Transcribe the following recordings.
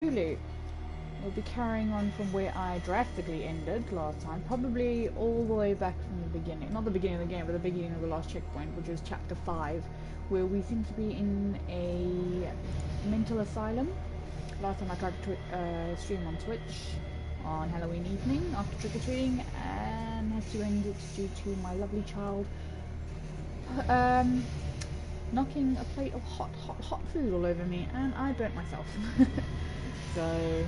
Cthulu. We'll be carrying on from where I drastically ended last time, probably all the way back from the beginning. Not the beginning of the game, but the beginning of the last checkpoint, which is chapter 5, where we seem to be in a mental asylum. Last time I tried to stream on Twitch on Halloween evening after trick-or-treating, and had to end it due to my lovely child knocking a plate of hot food all over me, and I burnt myself. So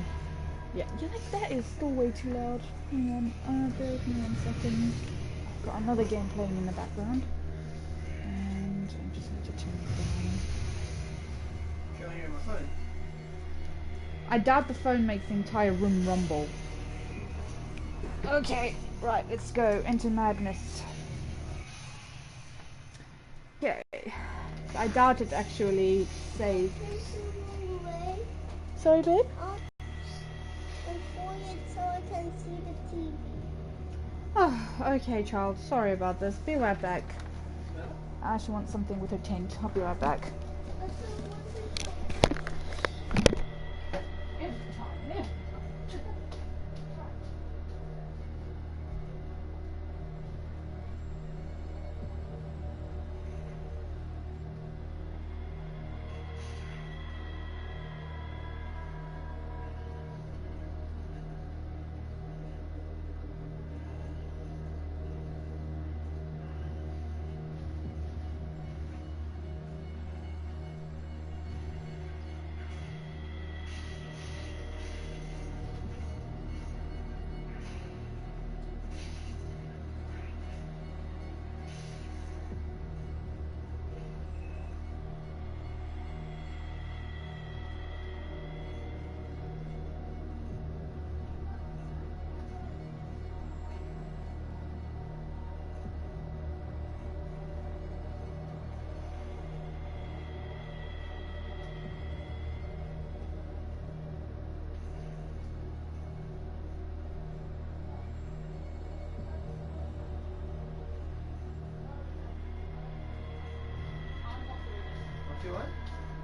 yeah, like that is still way too loud. Hang on, bear with me 1 second. I've got another game playing in the background, and I'm just going to turn it down. Can I hear my phone? I doubt the phone makes the entire room rumble. Okay, right, let's go into madness. Okay, I doubt it actually saves. Sorry, babe? So I can see the TV. Oh, okay, child. Sorry about this. Be right back. Ash wants something with her tent. I'll be right back.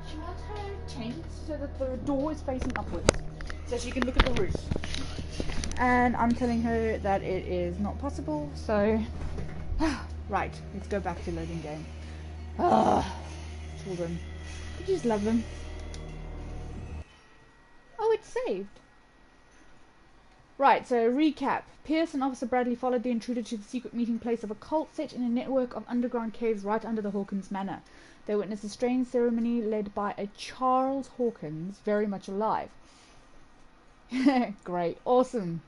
She wants her tent so that the door is facing upwards, so she can look at the roof. And I'm telling her that it is not possible, so... Right, let's go back to loading game. Children. I just love them. Oh, it's saved. Right, so recap. Pierce and Officer Bradley followed the intruder to the secret meeting place of a cult set in a network of underground caves right under the Hawkins Manor. They witnessed a strange ceremony led by a Charles Hawkins, very much alive. Great, awesome.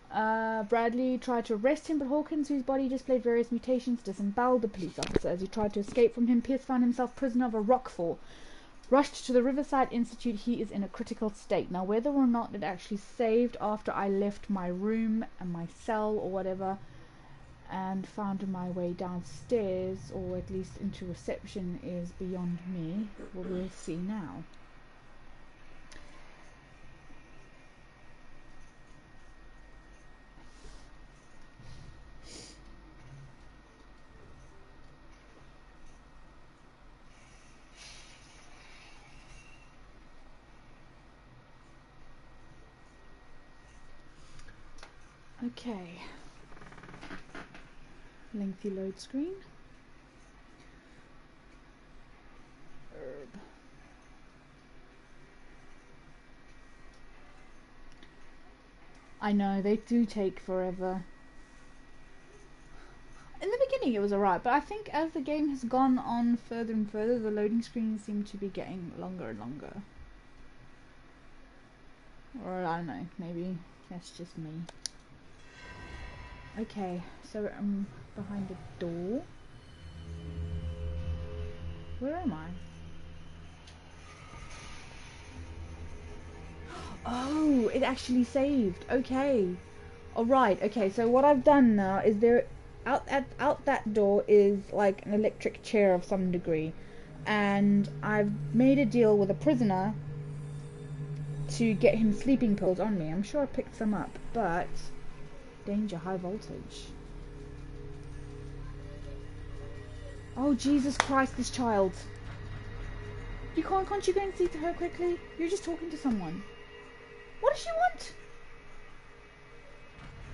Bradley tried to arrest him, but Hawkins, whose body displayed various mutations, disemboweled the police officer. As he tried to escape from him, Pierce found himself prisoner of a rockfall. Rushed to the Riverside Institute, he is in a critical state. Now, whether or not it actually saved after I left my room and my cell or whatever and found my way downstairs, or at least into reception, is beyond me. Well, we'll see now. Okay. Lengthy load screen. Herb. I know, they do take forever. In the beginning it was alright, but I think as the game has gone on further and further, the loading screens seem to be getting longer and longer. Or I don't know, maybe that's just me. Okay, so I'm behind a door. Where am I? Oh, it actually saved. Okay. Alright, okay, so what I've done now is out that door is like an electric chair of some degree. And I've made a deal with a prisoner to get him sleeping pills on me. I'm sure I picked some up, but danger, high voltage. Oh, Jesus Christ, this child. Can't you go and see to her quickly? You're just talking to someone. What does she want?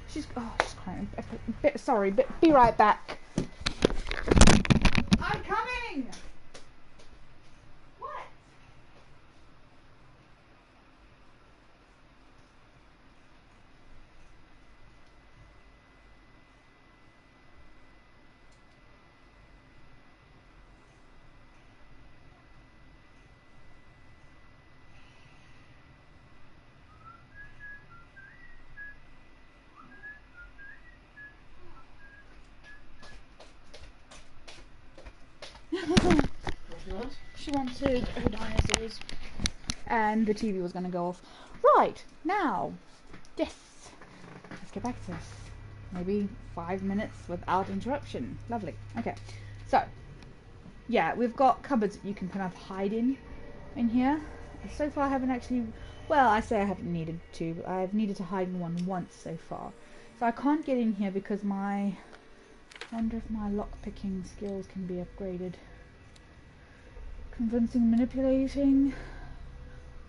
She's crying. Sorry, but be right back. I'm coming! What? She wanted her dinosaurs. And the TV was going to go off. Right, now. Yes. Let's get back to this. Maybe 5 minutes without interruption. Lovely. Okay. So, yeah, we've got cupboards that you can kind of hide in here. So far I haven't actually... Well, I say I haven't needed to. But I've needed to hide in one once so far. So I can't get in here because I wonder if my lock-picking skills can be upgraded. Convincing, manipulating.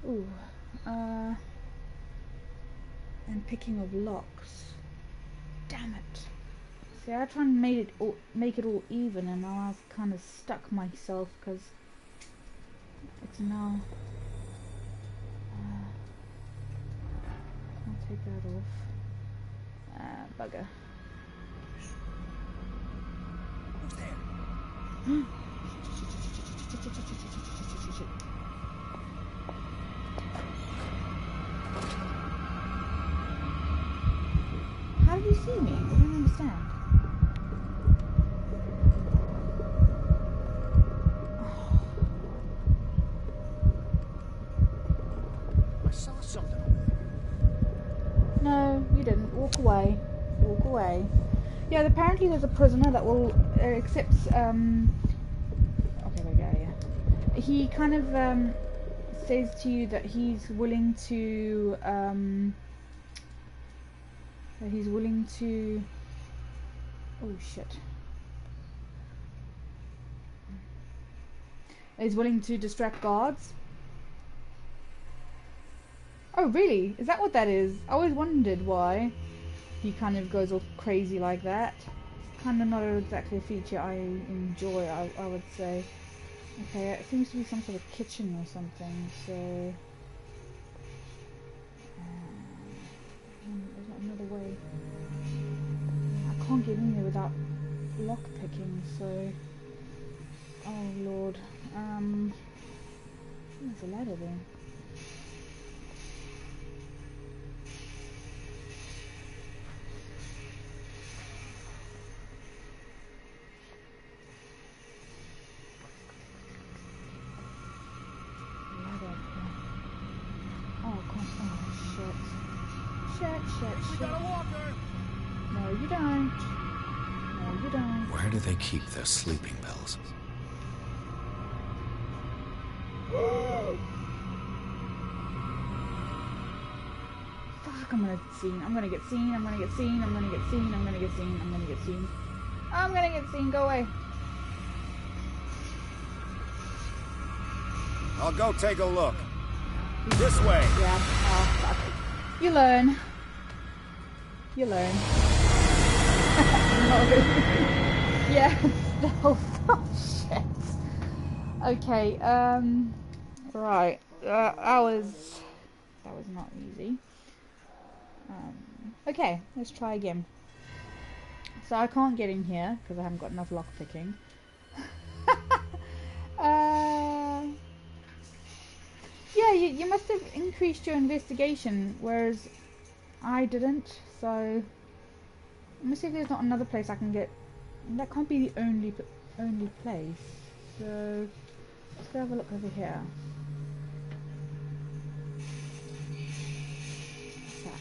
Ooh. And picking of locks. Damn it. See, I tried and make it all even, and now I've kind of stuck myself because it's now. I'll take that off. Bugger. Who's there? How did you see me? I don't understand. I saw something over there. No, you didn't. Walk away. Walk away. Yeah, apparently there's a prisoner that will accepts. Okay, there we go. Yeah, he kind of says to you that he's willing to. He's willing to. Oh shit. He's willing to distract guards. Oh really? Is that what that is? I always wondered why he kind of goes all crazy like that. Kind of not exactly a feature I enjoy, I would say. Okay, it seems to be some sort of kitchen or something, so... there's not another way. I can't get in there without lockpicking, so... Oh lord. There's a ladder there. We got a walker! No, you don't. No, you don't. Where do they keep their sleeping pills? Fuck, I'm gonna get seen. I'm gonna get seen. I'm gonna get seen. I'm gonna get seen. I'm gonna get seen. I'm gonna get seen. I'm gonna get seen. Go away. I'll go take a look. This way. Yeah. Oh, fuck. You learn. You learn. No. Yeah. Oh, shit. Okay. Right. That was not easy. Okay. Let's try again. So I can't get in here because I haven't got enough lock picking. Yeah, you must have increased your investigation, whereas I didn't, so... Let me see if there's not another place I can get... That can't be the only place, so... Let's go have a look over here. What's that?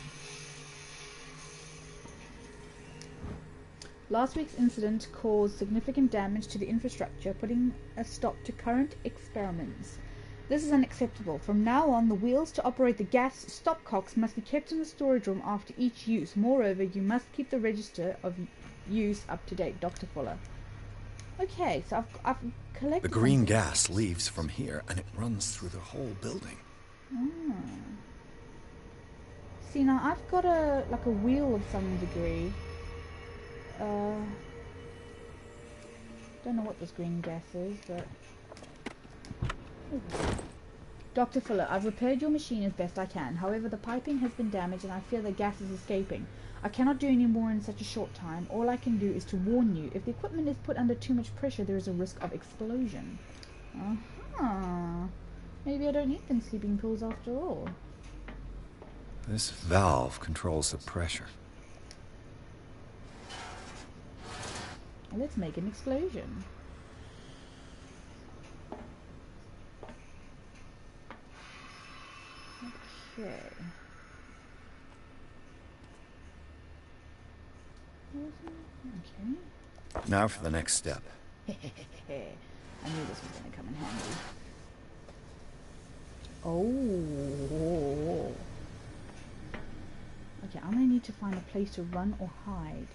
Last week's incident caused significant damage to the infrastructure, putting a stop to current experiments. This is unacceptable. From now on, the wheels to operate the gas stopcocks must be kept in the storage room after each use. Moreover, you must keep the register of use up to date. Dr. Fuller. Okay, so I've collected The green something. gas leaves from here, and it runs through the whole building. See, now I've got a wheel of some degree. Don't know what this green gas is, but Dr. Fuller, I've repaired your machine as best I can. However, the piping has been damaged and I fear the gas is escaping. I cannot do any more in such a short time. All I can do is to warn you. If the equipment is put under too much pressure, there is a risk of explosion. Maybe I don't need them sleeping pills after all. This valve controls the pressure. Let's make an explosion. Okay. Okay. Now for the next step. I knew this was going to come in handy. Oh. Okay, I'm going to need to find a place to run or hide.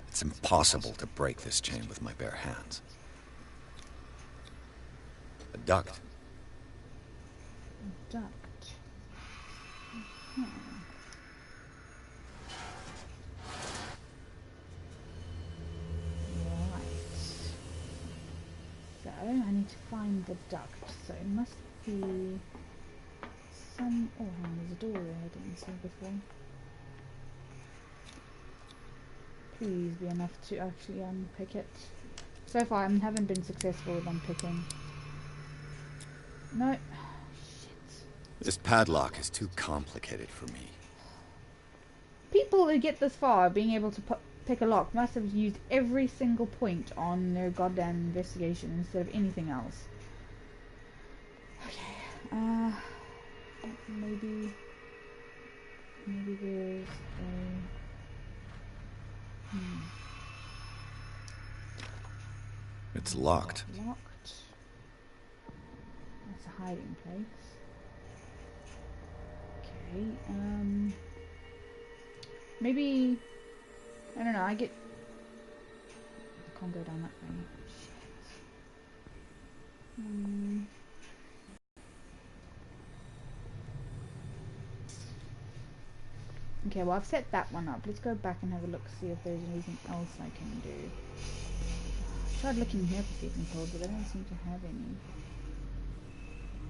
It's impossible to break this chain with my bare hands. A duct. Duct. Right. So I need to find the duct. So it must be some. Oh, hang on, there's a door there I didn't see before. Please be enough to actually unpick it. So far, I haven't been successful with unpicking. No. Shit. This padlock is too complicated for me. People who get this far, being able to pick a lock, must have used every single point on their goddamn investigation instead of anything else. Okay. Maybe there's a. It's locked. Locked. That's a hiding place. Okay, maybe, I don't know, I can't go down that way. Shit. Okay, well I've set that one up. Let's go back and have a look, see if there's anything else I can do. I tried looking here for sleeping pills, but I don't seem to have any.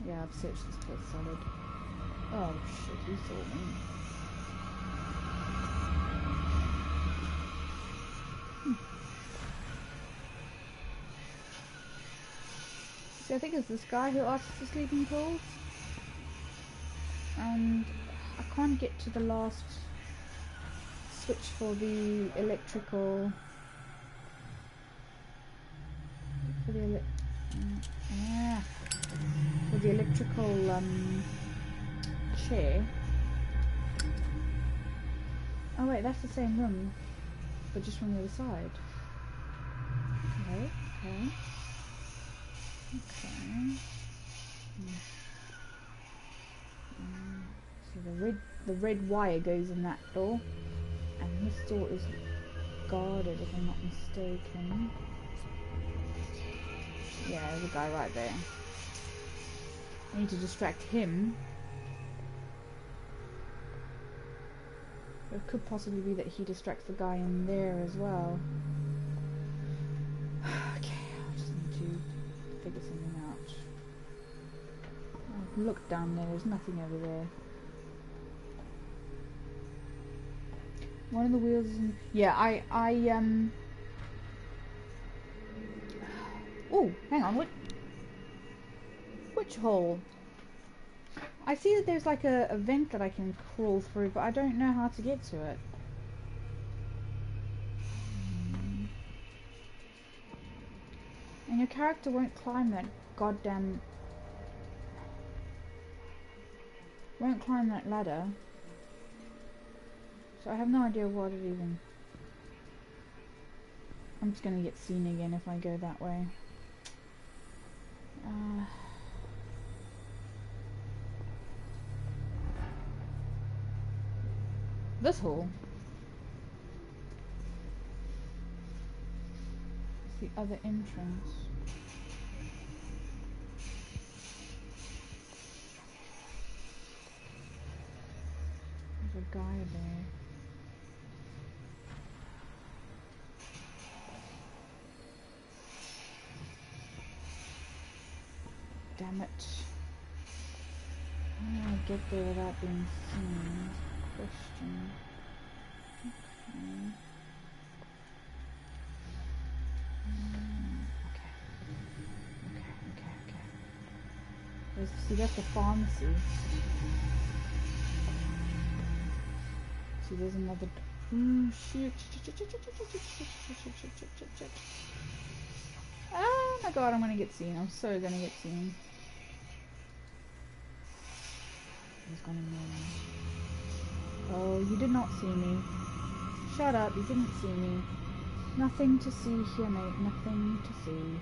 Yeah, I've searched this place solid. Oh shit, he saw me. See, I think it's this guy who asks for sleeping pills. And I can't get to the last switch for the electrical. For the chair. Oh wait, that's the same room, but just from the other side. Okay. So the red wire goes in that door, and this door is guarded, if I'm not mistaken. Yeah, there's a guy right there. I need to distract him. It could possibly be that he distracts the guy in there as well. Okay, I just need to figure something out. I've looked down there, there's nothing over there. One of the wheels is in... Yeah, oh, hang on, which hole? I see that there's like a vent that I can crawl through, but I don't know how to get to it. And your character won't climb that goddamn... won't climb that ladder. So I have no idea what it even... I'm just gonna get seen again if I go that way. This hall. the other entrance? There's a guy there. Damn it. How do I get there without being seen? Question. Okay. Okay. See, that's the pharmacy. See, there's another. Shit. Oh my god, I'm gonna get seen. I'm so gonna get seen. He's gonna know. Oh, you did not see me. Shut up, you didn't see me. Nothing to see here, mate. Nothing to see.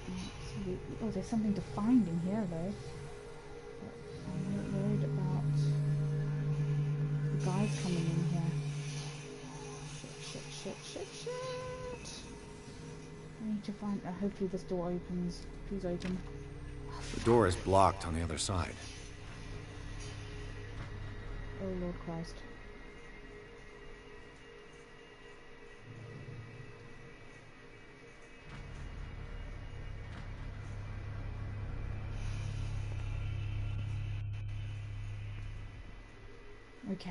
Absolutely. Oh, there's something to find in here, though. But I'm not worried about the guys coming in here. Shit. I need to find. Hopefully, this door opens. Please open. The door is blocked on the other side. Oh, Lord Christ. Okay.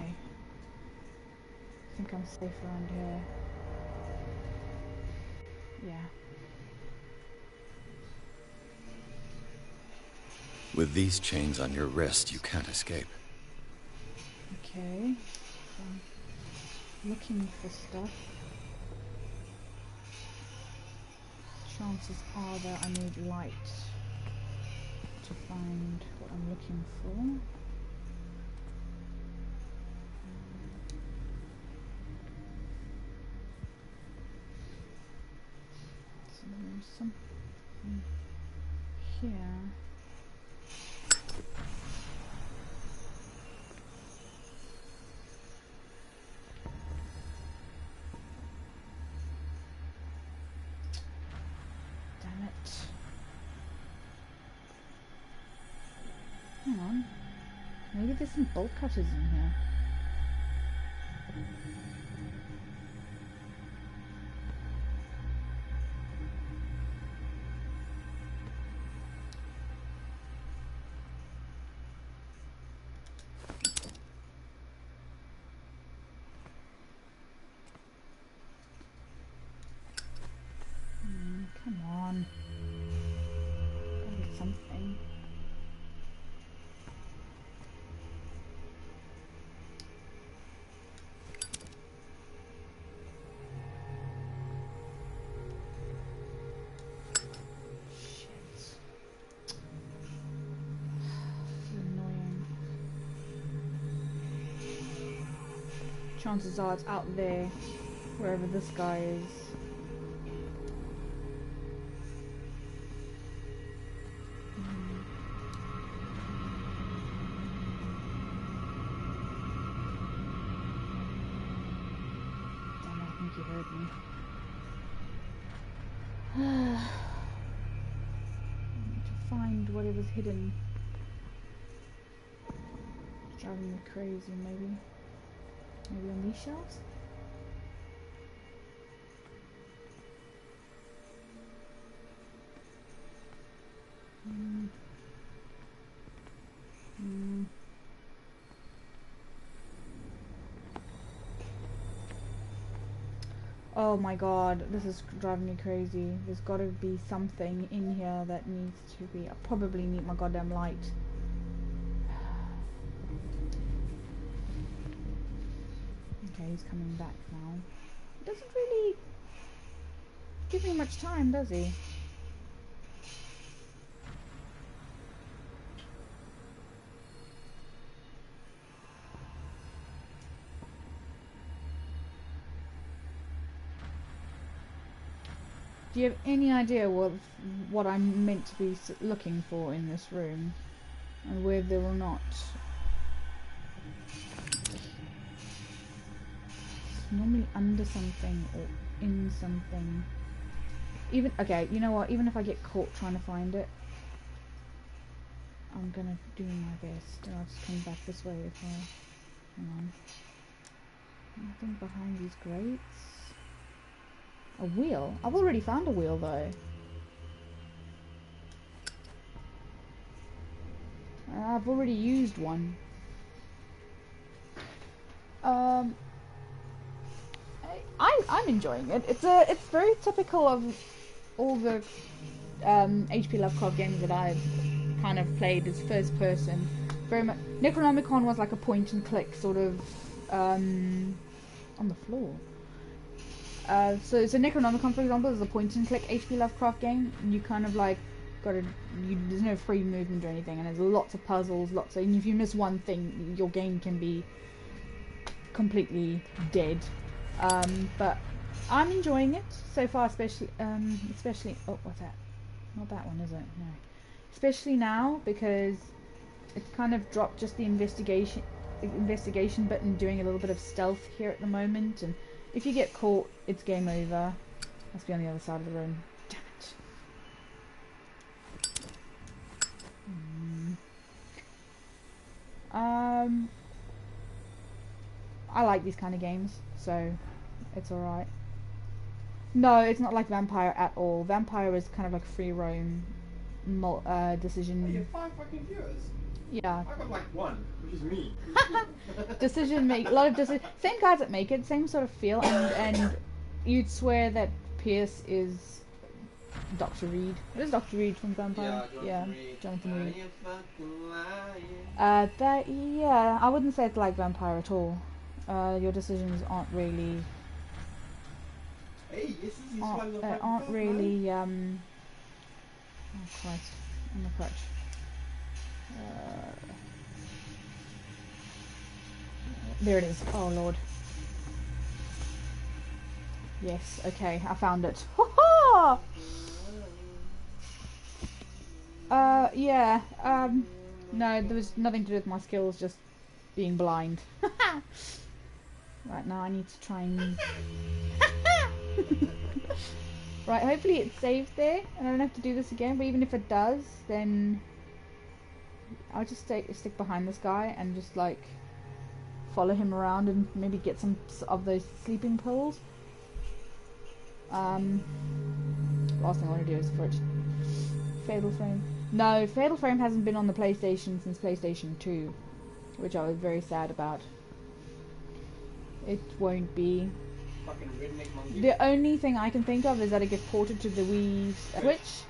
I think I'm safe around here. Yeah. With these chains on your wrist, you can't escape. Okay. So I'm looking for stuff. Chances are that I need light to find what I'm looking for. So there's something here. Hang on. Maybe there's some bolt cutters in here. Come on. Gotta be something. Chances are it's out there, wherever this guy is. Damn, I think he heard me. I need to find whatever's hidden. It's driving me crazy, maybe. Maybe on these shelves? Oh my god, this is driving me crazy. There's gotta be something in here that needs to be... I probably need my goddamn light. Okay, he's coming back now. He doesn't really give me much time, does he? Do you have any idea what I'm meant to be looking for in this room? And whether or not... normally under something or in something. Even okay, you know what? Even if I get caught trying to find it, I'm gonna do my best. And I'll just come back this way if I. Hang on. Nothing behind these grates. A wheel? I've already found a wheel though. I've already used one. I'm enjoying it. It's very typical of all the HP Lovecraft games that I've kind of played as first person. Very much. Necronomicon was like a point and click sort of on the floor. So Necronomicon, for example, is a point and click HP Lovecraft game, and you kind of like there's no free movement or anything, and there's lots of puzzles, and if you miss one thing, your game can be completely dead. But I'm enjoying it so far, especially oh, what's that? Not that one, is it? No. Especially now, because it's kind of dropped just the investigation bit and doing a little bit of stealth here at the moment, and if you get caught, it's game over. Must be on the other side of the room. Damn it. I like these kind of games, so it's alright. No, it's not like Vampire at all. Vampire is kind of like free roam decision. You have 5 fucking viewers. Yeah. I got like 1, which is me. Decision make a lot of same guys that make it, same sort of feel, and you'd swear that Pierce is Dr. Reed. It is Dr. Reed from Vampire. Yeah, Jonathan Reed. Yeah, I wouldn't say it's like Vampire at all. Your decisions aren't really aren't really oh Christ, I'm a crutch. There it is. Oh Lord. Yes, okay, I found it. Yeah, no, there was nothing to do with my skills, just being blind. Right, now I need to try and... Right, hopefully it saves there, and I don't have to do this again, but even if it does, then... I'll just stick behind this guy and just, like, follow him around and maybe get some of those sleeping pills. Last thing I want to do is for it. Fatal Frame. No, Fatal Frame hasn't been on the PlayStation since PlayStation 2, which I was very sad about. It won't be. Fucking redneck monkey. The only thing I can think of is that it gets ported to the Wii Switch,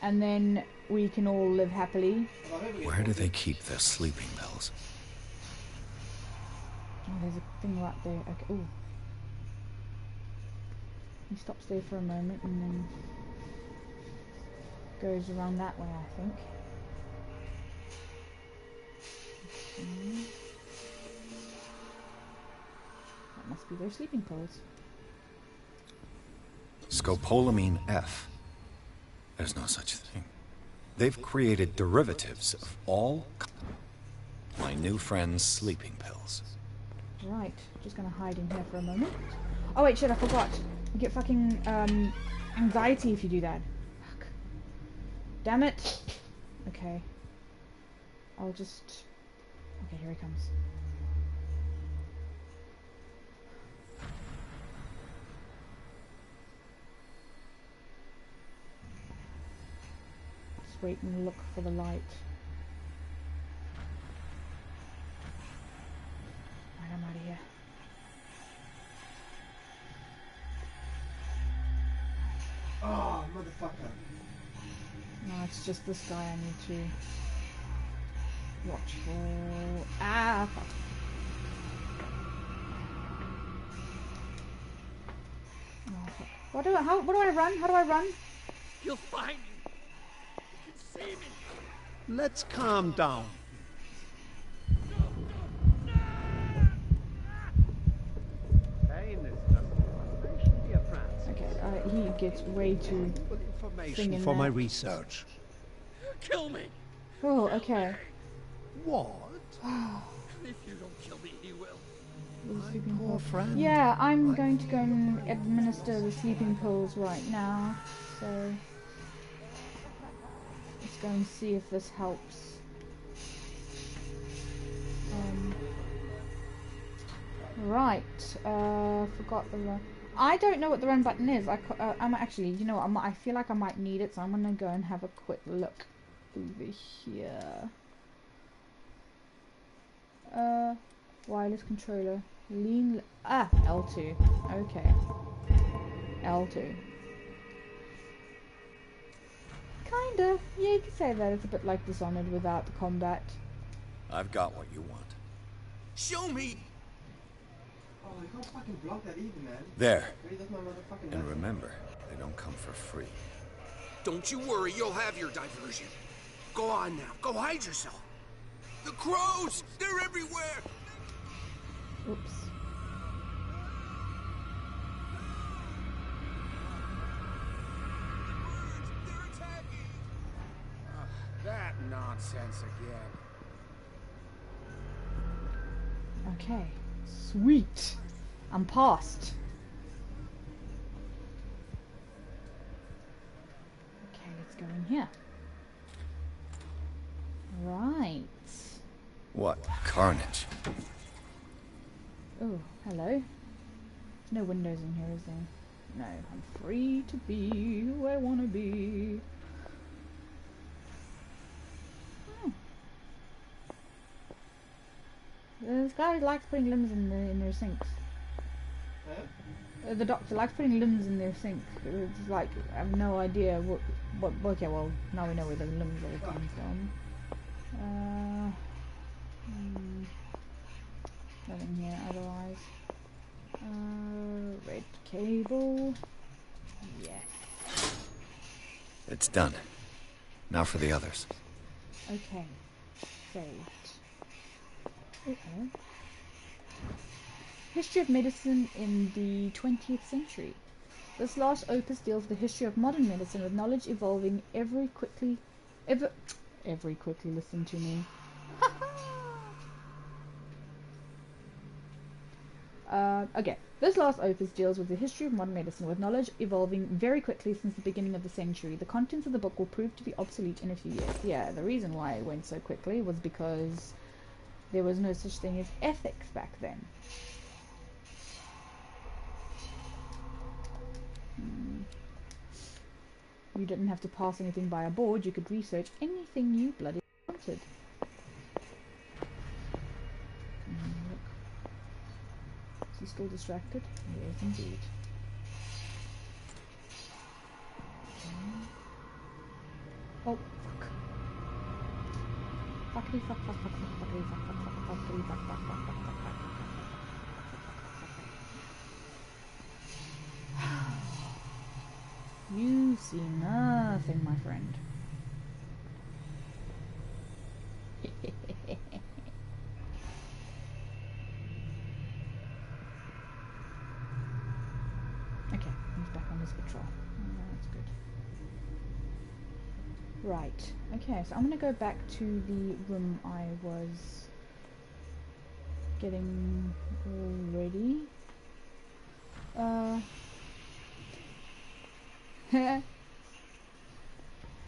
and then we can all live happily. Where do they keep their sleeping pills? Oh, there's a thing right there. Okay. Ooh. He stops there for a moment and then goes around that way, I think. Okay. That must be their sleeping pills. Scopolamine F. There's no such thing. They've created derivatives of all my new friend's sleeping pills. Right, just gonna hide in here for a moment. Oh wait, shit, I forgot. You get fucking anxiety if you do that. Fuck. Damn it. Okay. I'll just... Okay, here he comes. Just wait and look for the light. Right, I'm out of here. Oh, motherfucker. No, it's just this guy I need to watch for. Ah, fuck. Oh, fuck. What do I run? How do I run? You'll find me. You can save me. Let's calm down. Okay, he gets way too Information for my research. Kill me. Oh, okay. What? If you don't kill me, he will. with the sleeping poor pill. friend. Yeah, I'm going to go and administer the sleeping pills right now. So let's go and see if this helps. Right. Forgot the run. I don't know what the run button is. I'm actually, you know what? I feel like I might need it, so I'm gonna go and have a quick look over here. Wireless controller. L2. Okay. L2. Kinda. Yeah, you could say that. It's a bit like Dishonored without the combat. I've got what you want. Show me! Oh, you can't fucking block that either, man. There. Really, that's my motherfucking And life. remember, they don't come for free. Don't you worry, you'll have your diversion. Go on now, go hide yourself. The crows! They're everywhere! Oops. They're attacking! That nonsense again. Okay. Sweet. I'm past. Okay, let's go in here. Right. What carnage? Oh, hello. There's no windows in here, is there? No, I'm free to be who I want to be. This guy likes putting limbs in their sinks. Huh? The doctor likes putting limbs in their sink. It's like, I have no idea what. Okay, well, now we know where the limbs all come from. Nothing here otherwise. Red cable. Yes. It's done. Now for the others. Okay. Saved. Okay. History of medicine in the 20th century. This last opus deals with the history of modern medicine, with knowledge evolving every quickly listen to me. Okay. This last opus deals with the history of modern medicine, with knowledge evolving very quickly since the beginning of the century. The contents of the book will prove to be obsolete in a few years. Yeah, the reason why it went so quickly was because there was no such thing as ethics back then. You didn't have to pass anything by a board. You could research anything you bloody wanted. Look. Is he still distracted? Yes, indeed. Okay. Oh, fuck. Fuckity fuck fuck fuck fuck fuckity fuck fuck fuck fuckity fuck fuck fuck fuck fuck fuck. You see nothing, my friend. Okay, he's back on his patrol. Oh, that's good. Right. Okay, so I'm gonna go back to the room I was getting ready.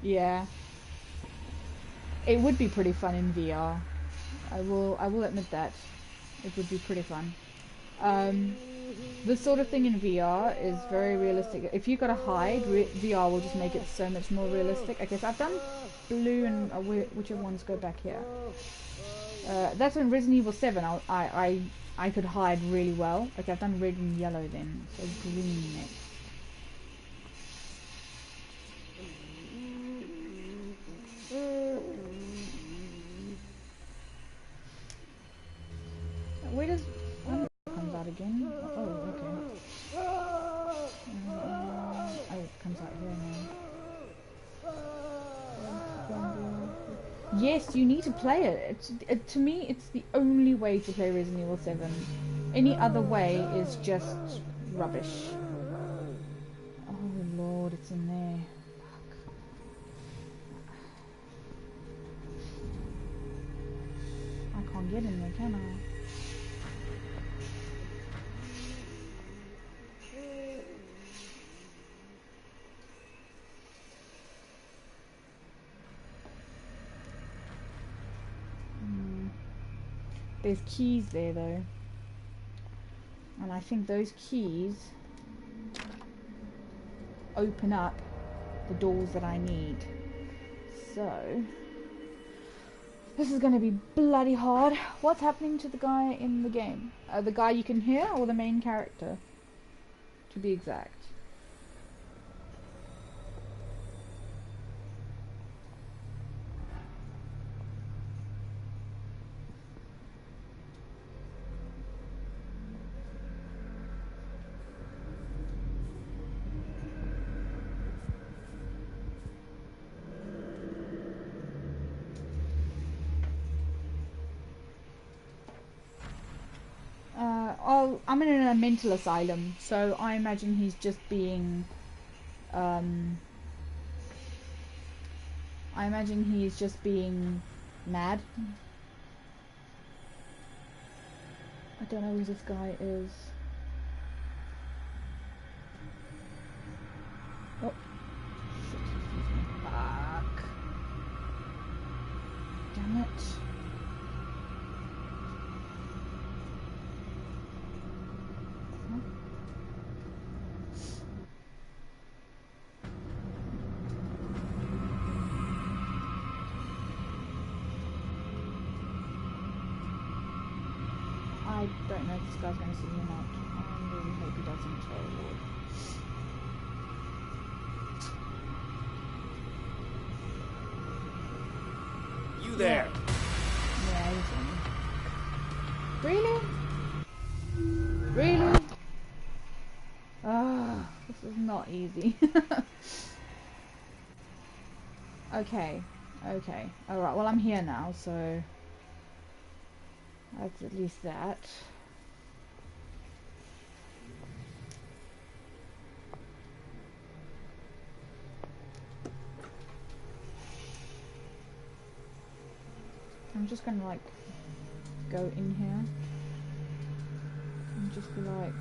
Yeah. It would be pretty fun in VR. I will admit that. It would be pretty fun. This sort of thing in VR is very realistic. If you gotta hide, VR will just make it so much more realistic. Okay, so I've done blue and whichever ones go back here. That's in Resident Evil 7. I could hide really well. Okay, I've done red and yellow then. So green next. Where does comes out again? Oh, okay. Oh, it comes out here now. Yes, you need to play it. To me, it's the only way to play Resident Evil 7. Any other way is just rubbish. Oh Lord, it's in there. Fuck. I can't get in there, can I? There's keys there though. And I think those keys open up the doors that I need. So this is going to be bloody hard. What's happening to the guy in the game? The guy you can hear, or the main character, to be exact? I'm in a mental asylum, so I imagine he's just being I imagine he's just being mad. I don't know who this guy is. Oh shit, fuck. Damn it. I don't know if this guy's going to see me or not. I really hope he doesn't. Oh lord. You there? Yeah, he's in. Really? Really? Ah, this is not easy. Okay. Okay. Alright, well I'm here now, so that's at least that. I'm just gonna like go in here and just be like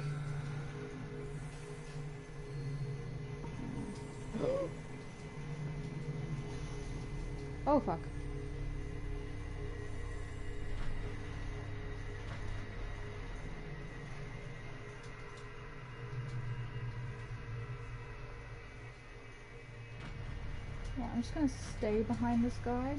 oh fuck. Yeah, I'm just gonna stay behind this guy.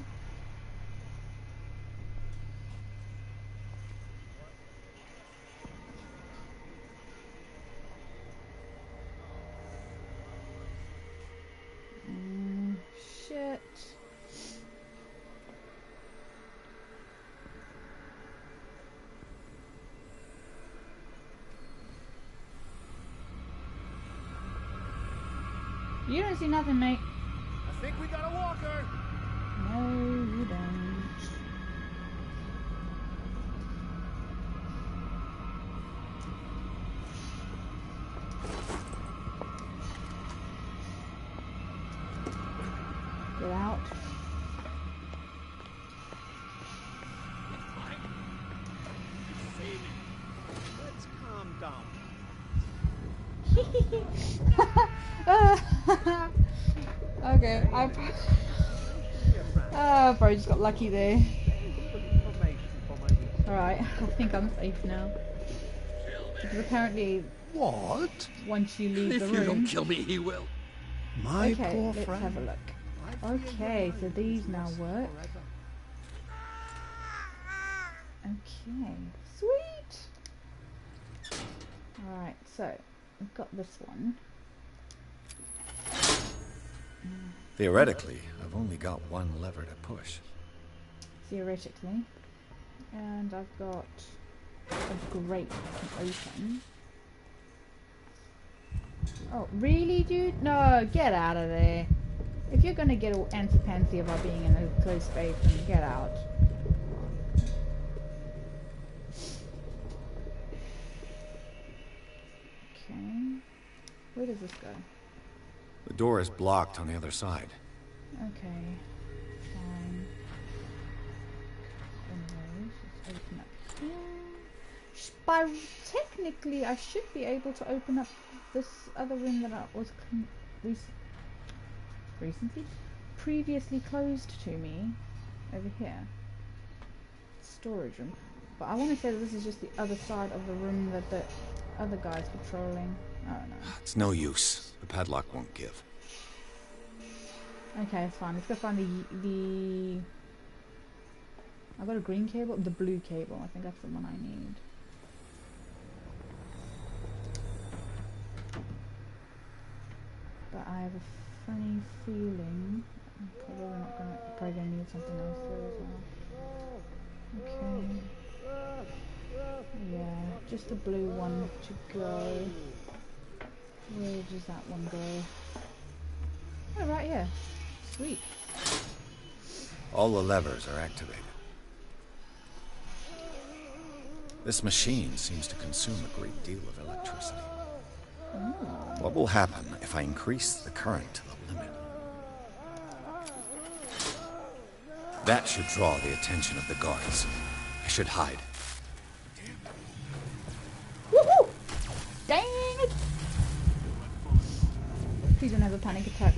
Shit. You don't see nothing, mate. I think we got a walker. No, you don't. Get out. Let's calm down. Okay, I probably just got lucky there. Alright, I think I'm safe now. Because apparently, What? once you leave the If you don't room... kill me, he will. My Okay, poor let's friend. have a look. Okay, so these now work. Okay, sweet! Alright, so, we've got this one. Theoretically, I've only got one lever to push. Theoretically. And I've got a grate I can open. Oh, really, dude? No, get out of there. If you're gonna get all antsy-pantsy about being in a closed space, then get out. Okay. Where does this go? The door is blocked on the other side. Okay. Fine. Anyways, let's open up here. Technically, I should be able to open up this other room that I was previously closed to me over here. Storage room. But I want to say that this is just the other side of the room that the other guy's patrolling. Oh no. It's no use. The padlock won't give. Okay, it's fine. Let's go find the... I got a green cable? The blue cable. I think that's the one I need. But I have a funny feeling I'm probably gonna need something else there as well. Okay. Yeah, just the blue one to go. Where does that one go? Oh, right here. Sweet. All the levers are activated. This machine seems to consume a great deal of electricity. What will happen if I increase the current to the limit? That should draw the attention of the guards. I should hide. Woohoo! Dang it! Please don't have a panic attack.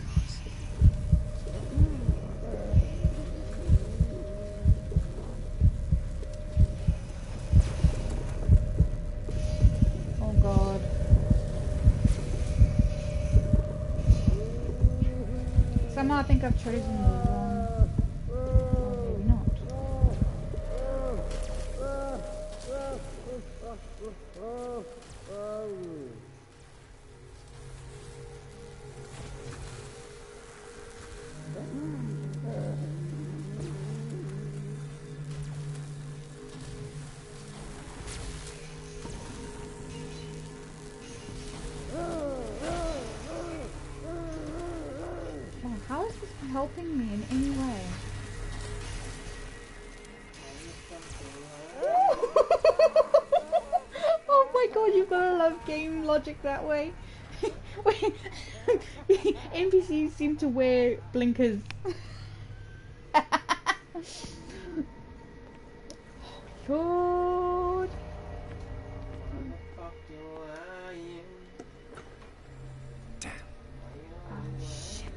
Oh god. Somehow I think I've chosen the wrong... Or maybe not. Wow, how is this helping me in any way? Oh my god, you've gotta love game logic that way. Wait, NPCs seem to wear blinkers. Lord. Damn. Oh shit.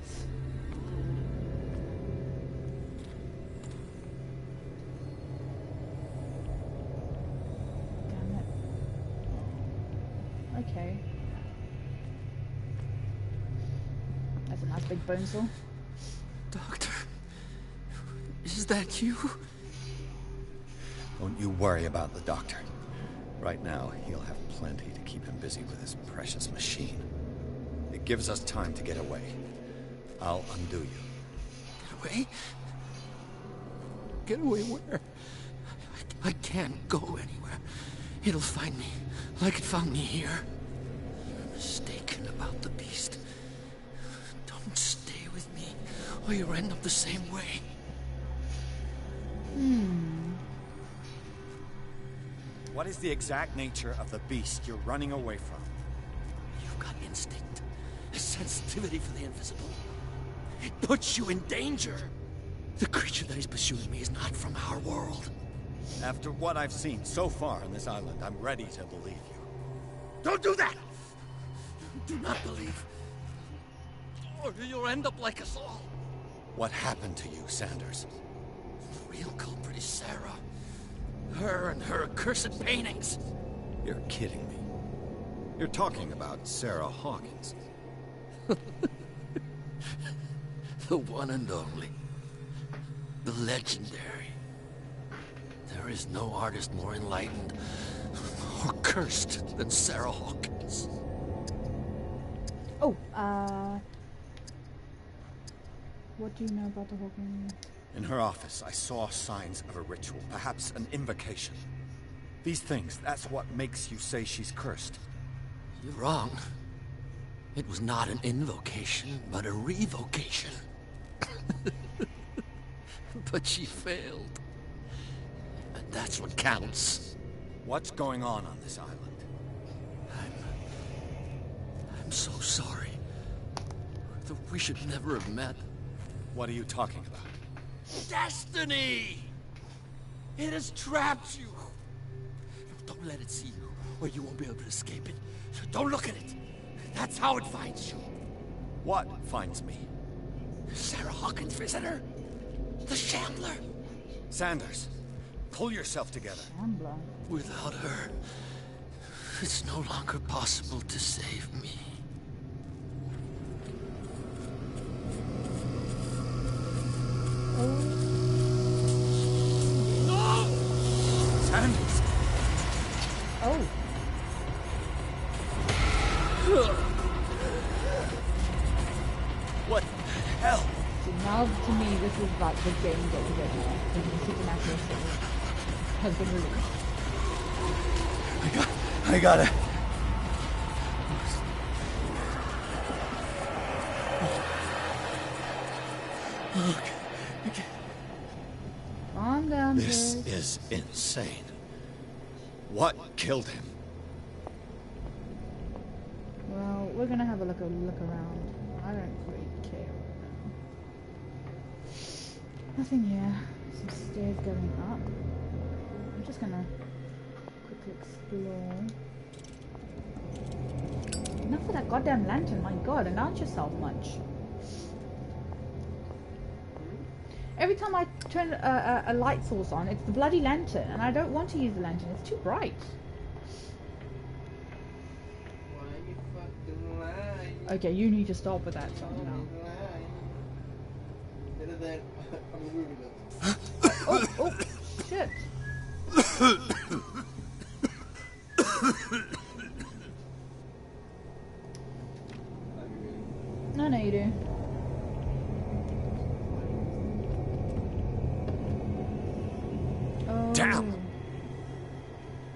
Damn it. Okay. That's a nice big bone saw. Doctor, is that you? Don't you worry about the doctor. Right now, he'll have plenty to keep him busy with his precious machine. It gives us time to get away. I'll undo you. Get away? Get away where? I can't go anywhere. It'll find me, like it found me here. You're mistaken about the beast. Don't stay with me, or you'll end up the same way. What is the exact nature of the beast you're running away from? You've got instinct, a sensitivity for the invisible. It puts you in danger. The creature that is pursuing me is not from our world. After what I've seen so far on this island, I'm ready to believe you. Don't do that! Do not believe. Or you'll end up like us all. What happened to you, Sanders? The real culprit is Sarah. Her and her accursed paintings. You're kidding me. You're talking about Sarah Hawkins. The one and only. The legendary. There is no artist more enlightened or cursed than Sarah Hawkins. Oh, what do you know about the Hawkins? In her office, I saw signs of a ritual, perhaps an invocation. These things, that's what makes you say she's cursed. You're wrong. It was not an invocation, but a revocation. But she failed. And that's what counts. What's going on this island? I'm so sorry. We should never have met. What are you talking about? Destiny! It has trapped you. Don't let it see you, or you won't be able to escape it. Don't look at it. That's how it finds you. What finds me? Sarah Hawkins' visitor. The Shambler. Sanders. Pull yourself together. Gambler. Without her, it's no longer possible to save me. Sanders! Oh. What the hell? So now to me this is like the game getting ready. Because the supernatural series has been released. I gotta... Calm down, This Piers. is insane. What killed him? Well, we're gonna have a look around. I don't really care right now. Nothing here. Some stairs going up. I'm just gonna quickly explore. Enough of that goddamn lantern, my god, announce yourself much. Every time I turn a light source on, it's the bloody lantern, and I don't want to use the lantern, it's too bright. Why you fucking lying? Okay, you need to stop with that song now. Better than I'm moving it. Oh, shit. I know you do. Oh. Damn.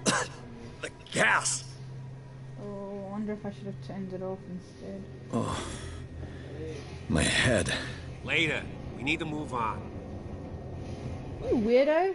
The gas! Oh, I wonder if I should have turned it off instead. Oh. My head. Later. We need to move on. You weirdo.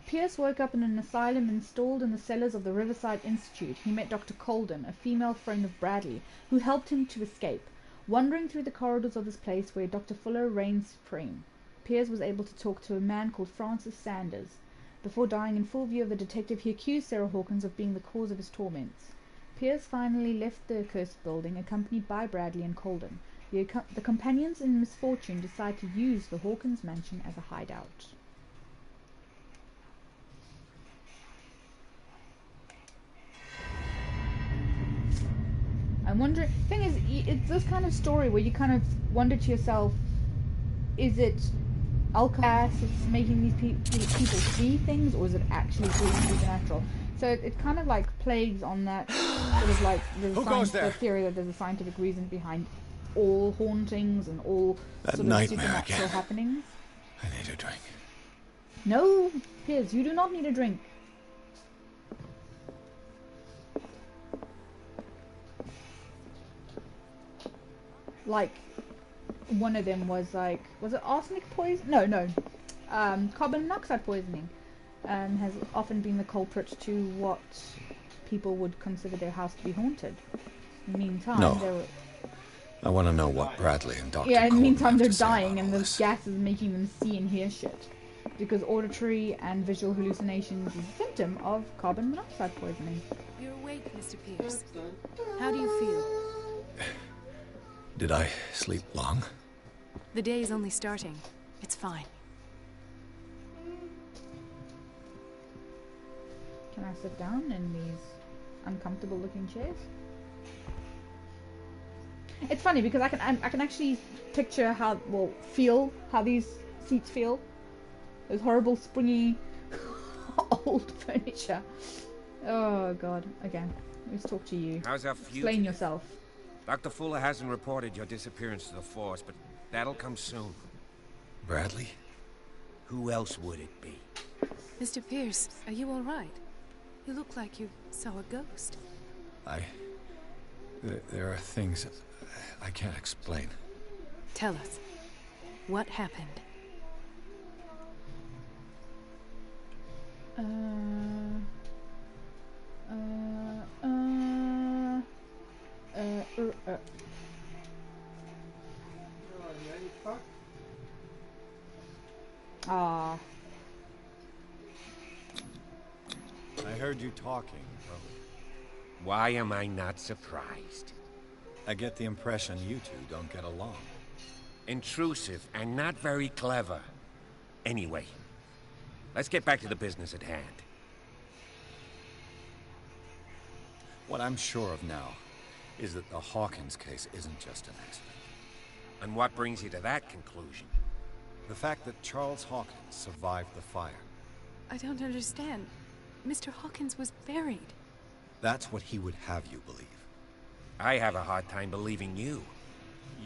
Pierce woke up in an asylum installed in the cellars of the Riverside Institute. He met Dr. Colden, a female friend of Bradley, who helped him to escape. Wandering through the corridors of this place where Dr. Fuller reigned supreme, Pierce was able to talk to a man called Francis Sanders. Before dying in full view of the detective, he accused Sarah Hawkins of being the cause of his torments. Pierce finally left the accursed building, accompanied by Bradley and Colden. The companions in misfortune decide to use the Hawkins mansion as a hideout. I'm wondering. Thing is, it's this kind of story where you kind of wonder to yourself: is it alcohol that's making these people see things, or is it actually supernatural? So it kind of like plays on that sort of like the theory that there's a scientific reason behind all hauntings and all That sort of nightmare supernatural again. happenings. I need a drink. No, Piers, you do not need a drink. Like, one of them was like, was it arsenic poison? No, carbon monoxide poisoning has often been the culprit to what people would consider their house to be haunted. In the meantime, No. they were, I want to know what Bradley and Dr. yeah, in the Colden meantime have they're to say dying about and all the this. gas is making them see and hear shit. Because auditory and visual hallucinations is a symptom of carbon monoxide poisoning. You're awake, Mr. Pierce. How do you feel? Did I sleep long? The day is only starting. It's fine. Can I sit down in these uncomfortable looking chairs? It's funny because I can actually picture feel how these seats feel. Those horrible springy old furniture. Oh god. Again, let's talk to you. How's our Explain future? yourself. Dr. Fuller hasn't reported your disappearance to the force, but that'll come soon. Bradley? Who else would it be? Mr. Pierce, are you all right? You look like you saw a ghost. There are things I can't explain. Tell us. What happened? Ah. I heard you talking, brother. Why am I not surprised? I get the impression you two don't get along. Intrusive and not very clever. Anyway, Let's get back to the business at hand. What I'm sure of now is that the Hawkins case isn't just an accident. And what brings you to that conclusion? The fact that Charles Hawkins survived the fire. I don't understand. Mr. Hawkins was buried. That's what he would have you believe. I have a hard time believing you.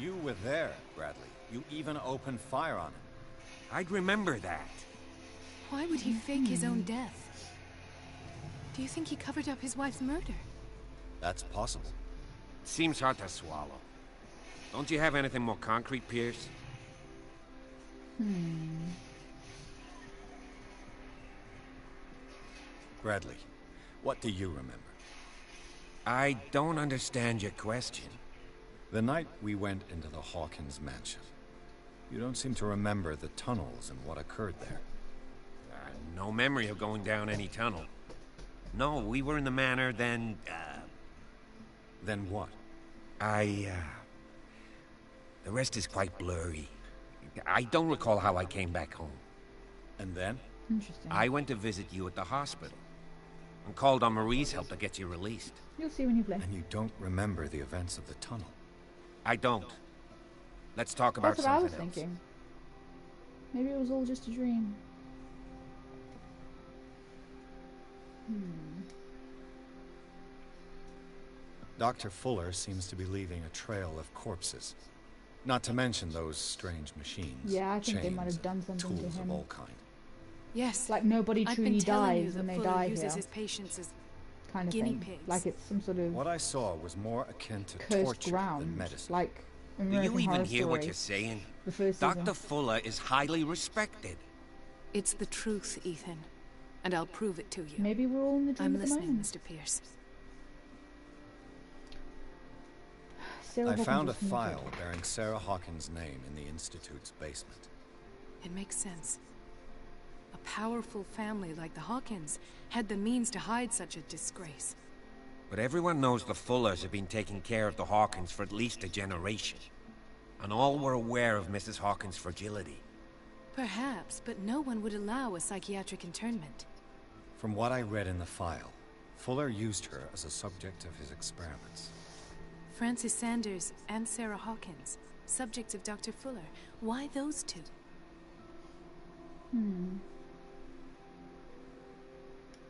You were there, Bradley. You even opened fire on him. I'd remember that. Why would he fake his own death? Do you think he covered up his wife's murder? That's possible. Seems hard to swallow. Don't you have anything more concrete, Pierce? Bradley, what do you remember? I don't understand your question. The night we went into the Hawkins mansion. You don't seem to remember the tunnels and what occurred there. No memory of going down any tunnel. No, we were in the manor, then, Then what? The rest is quite blurry. I don't recall how I came back home. And then? Interesting. I went to visit you at the hospital. And called on Marie's help to get you released. You'll see when you play. And you don't remember the events of the tunnel. I don't. Let's talk about That's what I something was else. thinking. Maybe it was all just a dream. Dr. Fuller seems to be leaving a trail of corpses. Not to mention those strange machines. Yeah, I think they chains, might have done and something to tools him. of all kind. Yes. Like nobody I've truly been telling you dies when that they Fuller die uses here, his patients as kind of guinea thing. pigs. Like it's some sort of What I saw was more akin to cursed torture ground. than medicine. Like Do American you Horror even hear what Story, you're saying? the first season. Dr. Fuller is highly respected. It's the truth, Ethan. And I'll prove it to you. Maybe we're all in the dream I'm at the listening, moment. Mr. Pierce. Sarah I Hawkins found a was committed. file bearing Sarah Hawkins' name in the Institute's basement. It makes sense. A powerful family like the Hawkins had the means to hide such a disgrace. But everyone knows the Fullers have been taking care of the Hawkins for at least a generation. And all were aware of Mrs. Hawkins' fragility. Perhaps, but no one would allow a psychiatric internment. From what I read in the file, Fuller used her as a subject of his experiments. Francis Sanders and Sarah Hawkins, subjects of Dr. Fuller. Why those two?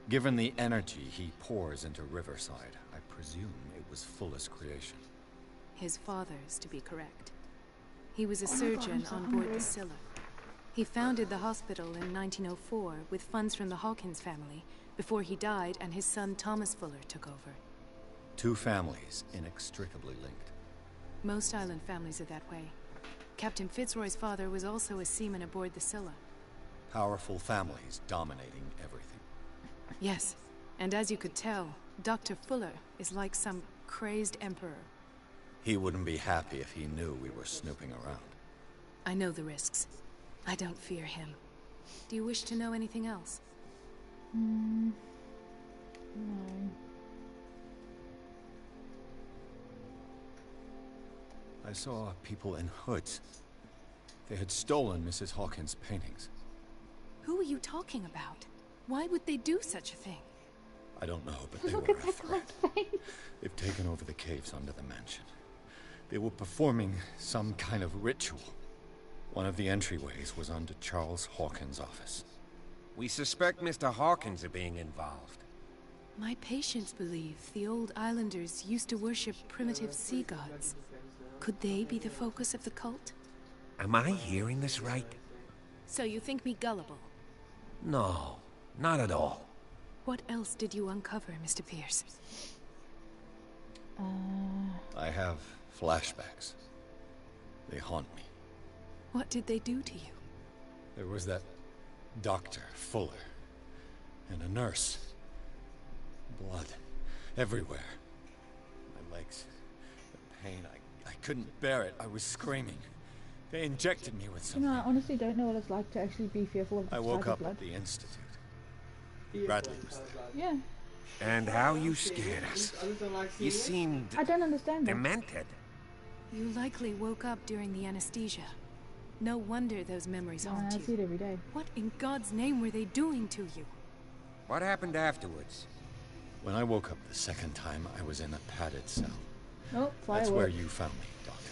Given the energy he pours into Riverside, I presume it was Fuller's creation. His father's, to be correct. He was a surgeon on board the Scylla. He founded the hospital in 1904 with funds from the Hawkins family before he died and his son Thomas Fuller took over. Two families inextricably linked. Most island families are that way. Captain Fitzroy's father was also a seaman aboard the Scylla. Powerful families dominating everything. Yes, and as you could tell, Dr. Fuller is like some crazed emperor. He wouldn't be happy if he knew we were snooping around. I know the risks. I don't fear him. Do you wish to know anything else? No. I saw people in hoods. They had stolen Mrs. Hawkins' paintings. Who are you talking about? Why would they do such a thing? I don't know, but they Look were at a that threat. guy's face. They've taken over the caves under the mansion. They were performing some kind of ritual. One of the entryways was under Charles Hawkins' office. We suspect Mr. Hawkins of being involved. My patients believe the old islanders used to worship primitive sea gods. Could they be the focus of the cult? Am I hearing this right? So you think me gullible? No, not at all. What else did you uncover, Mr. Pierce? I have flashbacks. They haunt me. What did they do to you? There was that Dr. Fuller and a nurse. Blood everywhere. My legs, the pain, I couldn't bear it. I was screaming. They injected me with You something. know, I honestly don't know what it's like to actually be fearful of I this woke type of up blood. at the institute. Bradley was there. Yeah, And how you scared us. You seemed I don't understand that. demented. You likely woke up during the anesthesia. No wonder those memories I haunt see you. it every day. What in God's name were they doing to you? What happened afterwards? When I woke up the second time, I was in a padded cell. Oh, That's firework. where you found me, Doctor.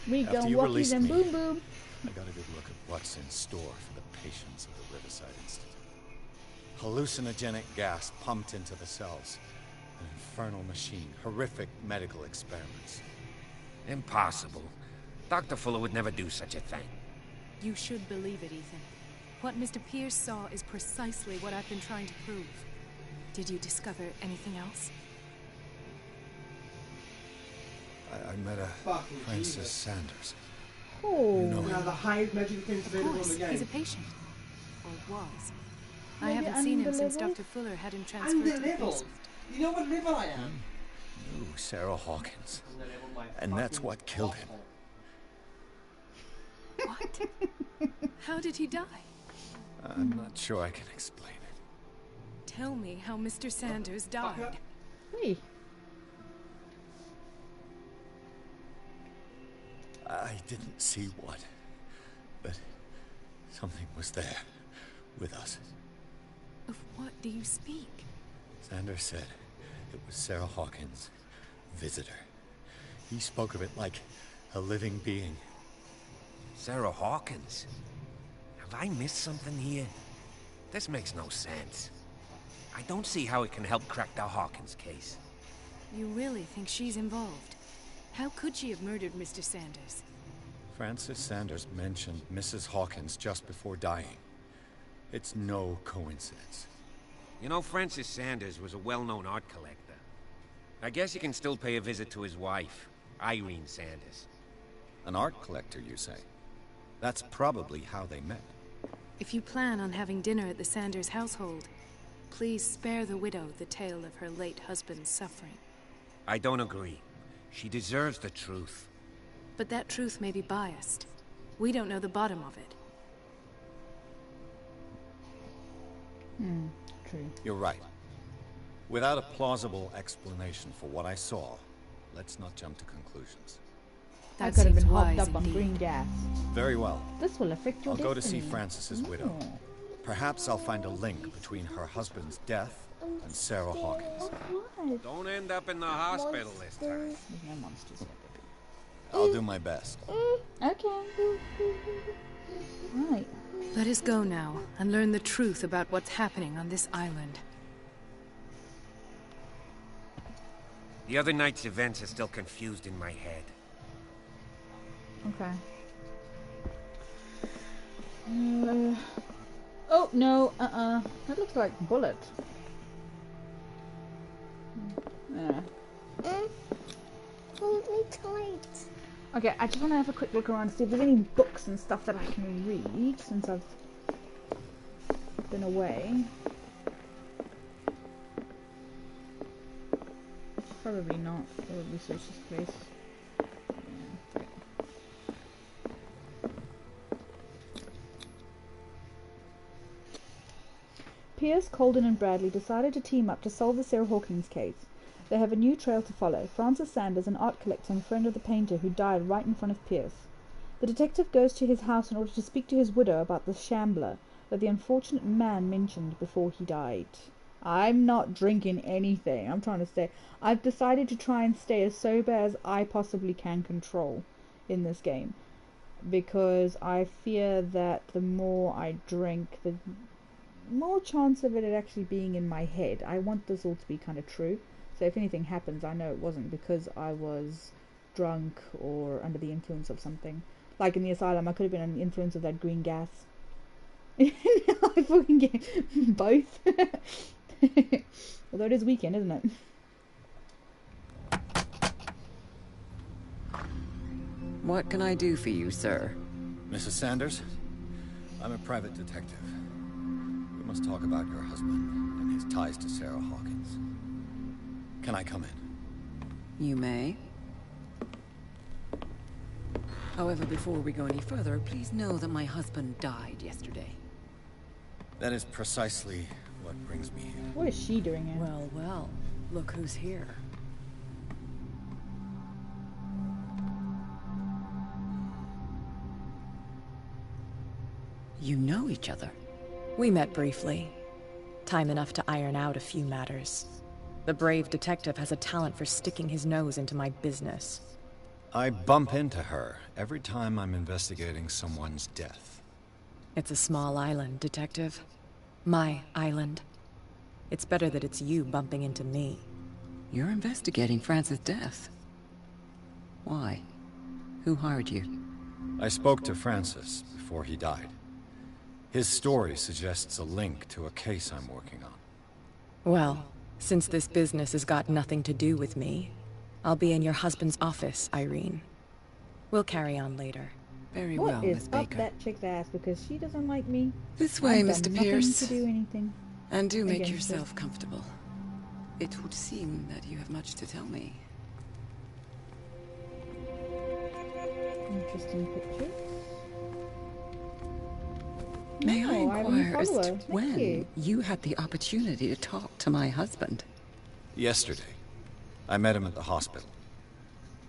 We After go you walkies released and me, boom boom. I got a good look at what's in store for the patients of the Riverside Institute. Hallucinogenic gas pumped into the cells. An infernal machine. Horrific medical experiments. Impossible. Dr. Fuller would never do such a thing. You should believe it, Ethan. What Mr. Pierce saw is precisely what I've been trying to prove. Did you discover anything else? I met a Fucking Francis Jesus. Sanders. Oh. You know Now him. the highest magical things Of available in course, the he's a game. patient. Or was. I Maybe haven't seen him since undelivered? Dr. Fuller had him transferred And to the the level. basement. You know what level I am? Ooh, Sarah Hawkins. And the level my And that's fucking what killed him. butthole. What? How did he die? I'm not sure I can explain it. Tell me how Mr. Sanders died. Hey. I didn't see what, but something was there with us. Of what do you speak? Sanders said it was Sarah Hawkins' visitor. He spoke of it like a living being. Sarah Hawkins? Have I missed something here? This makes no sense. I don't see how it can help crack the Hawkins case. You really think she's involved? How could she have murdered Mr. Sanders? Francis Sanders mentioned Mrs. Hawkins just before dying. It's no coincidence. You know, Francis Sanders was a well-known art collector. I guess you can still pay a visit to his wife, Irene Sanders. An art collector, you say? That's probably how they met. If you plan on having dinner at the Sanders household, please spare the widow the tale of her late husband's suffering. I don't agree. She deserves the truth. But that truth may be biased. We don't know the bottom of it. True. You're right. Without a plausible explanation for what I saw, let's not jump to conclusions. I That could have seems been hopped wise up on indeed. green gas. Very well. This will affect your I'll go to see destiny. Francis's widow. Oh. Perhaps I'll find a link between her husband's death and Sarah Hawkins. What? Don't end up in the hospital this time. There's no monsters here, baby. I'll do my best. Okay. Right. Let us go now and learn the truth about what's happening on this island. The other night's events are still confused in my head. Okay. Oh, no, That looks like Bullet. Yeah. Hold me tight. Okay, I just want to have a quick look around to see if there's any books and stuff that I can read since I've been away. Probably not. Probably search this place. Yeah, okay. Pierce, Colden and Bradley decided to team up to solve the Sarah Hawkins case. They have a new trail to follow. Francis Sanders, an art collector and friend of the painter who died right in front of Pierce. The detective goes to his house in order to speak to his widow about the shambler that the unfortunate man mentioned before he died. I'm not drinking anything. I'm trying to stay. I've decided to try and stay as sober as I possibly can control in this game, because I fear that the more I drink, the more chance of it actually being in my head. I want this all to be kind of true. So if anything happens, I know it wasn't because I was drunk or under the influence of something. Like in the asylum, I could have been under the influence of that green gas. I fucking get both. Although it is weekend, isn't it? What can I do for you, sir? Mrs. Sanders, I'm a private detective. We must talk about your husband and his ties to Sarah Hawkins. Can I come in? You may. However, before we go any further, please know that my husband died yesterday. That is precisely what brings me here. What is she doing here? Well, well, look who's here. You know each other? We met briefly. Time enough to iron out a few matters. The brave detective has a talent for sticking his nose into my business. I bump into her every time I'm investigating someone's death. It's a small island, Detective. My island. It's better that it's you bumping into me. You're investigating Francis' death. Why? Who hired you? I spoke to Francis before he died. His story suggests a link to a case I'm working on. Well, since this business has got nothing to do with me, I'll be in your husband's office, Irene. We'll carry on later. Very well, What Miss is Baker. up that chick's ass because she doesn't like me? This way, I've Mr. done nothing Pierce. to do anything. And do make Again, yourself comfortable. It would seem that you have much to tell me. Interesting pictures. May I No, I'm a inquire as follower. to Thank when you had the opportunity to talk to my husband? Yesterday, I met him at the hospital.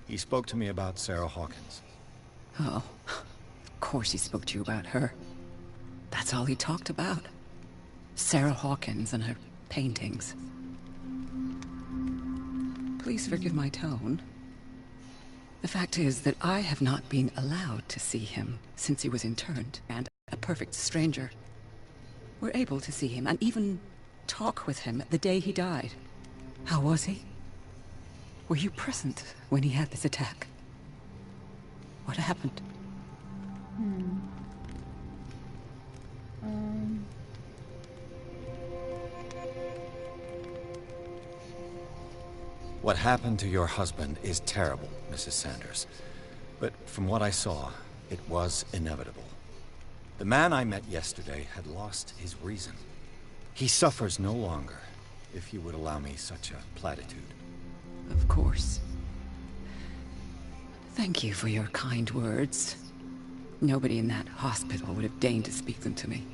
He spoke to me about Sarah Hawkins. Oh, of course he spoke to you about her. That's all he talked about. Sarah Hawkins and her paintings. Please forgive my tone. The fact is that I have not been allowed to see him since he was interned, and a perfect stranger were able to see him and even talk with him the day he died. How was he? Were you present when he had this attack? What happened? What happened to your husband is terrible, Mrs. Sanders. But from what I saw, it was inevitable. The man I met yesterday had lost his reason. He suffers no longer, if you would allow me such a platitude. Of course. Thank you for your kind words. Nobody in that hospital would have deigned to speak them to me.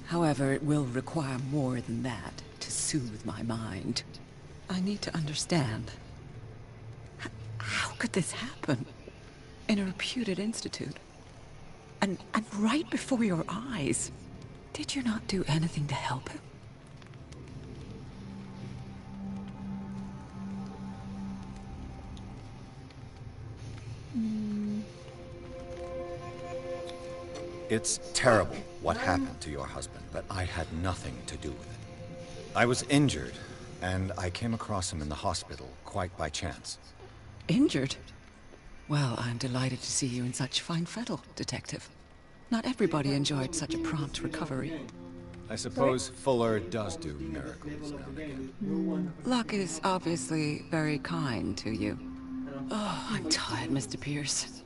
However, it will require more than that to soothe my mind. I need to understand. How could this happen? In a reputed institute? And right before your eyes? Did you not do anything to help him? It's terrible what happened to your husband, but I had nothing to do with it. I was injured, and I came across him in the hospital quite by chance. Injured? Well, I'm delighted to see you in such fine fettle, Detective. Not everybody enjoyed such a prompt recovery. I suppose Fuller does do miracles now and again. Luck is obviously very kind to you. Oh, I'm tired, Mr. Pierce.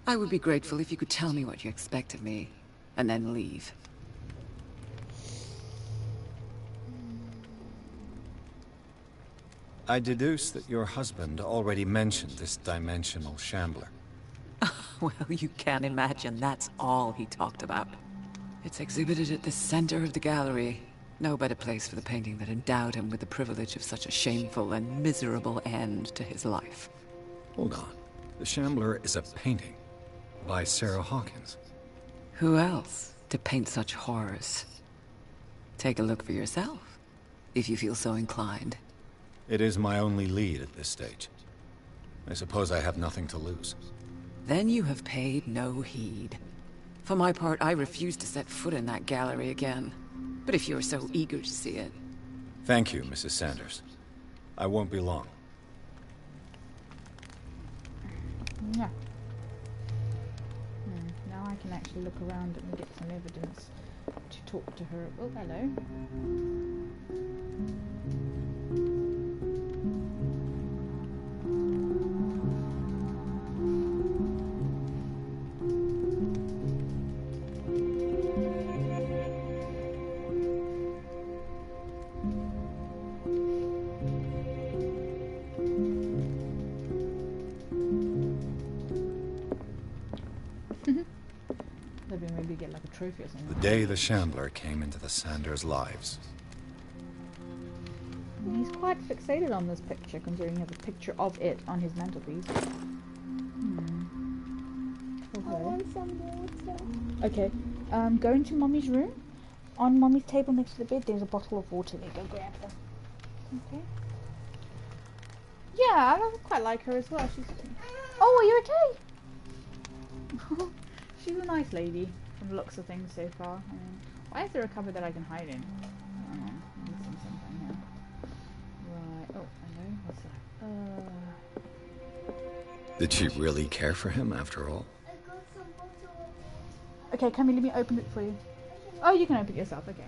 I would be grateful if you could tell me what you expect of me, and then leave. I deduce that your husband already mentioned this dimensional shambler. Well, you can imagine that's all he talked about. It's exhibited at the center of the gallery. No better place for the painting that endowed him with the privilege of such a shameful and miserable end to his life. Hold on. The shambler is a painting by Sarah Hawkins. Who else to paint such horrors? Take a look for yourself, if you feel so inclined. It is my only lead at this stage. I suppose I have nothing to lose. Then you have paid no heed. For my part, I refuse to set foot in that gallery again. But if you're so eager to see it... Thank you, Mrs. Sanders. I won't be long. Yeah. Now I can actually look around and get some evidence to talk to her. Oh, hello. Maybe get like a trophy or something. The day the Shambler came into the Sanders' lives. He's quite fixated on this picture, considering he has a picture of it on his mantelpiece. I want some water. Okay. Go into Mommy's room. On Mommy's table next to the bed, there's a bottle of water there. Go grab them. Okay. Yeah, I quite like her as well. She's... Oh, are you okay? She's a nice lady, from the looks of things so far. I mean, why is there a cupboard that I can hide in? I'm missing something here. Right. Oh, hello. What's that? Did she really care for him after all? I got some bottle. Okay, come here, let me open it for you. Oh, you can open it yourself, okay.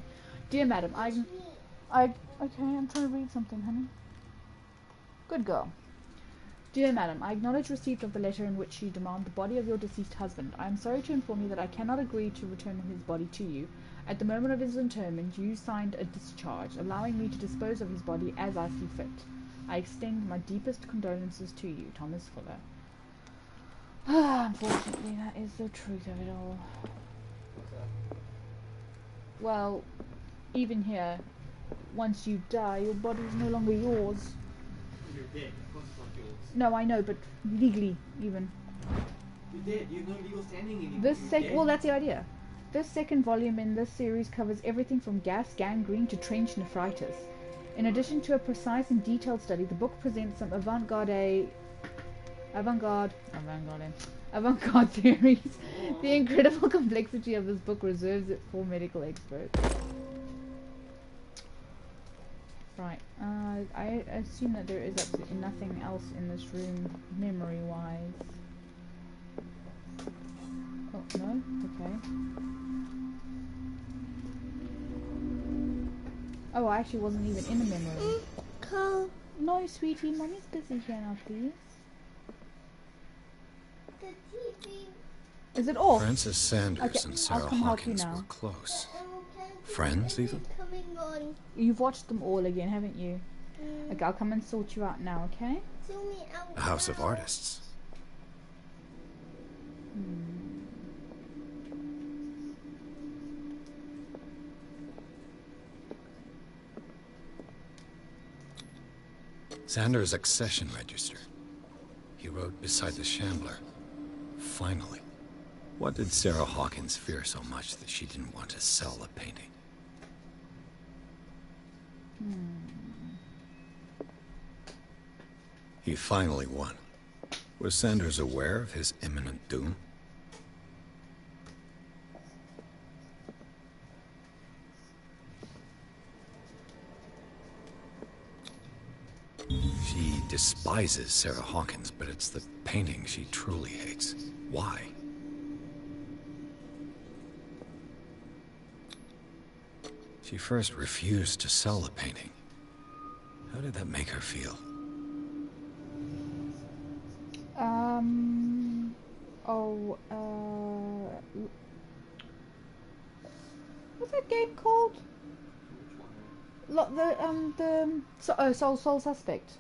Dear madam, okay, I'm trying to read something, honey. Good girl. Dear madam, I acknowledge receipt of the letter in which you demand the body of your deceased husband. I am sorry to inform you that I cannot agree to return his body to you. At the moment of his interment, you signed a discharge, allowing me to dispose of his body as I see fit. I extend my deepest condolences to you, Thomas Fuller. Unfortunately, that is the truth of it all. Well, even here, once you die, your body is no longer yours. You're dead. Of course it's not yours. No, I know, but legally, even. You're dead. You have no legal standing anymore. Well, that's the idea. This second volume in this series covers everything from gas gangrene to trench nephritis. In addition to a precise and detailed study, the book presents some avant-garde theories. The incredible complexity of this book reserves it for medical experts. Right, I assume that there is absolutely nothing else in this room, memory-wise. Oh, no? Okay. Oh, I actually wasn't even in the memory. Carl. No, sweetie, Mommy's busy here now, please. The TV. Is it off? Francis Sanders Okay, and I'll Sarah come help you Hawkins now. were close. Can Friends, even? coming on. You've watched them all again, haven't you? Okay, I'll come and sort you out now, okay? Zoom me out. A house of artists. Sanders' accession register. He wrote beside the Shambler. Finally. What did Sarah Hawkins fear so much that she didn't want to sell the painting? He finally won. Was Sanders aware of his imminent doom? She despises Sarah Hawkins, but it's the painting she truly hates. Why? She first refused to sell the painting. How did that make her feel? What's that game called? Sole Suspect.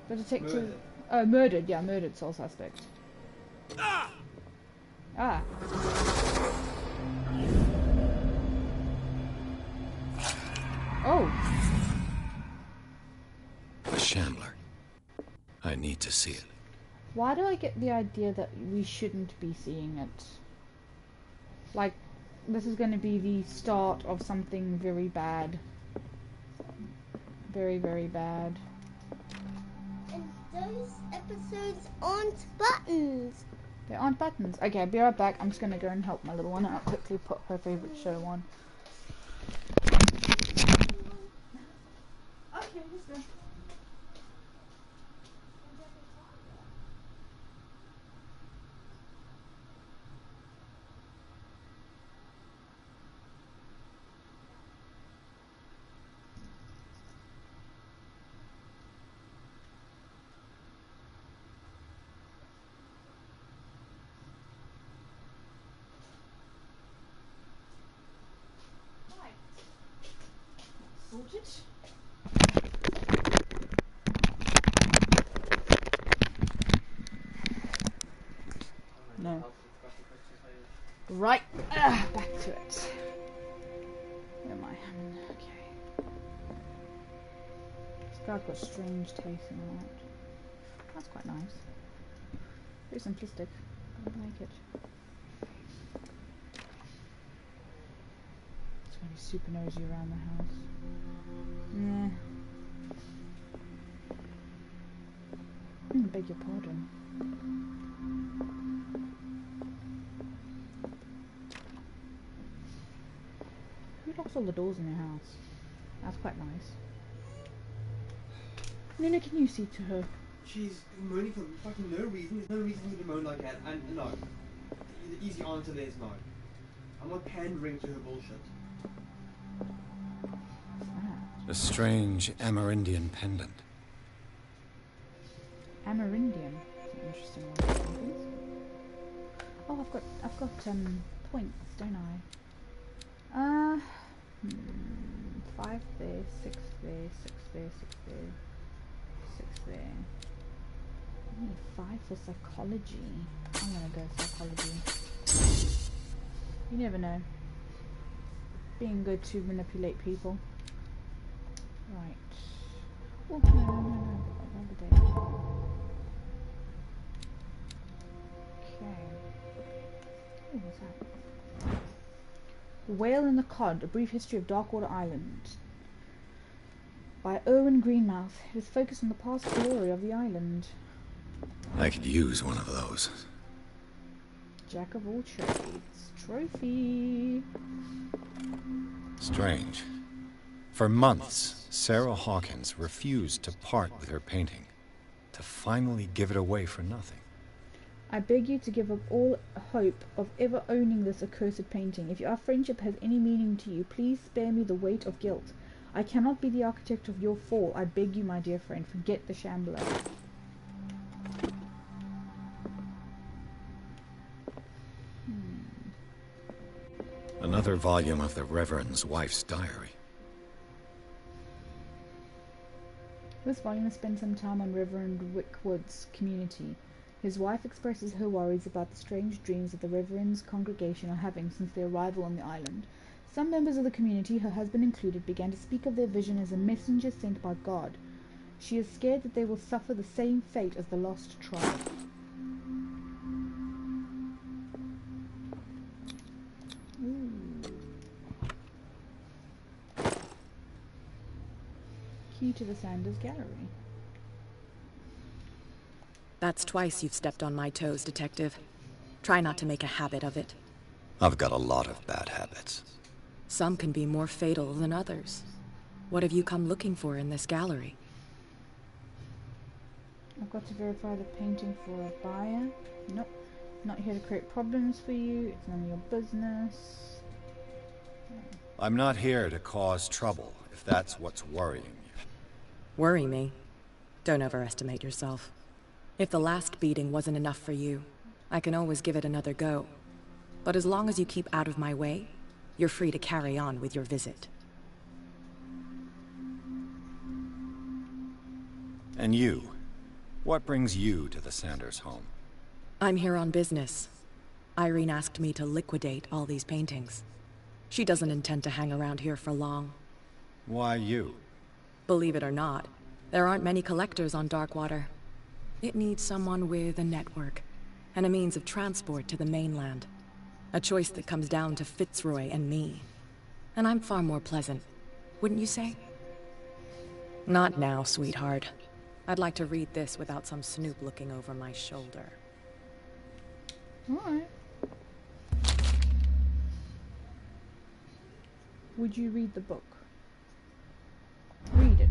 The detective. Murdered. Oh, murdered. Yeah, murdered. Sole Suspect. Ah. Oh. A Shambler. I need to see it. Why do I get the idea that we shouldn't be seeing it? Like, this is going to be the start of something very bad. Very, very bad. And those episodes aren't buttons. They aren't buttons. Okay, I'll be right back. I'm just going to go and help my little one out. Quickly put her favourite show on. Okay, let's go. Sorted. No. Right, back to it. Where am I? Okay. This guy's got strange taste in that. That's quite nice. Very simplistic. I like it. gonna be super nosy around the house. Yeah. Beg your pardon. Who locks all the doors in their house? That's quite nice. Nina, can you see to her? She's moaning for fucking no reason. There's no reason for her to moan like that. And no. The easy answer there is no. I'm not pandering to her bullshit. A strange Amerindian pendant. Amerindian. That's an interesting one. Oh, I've got points, don't I? 5 there, 6 there, 6 there, 6 there, 6 there. I need 5 for psychology. I'm gonna go psychology. You never know. Being good to manipulate people. Right. Oh, no. Another day. Okay. Oh, what's that? The Whale and the Cod, A Brief History of Darkwater Island. By Erwin Greenmouth. It is focused on the past glory of the island. I could use one of those. Jack of all trades. Trophy. Strange. For months, Sarah Hawkins refused to part with her painting, to finally give it away for nothing. I beg you to give up all hope of ever owning this accursed painting. If our friendship has any meaning to you, please spare me the weight of guilt. I cannot be the architect of your fall. I beg you, my dear friend, forget the shambler. Another volume of the Reverend's wife's diary. This volume has spent some time on Reverend Wickwood's community. His wife expresses her worries about the strange dreams that the Reverend's congregation are having since their arrival on the island. Some members of the community, her husband included, began to speak of their vision as a messenger sent by God. She is scared that they will suffer the same fate as the lost tribe. Key to the Sanders Gallery. That's twice you've stepped on my toes, Detective. Try not to make a habit of it. I've got a lot of bad habits. Some can be more fatal than others. What have you come looking for in this gallery? I've got to verify the painting for a buyer. Nope. Not here to create problems for you. It's none of your business. I'm not here to cause trouble, if that's what's worrying you. Worry me? Don't overestimate yourself. If the last beating wasn't enough for you, I can always give it another go. But as long as you keep out of my way, you're free to carry on with your visit. And you? What brings you to the Sanders home? I'm here on business. Irene asked me to liquidate all these paintings. She doesn't intend to hang around here for long. Why you? Believe it or not, there aren't many collectors on Darkwater. It needs someone with a network, and a means of transport to the mainland. A choice that comes down to Fitzroy and me. And I'm far more pleasant, wouldn't you say? Not now, sweetheart. I'd like to read this without some snoop looking over my shoulder. Alright. Would you read the book? Read it.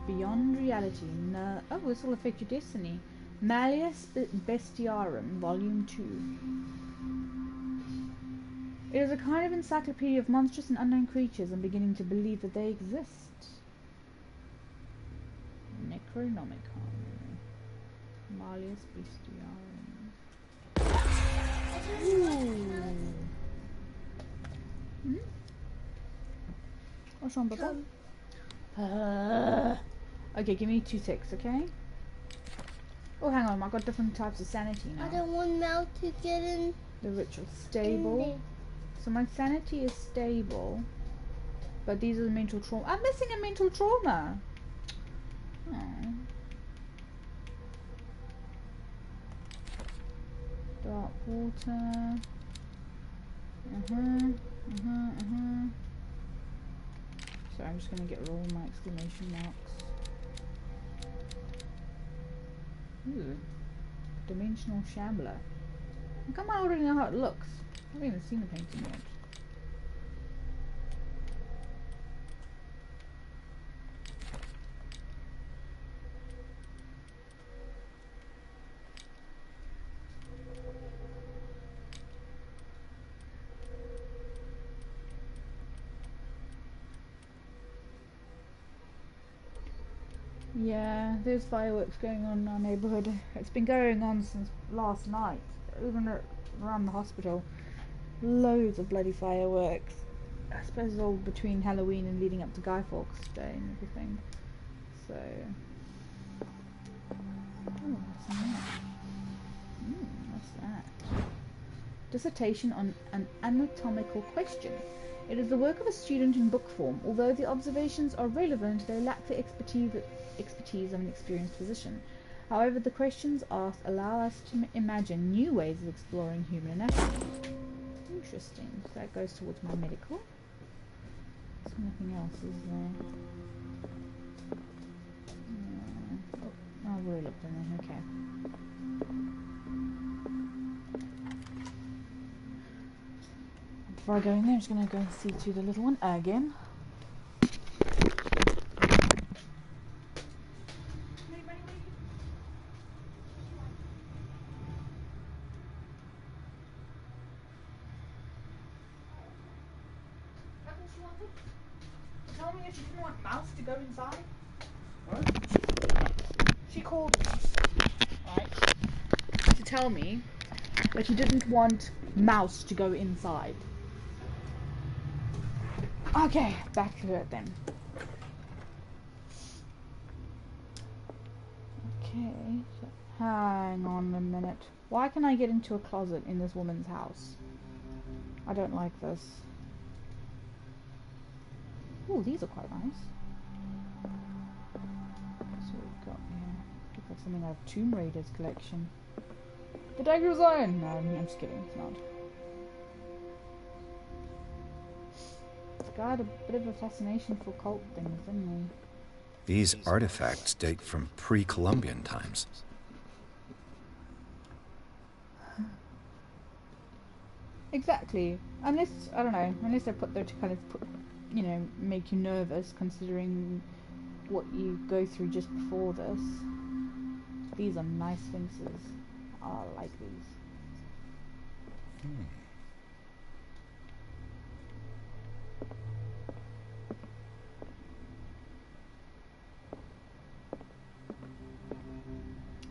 Beyond Reality. No. Oh, this will affect your destiny. Malleus Bestiarum, Volume 2. It is a kind of encyclopedia of monstrous and unknown creatures. I'm beginning to believe that they exist. Necronomicon. Malleus Bestiarum. Ooh. What's wrong, Papa? Okay, give me 2 ticks, okay? Oh, hang on, I've got different types of sanity now. I don't want Mel to get in. The ritual stable. So my sanity is stable, but these are the mental trauma. I'm missing a mental trauma. Oh. Dark water. So I'm just gonna get rid of all my exclamation marks. Ooh. Dimensional Shambler. How come I already know how it looks? I haven't even seen the painting yet. Yeah, there's fireworks going on in our neighbourhood. It's been going on since last night, even around the hospital. Loads of bloody fireworks. I suppose it's all between Halloween and leading up to Guy Fawkes Day and everything. So... oh, what's in that? What's that? Dissertation on an anatomical question. It is the work of a student in book form. Although the observations are relevant, they lack the expertise of an experienced physician. However, the questions asked allow us to imagine new ways of exploring human anatomy. Interesting. So that goes towards my medical. There's nothing else, is there? Oh, I've already looked in there. Okay. Before I go in there, I'm just going to go and see to the little one again. Tell me if you didn't want Mouse to go inside. What? She called me, right, to tell me that you didn't want Mouse to go inside. Okay, back to it then. Okay, so hang on a minute. Why can I get into a closet in this woman's house? I don't like this. Oh, these are quite nice. That's what we've got here. Looks like something out of Tomb Raider's collection. The Danger Zone! No, I'm just kidding, it's not. This guy had a bit of a fascination for cult things, didn't he? These artifacts date from pre-Columbian times. Exactly. Unless, I don't know, unless they're put there to kind of put, you know, make you nervous considering what you go through just before this. These are nice sphinxes. I like these.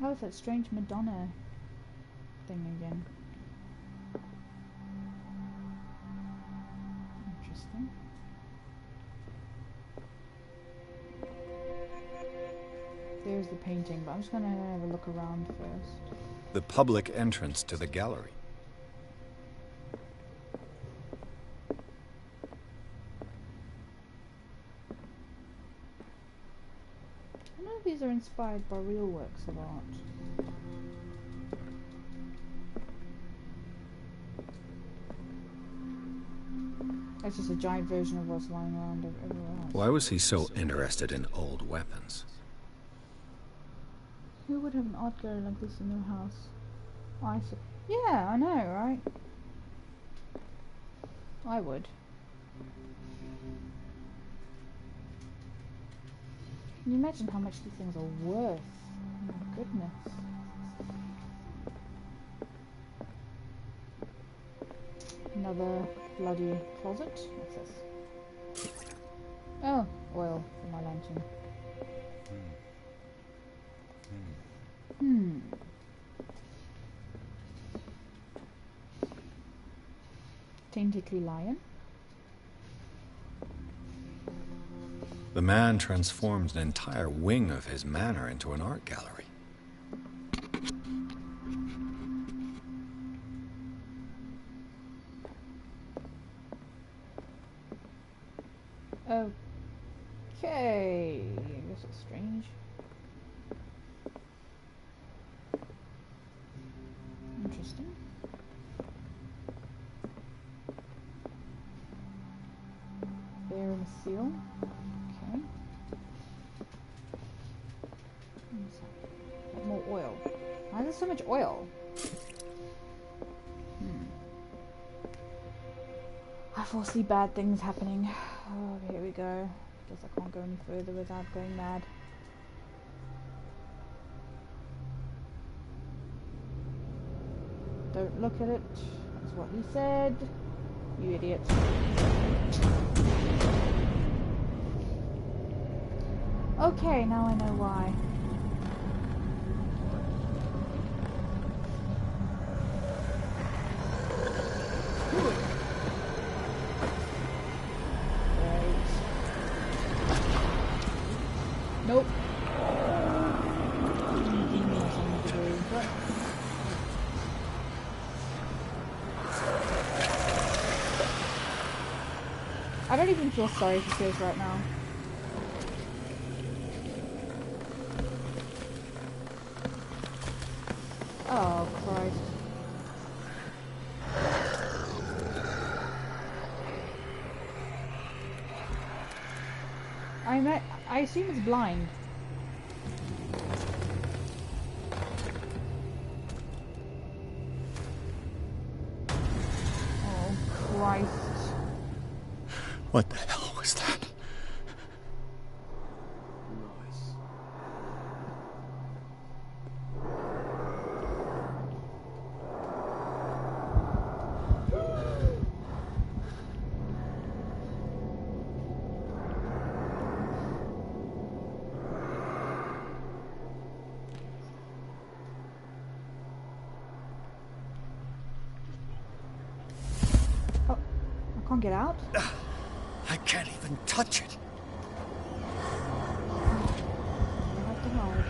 Oh, it's that strange Madonna thing again. Interesting. There's the painting, but I'm just gonna have a look around first. The public entrance to the gallery. I know these are inspired by real works of art. It's just a giant version of what's lying around everywhere else. Why was he so interested in old weapons? Who would have an art gallery like this in their house? Yeah, I know, right? I would. Can you imagine how much these things are worth? Oh my goodness. Another bloody closet. What's this? Oh, oil for my lantern. Taintically lion. The man transformed an entire wing of his manor into an art gallery. Okay, I guess it's strange. Interesting. much oil. I foresee bad things happening. Oh, here we go. Guess I can't go any further without going mad. Don't look at it. That's what he said. You idiot. Okay, now I know why. Nope. I don't even feel sorry for Sears right now. Oh, Christ. I assume it's blind. Oh, Christ. What the hell was that? Nice. Oh, I can't get out? I can't even touch it. I have to hide.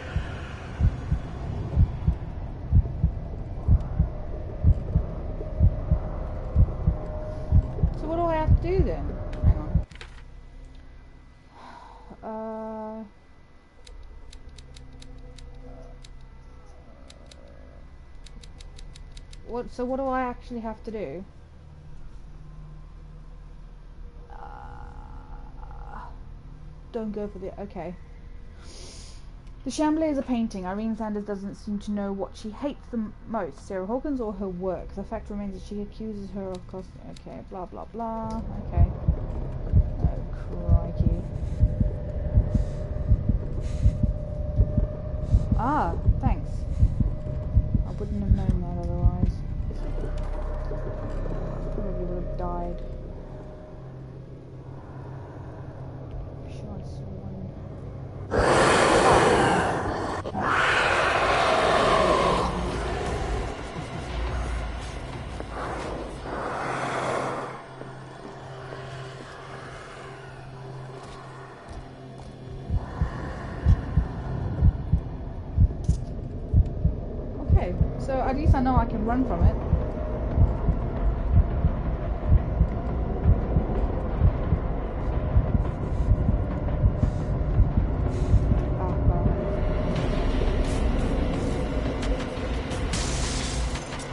So what do I have to do then? Hang on. What do I actually have to do? Don't go for the... Okay. The Chambly is a painting. Irene Sanders doesn't seem to know what she hates the most, Sarah Hawkins or her work. The fact remains that she accuses her of cost... Okay, blah blah blah. Okay. Oh, crikey. Ah, thanks. I wouldn't have known that otherwise. Probably would have died. I'm sure I saw one. Okay, so at least I know I can run from it.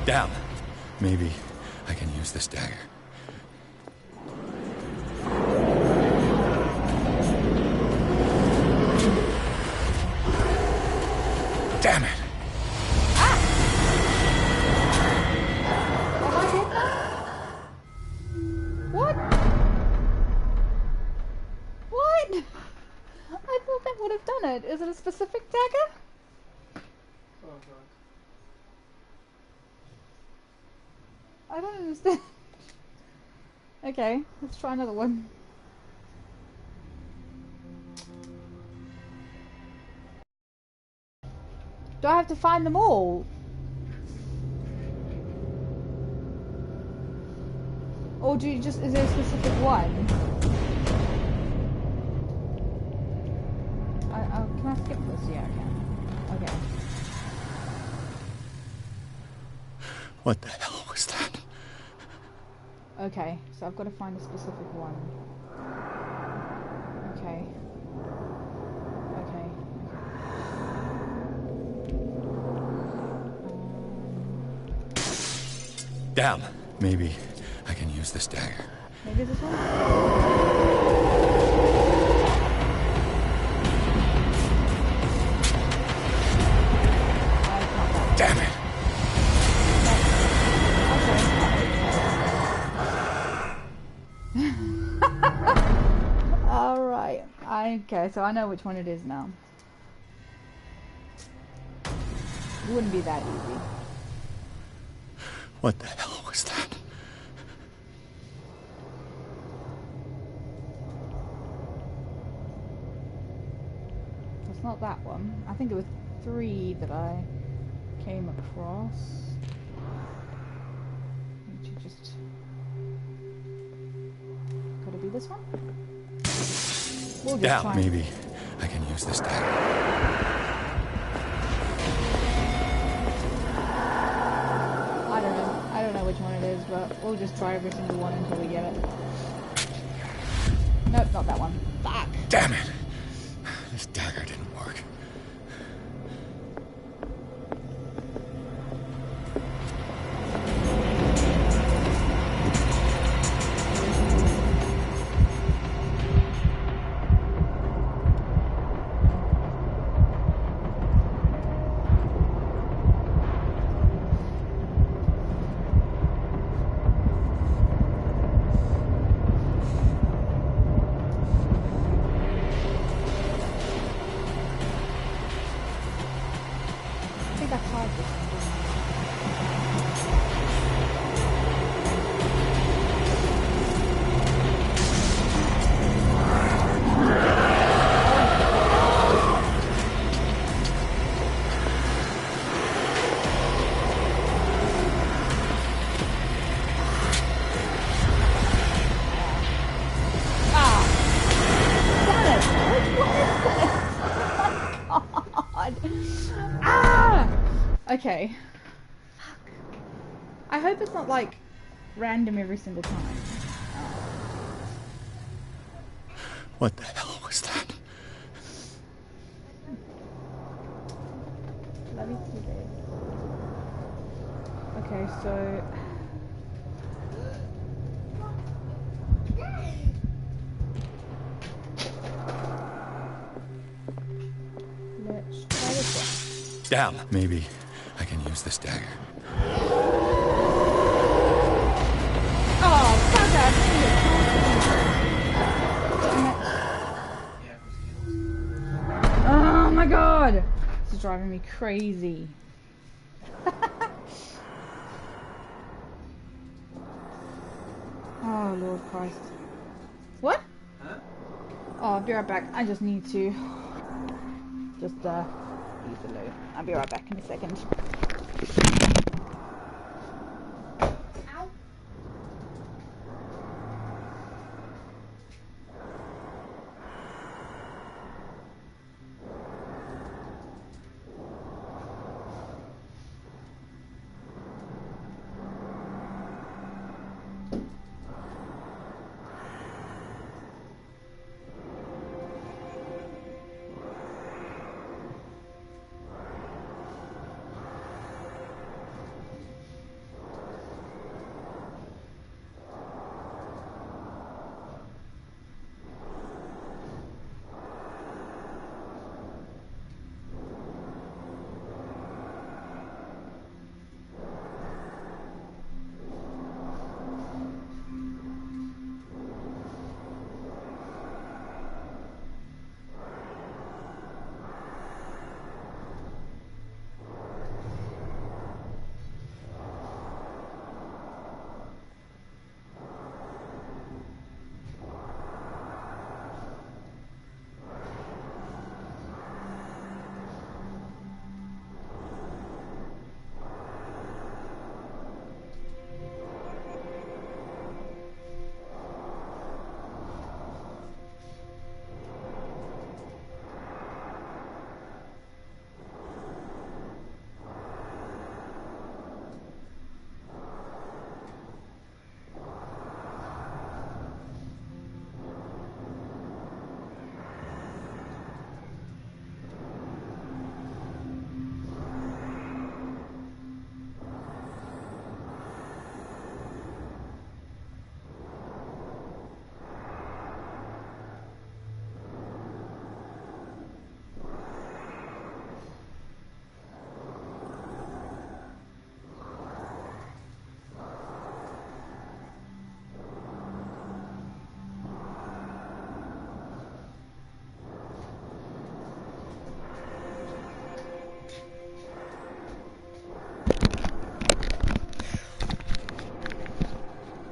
Down. Maybe I can use this dagger. Damn it! What? What? I thought that would have done it. Is it a specific dagger? Oh, God. I don't understand. Okay, let's try another one. Do I have to find them all? Or do you just, is there a specific one? Can I skip this? Yeah, I can. Okay. What the hell was that? Okay, so I've got to find a specific one. Okay. Okay. Down. Maybe I can use this dagger. Maybe this one? Damn it! Okay, so I know which one it is now. It wouldn't be that easy. What the hell was that? It's not that one. I think it was 3 that I came across. Need to just... Could it be this one? We'll just try. Maybe I can use this dagger. I don't know which one it is, but we'll just try every single one until we get it. Nope, not that one. Fuck! Damn it! This dagger didn't work. Okay. I hope it's not like random every single time. What the hell was that? Love you too, babe. Okay, so let's try this one. Damn. Maybe I can use this dagger. Oh, fuck that! Oh my god! This is driving me crazy. Oh, Lord Christ. What? Huh? Oh, I'll be right back. I just need to just use the load. I'll be right back in a second.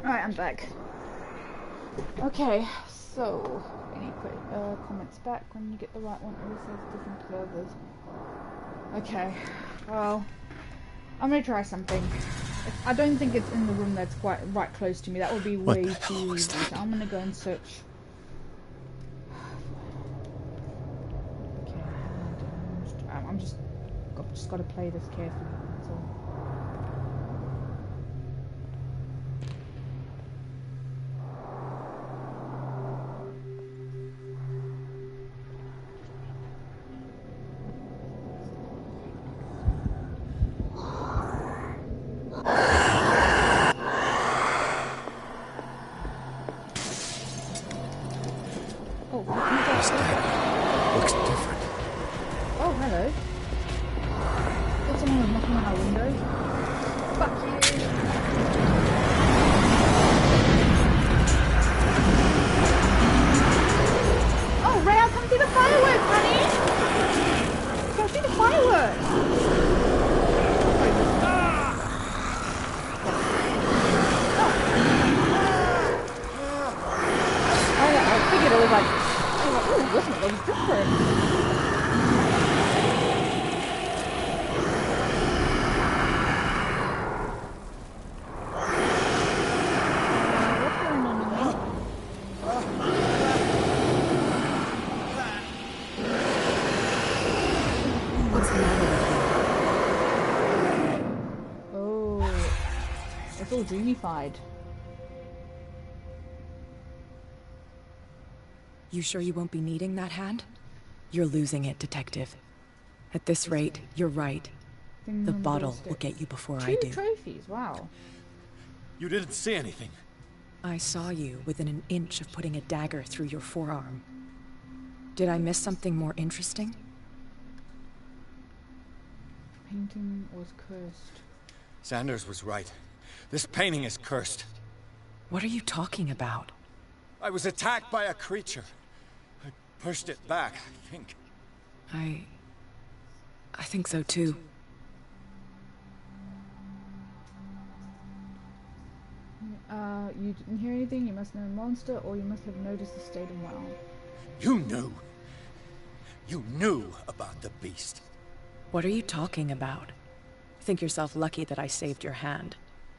Alright, I'm back. Okay, so any comments back when you get the right one. It says different servers. Okay, well, I'm gonna try something. I don't think it's in the room that's quite right close to me. That would be way too easy. So I'm gonna go and search. Okay, I'm just got to play this carefully. That's all. This dagger looks different. Oh, hello. Thought someone was knocking on our window. Fuck you. Oh, Ray, I'll come see the fireworks, honey. Come see the fireworks. I figured it was like, oh, listen, it looks different. What's the matter with you? Oh, it's all dreamified. You sure you won't be needing that hand? You're losing it, Detective. At this rate, you're right. The bottle will get you before I do. 2 trophies, wow. You didn't see anything. I saw you within an inch of putting a dagger through your forearm. Did I miss something more interesting? Painting was cursed. Sanders was right. This painting is cursed. What are you talking about? I was attacked by a creature. I pushed it back, I think. I think so too. You didn't hear anything, you must know a monster, or you must have noticed the state of well. You knew. You knew about the beast. What are you talking about? Think yourself lucky that I saved your hand,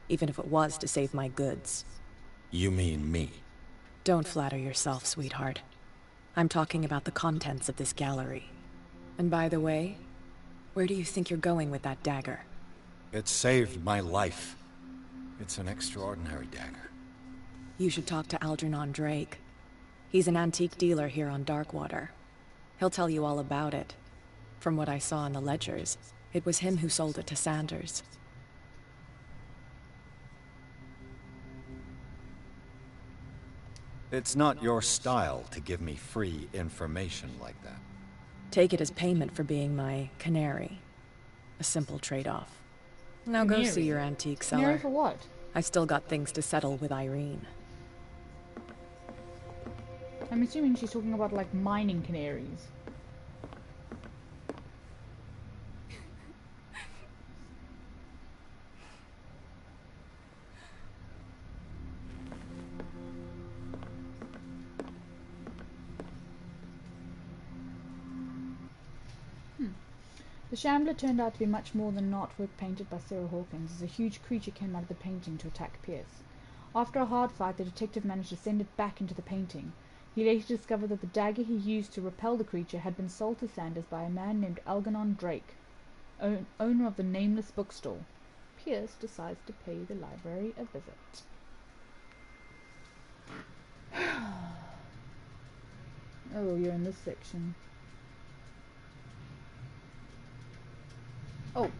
even if it was to save my goods. You mean me? Don't flatter yourself, sweetheart. I'm talking about the contents of this gallery. And by the way, where do you think you're going with that dagger? It saved my life. It's an extraordinary dagger. You should talk to Algernon Drake. He's an antique dealer here on Darkwater. He'll tell you all about it. From what I saw in the ledgers, it was him who sold it to Sanders. It's not your style to give me free information like that. Take it as payment for being my canary. A simple trade-off. Now go see your antique seller. Canary for what? I still got things to settle with Irene. I'm assuming she's talking about like mining canaries. The Shambler turned out to be much more than an artwork painted by Sarah Hawkins, as a huge creature came out of the painting to attack Pierce. After a hard fight, the detective managed to send it back into the painting. He later discovered that the dagger he used to repel the creature had been sold to Sanders by a man named Algernon Drake, owner of the Nameless bookstore. Pierce decides to pay the library a visit. Oh, you're in this section. Oh.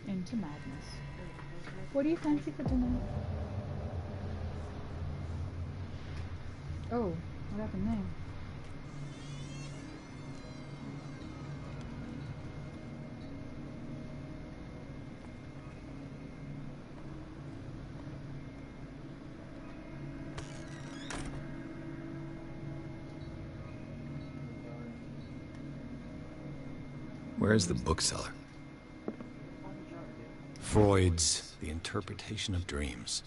Into madness. What do you fancy for dinner? Oh, what happened there? Where's the bookseller? Freud's The Interpretation of Dreams.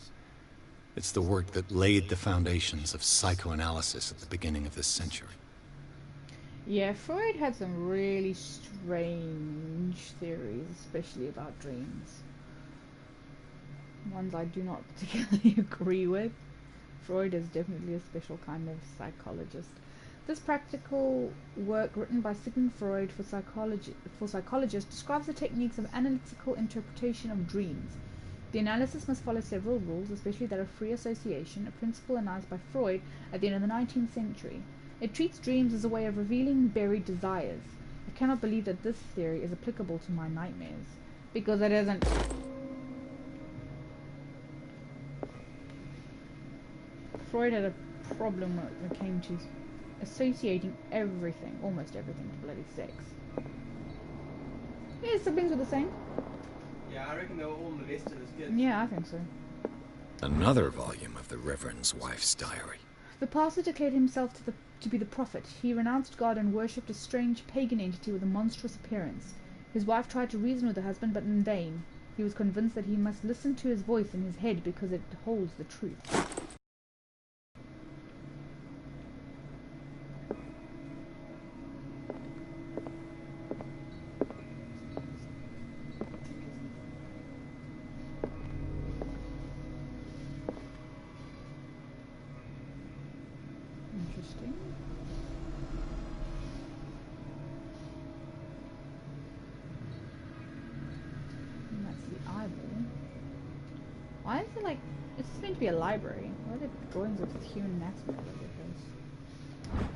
It's the work that laid the foundations of psychoanalysis at the beginning of this century. Yeah, Freud had some really strange theories, especially about dreams. Ones I do not particularly agree with. Freud is definitely a special kind of psychologist. This practical work, written by Sigmund Freud for psychologists, describes the techniques of analytical interpretation of dreams. The analysis must follow several rules, especially that of free association, a principle announced by Freud at the end of the 19th century. It treats dreams as a way of revealing buried desires. I cannot believe that this theory is applicable to my nightmares, because it isn't. Freud had a problem when it came to associating everything, almost everything, to bloody sex. Yeah, siblings were the same. Yeah, I reckon they were all molested as kids. Yeah, I think so. Another volume of the Reverend's wife's diary. The pastor declared himself to be the prophet. He renounced God and worshipped a strange pagan entity with a monstrous appearance. His wife tried to reason with her husband, but in vain. He was convinced that he must listen to his voice in his head because it holds the truth. Interesting. And that's the eyeball. Why is it like... It's meant to be a library. Why are there drawings of human anatomy all over the place?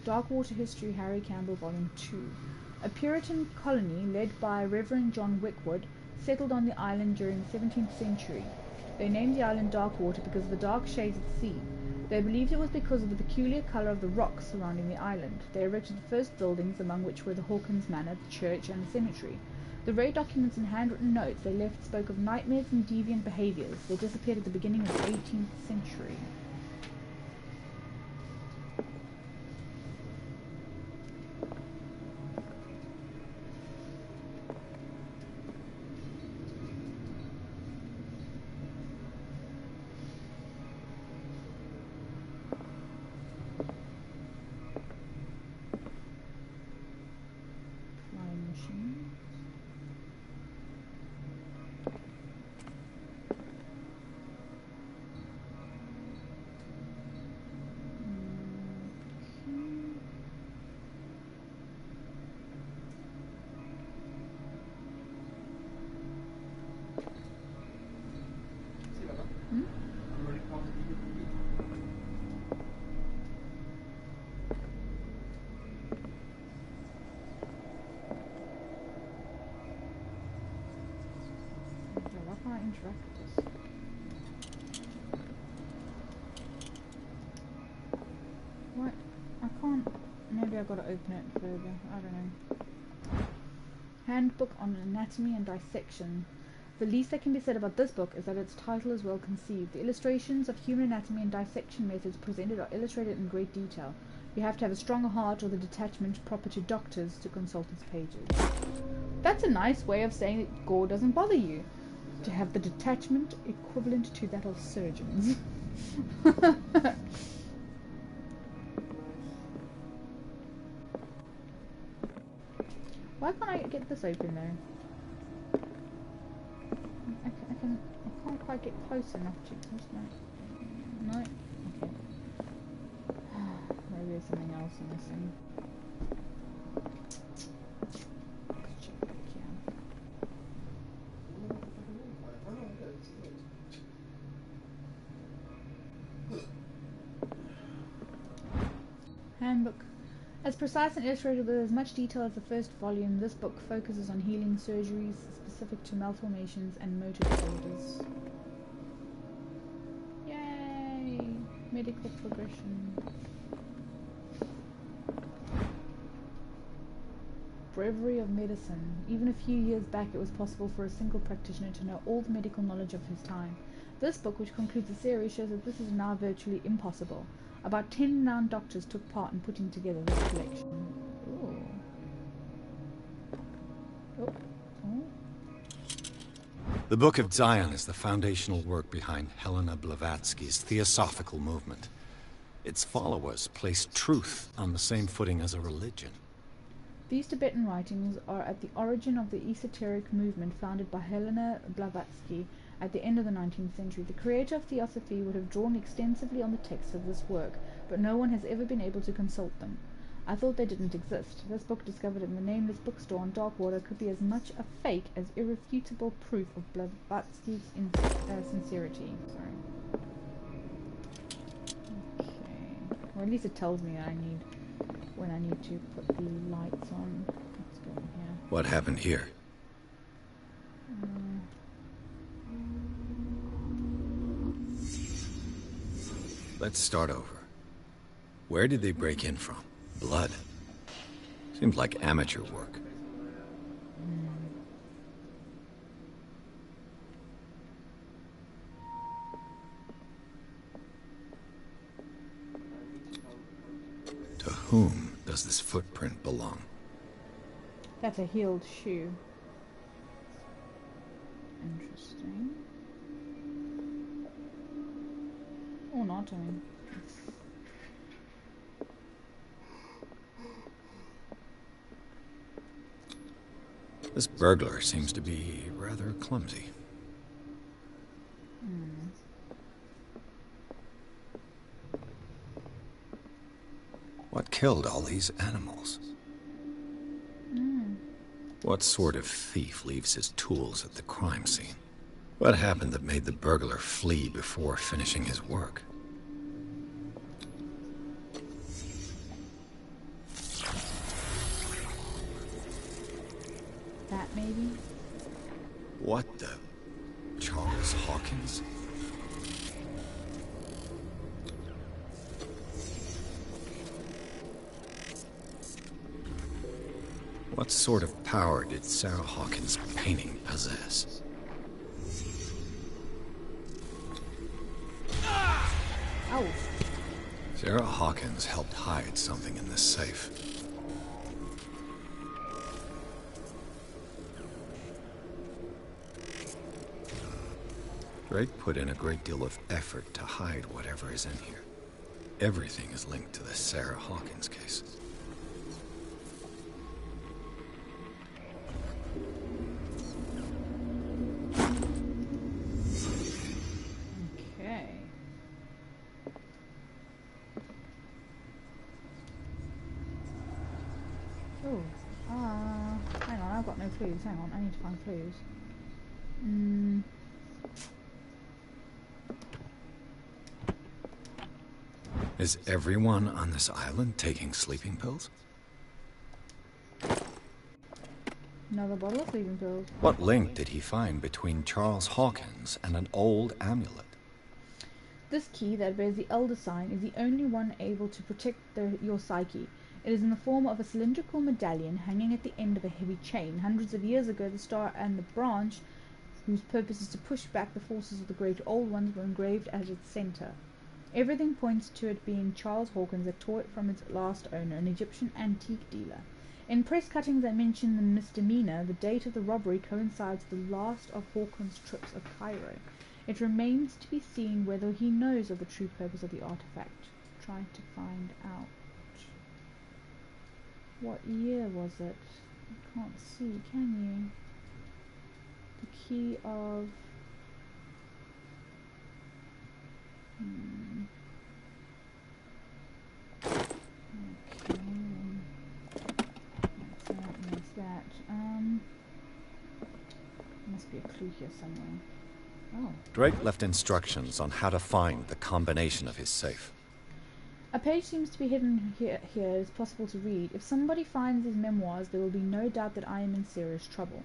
Darkwater History, Harry Campbell, Volume 2. A Puritan colony led by Reverend John Wickwood settled on the island during the 17th century. They named the island Darkwater because of the dark shades at sea. They believed it was because of the peculiar colour of the rocks surrounding the island. They erected the first buildings, among which were the Hawkins Manor, the church, and the cemetery. The rare documents and handwritten notes they left spoke of nightmares and deviant behaviours. They disappeared at the beginning of the 18th century. Flying machine. See, Baba? Hmm? I'm already past the DVD. Okay, why can't I interact with this? What? I can't... Maybe I've got to open it further. I don't know. Handbook on Anatomy and Dissection. The least that can be said about this book is that its title is well conceived. The illustrations of human anatomy and dissection methods presented are illustrated in great detail. You have to have a stronger heart or the detachment proper to doctors to consult its pages. That's a nice way of saying that gore doesn't bother you. To have the detachment equivalent to that of surgeons. Why can't I get this open though? I can't quite get close enough to. No. Okay. Maybe there's something else missing. Let's check back here. Handbook. As precise and illustrated with as much detail as the first volume, this book focuses on healing surgeries specific to malformations and motor disorders. Yay! Medical progression. Bravery of medicine. Even a few years back it was possible for a single practitioner to know all the medical knowledge of his time. This book, which concludes the series, shows that this is now virtually impossible. About 10 renowned doctors took part in putting together this collection. Ooh. Oh. Oh. The Book of Zion is the foundational work behind Helena Blavatsky's Theosophical movement. Its followers place truth on the same footing as a religion. These Tibetan writings are at the origin of the esoteric movement founded by Helena Blavatsky at the end of the 19th century. The creator of Theosophy would have drawn extensively on the texts of this work, but no one has ever been able to consult them. I thought they didn't exist. This book, discovered in the nameless bookstore on Darkwater, could be as much a fake as irrefutable proof of Blavatsky's sincerity. Sorry. Okay. Or at least it tells me that when I need to put the lights on. Let's go in here. What happened here? Let's start over. Where did they break in from? Blood. Seems like amateur work. To whom does this footprint belong? That's a heeled shoe. Interesting. Or not, I mean. This burglar seems to be rather clumsy. What killed all these animals? What sort of thief leaves his tools at the crime scene? What happened that made the burglar flee before finishing his work? That maybe? What the? Charles Hawkins? What sort of power did Sarah Hawkins' painting possess? Ow. Sarah Hawkins helped hide something in this safe. Drake put in a great deal of effort to hide whatever is in here. Everything is linked to the Sarah Hawkins case. Okay. Oh, hang on, I've got no clues. Hang on, I need to find clues. Is everyone on this island taking sleeping pills? Another bottle of sleeping pills. What link did he find between Charles Hawkins and an old amulet? This key that bears the Elder sign is the only one able to protect your psyche. It is in the form of a cylindrical medallion hanging at the end of a heavy chain. Hundreds of years ago, the star and the branch, whose purpose is to push back the forces of the Great Old Ones, were engraved at its center. Everything points to it being Charles Hawkins that tore it from its last owner, an Egyptian antique dealer. In press cuttings that mention the misdemeanor, the date of the robbery coincides with the last of Hawkins' trips of Cairo. It remains to be seen whether he knows of the true purpose of the artifact. Try to find out. What year was it? You can't see, can you? The key of... Okay, that's that. Must be a clue here somewhere. Oh. Drake left instructions on how to find the combination of his safe. A page seems to be hidden here. It's possible to read. If somebody finds these memoirs, there will be no doubt that I am in serious trouble.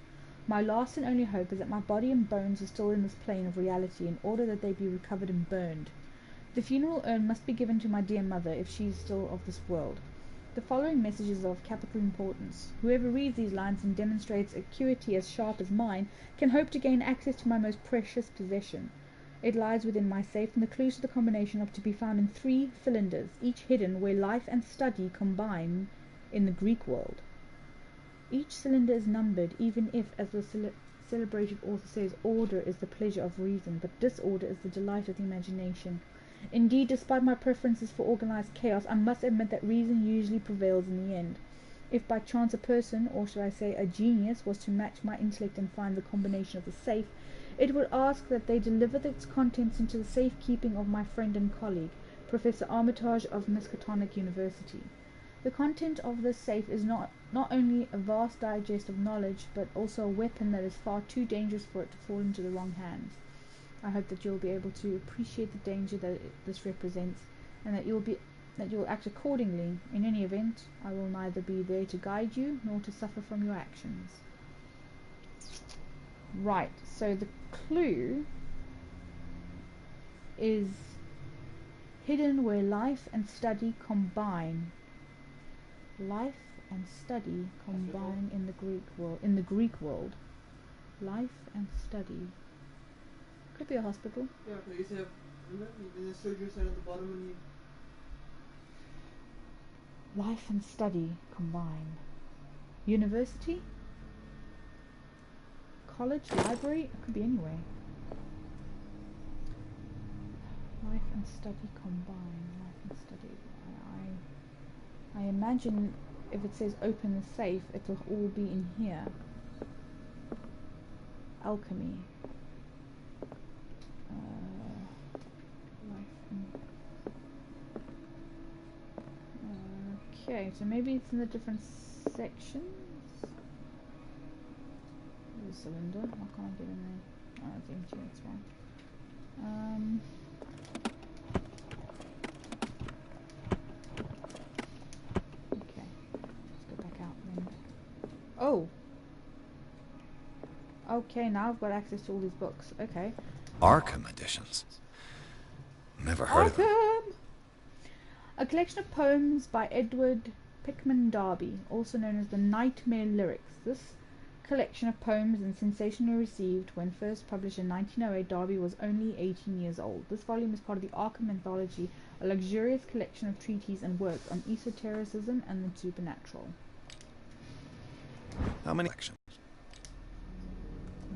My last and only hope is that my body and bones are still in this plane of reality in order that they be recovered and burned. The funeral urn must be given to my dear mother if she is still of this world. The following message is of capital importance. Whoever reads these lines and demonstrates acuity as sharp as mine can hope to gain access to my most precious possession. It lies within my safe, and the clues to the combination are to be found in 3 cylinders, each hidden where life and study combine in the Greek world. Each cylinder is numbered, even if, as the celebrated author says, order is the pleasure of reason, but disorder is the delight of the imagination. Indeed, despite my preferences for organized chaos, I must admit that reason usually prevails in the end. If by chance a person, or should I say a genius, was to match my intellect and find the combination of the safe, it would ask that they deliver its contents into the safekeeping of my friend and colleague, Professor Armitage of Miskatonic University. The content of this safe is not only a vast digest of knowledge, but also a weapon that is far too dangerous for it to fall into the wrong hands. I hope that you'll be able to appreciate the danger that this represents, and that you will act accordingly. In any event, I will neither be there to guide you, nor to suffer from your actions. Right, so the clue is hidden where life and study combine. Life and study combine in the Greek world. Life and study. Could be a hospital. Yeah, but you have, there's a surgery center at the bottom and you... Life and study combine. University? College? Library? It could be anywhere. Life and study combine. Life and study. I imagine if it says open the safe, it will all be in here. Alchemy. Okay, so maybe it's in the different sections. There's a cylinder. Why can't I get in there? Oh, it's empty, that's why. Okay, let's go back out then. Oh! Okay, now I've got access to all these books. Okay. Arkham editions. Never heard of them. A collection of poems by Edward Pickman Darby, also known as the Nightmare Lyrics. This collection of poems and sensationally received when first published in 1908. Darby was only 18 years old. This volume is part of the Arkham Anthology, a luxurious collection of treatises and works on esotericism and the supernatural. How many collections?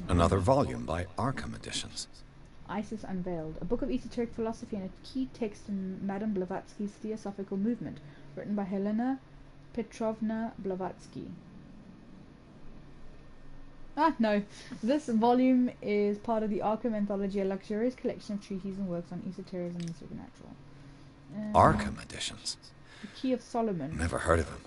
Another volume by Arkham Editions. Isis Unveiled, a book of esoteric philosophy and a key text in Madame Blavatsky's Theosophical Movement, written by Helena Petrovna Blavatsky. No. This volume is part of the Arkham Anthology, a luxurious collection of treatises and works on esotericism and the supernatural. Arkham Editions. The Key of Solomon. Never heard of him.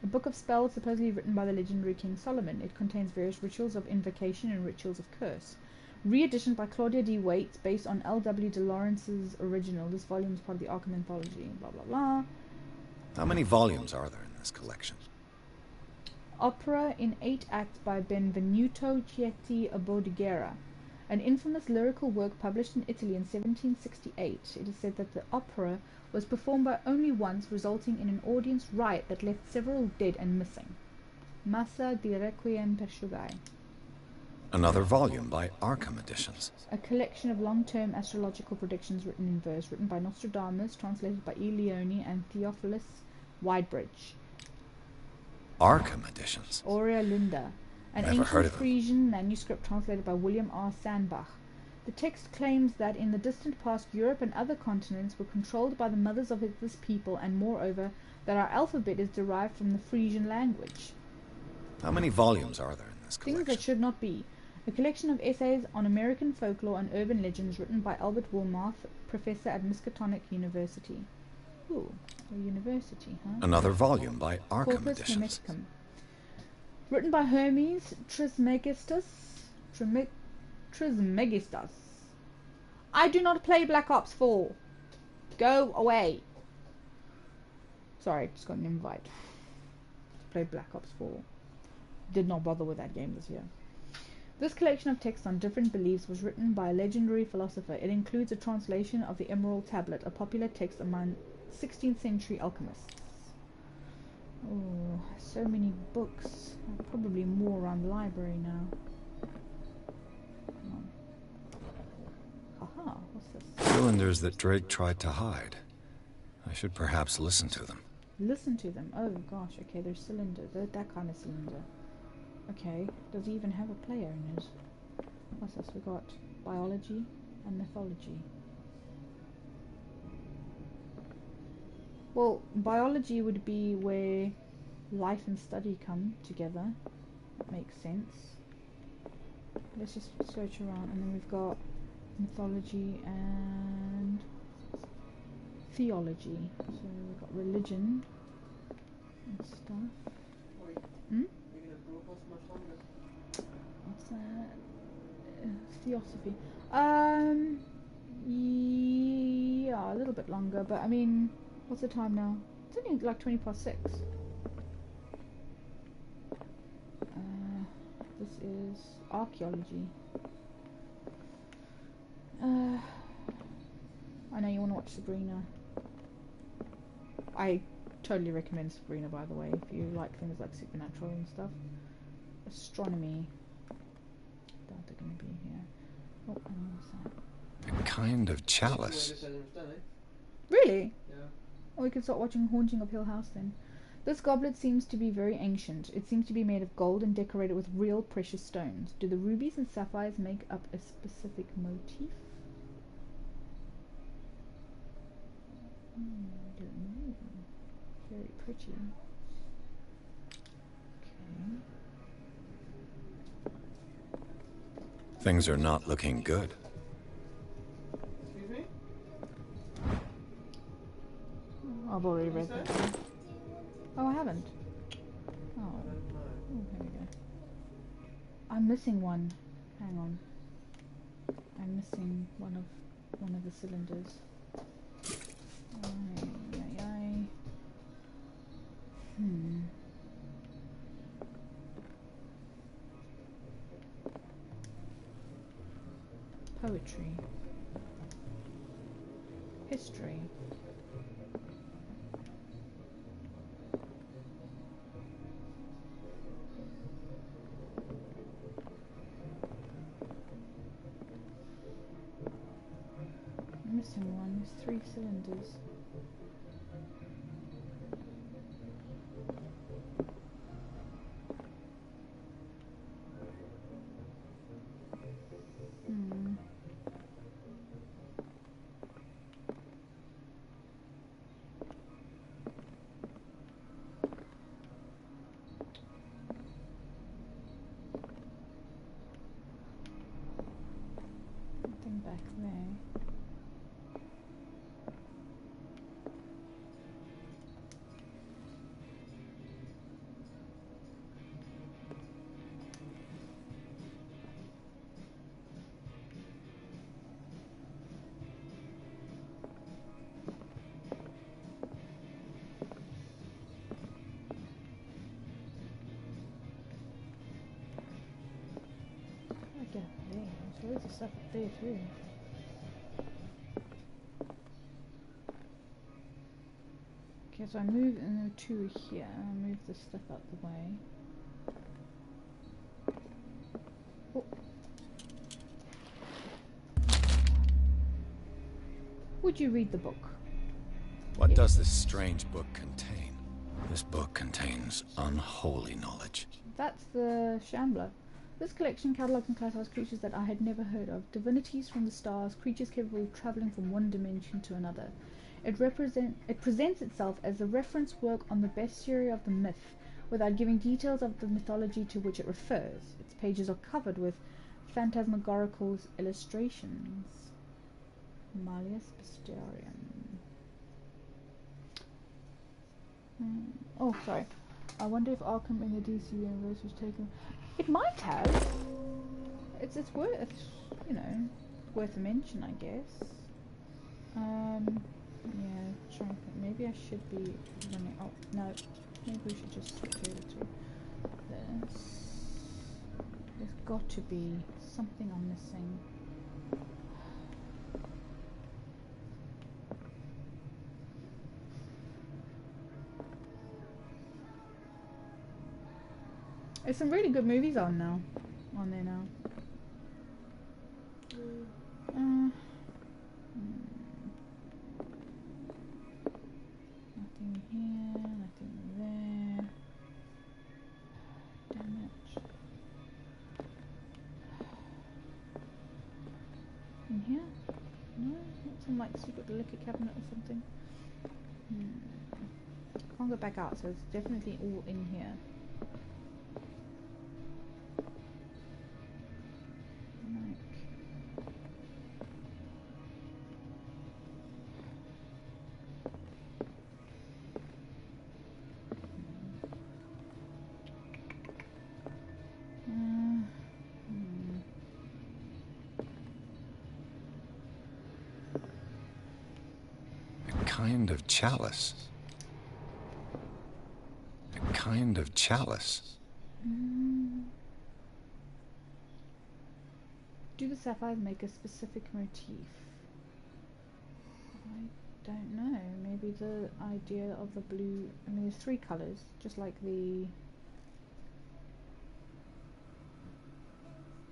A book of spells supposedly written by the legendary King Solomon. It contains various rituals of invocation and rituals of curse. Re-edition by Claudia D. Waits, based on L.W. de Lawrence's original. This volume is part of the Arkham Anthology. Blah, blah, blah. How many volumes are there in this collection? Opera in 8 acts by Benvenuto Cietti Bordighera, an infamous lyrical work published in Italy in 1768. It is said that the opera was performed by only once, resulting in an audience riot that left several dead and missing. Massa di Requiem per Shugai. Another volume by Arkham Editions. A collection of long-term astrological predictions written in verse, written by Nostradamus, translated by E. Leone and Theophilus Widebridge. Arkham Editions. Aurea Linda, an ancient Frisian manuscript translated by William R. Sandbach. The text claims that in the distant past Europe and other continents were controlled by the mothers of this people, and moreover that our alphabet is derived from the Frisian language. How many volumes are there in this collection? Things that should not be. A collection of essays on American folklore and urban legends written by Albert Wilmarth, professor at Miskatonic University. Ooh, a university, huh? Another volume by Arkham Corpus Editions. Hermeticum. Written by Hermes Trismegistus. Trismegistus. I do not play Black Ops 4. Go away. Sorry, just got an invite to play Black Ops 4. Did not bother with that game this year. This collection of texts on different beliefs was written by a legendary philosopher. It includes a translation of the Emerald Tablet, a popular text among 16th century alchemists. Oh, so many books. Probably more around the library now. Come on. Haha, what's this? Cylinders that Drake tried to hide. I should perhaps listen to them. Listen to them. Oh gosh, okay, there's cylinders. That kind of cylinder. Okay, does he even have a player in his? What's this? We got biology and mythology. Well, biology would be where life and study come together. That makes sense. Let's just search around, and then we've got mythology and theology. So we've got religion and stuff. Hmm? What's that? Theosophy. Yeah, a little bit longer, but I mean, what's the time now? It's only like 20 past 6. This is archaeology. I know you want to watch Sabrina. I totally recommend Sabrina, by the way, if you like things like supernatural and stuff. Astronomy. Doubt they're going to be here. Oh, and what's that? A kind of chalice. Really? Yeah. Or we could start watching Haunting of Hill House then. This goblet seems to be very ancient. It seems to be made of gold and decorated with real precious stones. Do the rubies and sapphires make up a specific motif? I don't know. Very pretty. Okay. Things are not looking good. Excuse me? I've already read that one. Oh, I haven't. Oh. I don't know. Oh, here we go. I'm missing one. Hang on. I'm missing one of the cylinders. Ay. Poetry. History. I'm missing one. There's 3 cylinders. Nothing back there. Get up there. There's loads of stuff up there too. Okay, so I move, and there are 2 here. I move this stuff out the way. Oh. Would you read the book? What does this strange book contain? This book contains unholy knowledge. That's the Shambler. This collection catalogues and classifies creatures that I had never heard of. Divinities from the stars, creatures capable of travelling from one dimension to another. It presents itself as a reference work on the bestiary of the myth, without giving details of the mythology to which it refers. Its pages are covered with phantasmagorical illustrations. Malleus Bestiarium. Oh, sorry. I wonder if Arkham in the DC universe was taken. It might have. It's worth, you know, worth a mention, I guess. Yeah, trying to think. Maybe I should be running. Oh no, maybe we should just switch over to this. There's got to be something I'm missing. There's some really good movies on there now. Nothing here. Some like secret liquor cabinet or something. Can't go back out, so it's definitely all in here. A kind of chalice. A kind of chalice. Do the sapphires make a specific motif? I don't know. Maybe the idea of the blue. I mean, there's 3 colors, just like the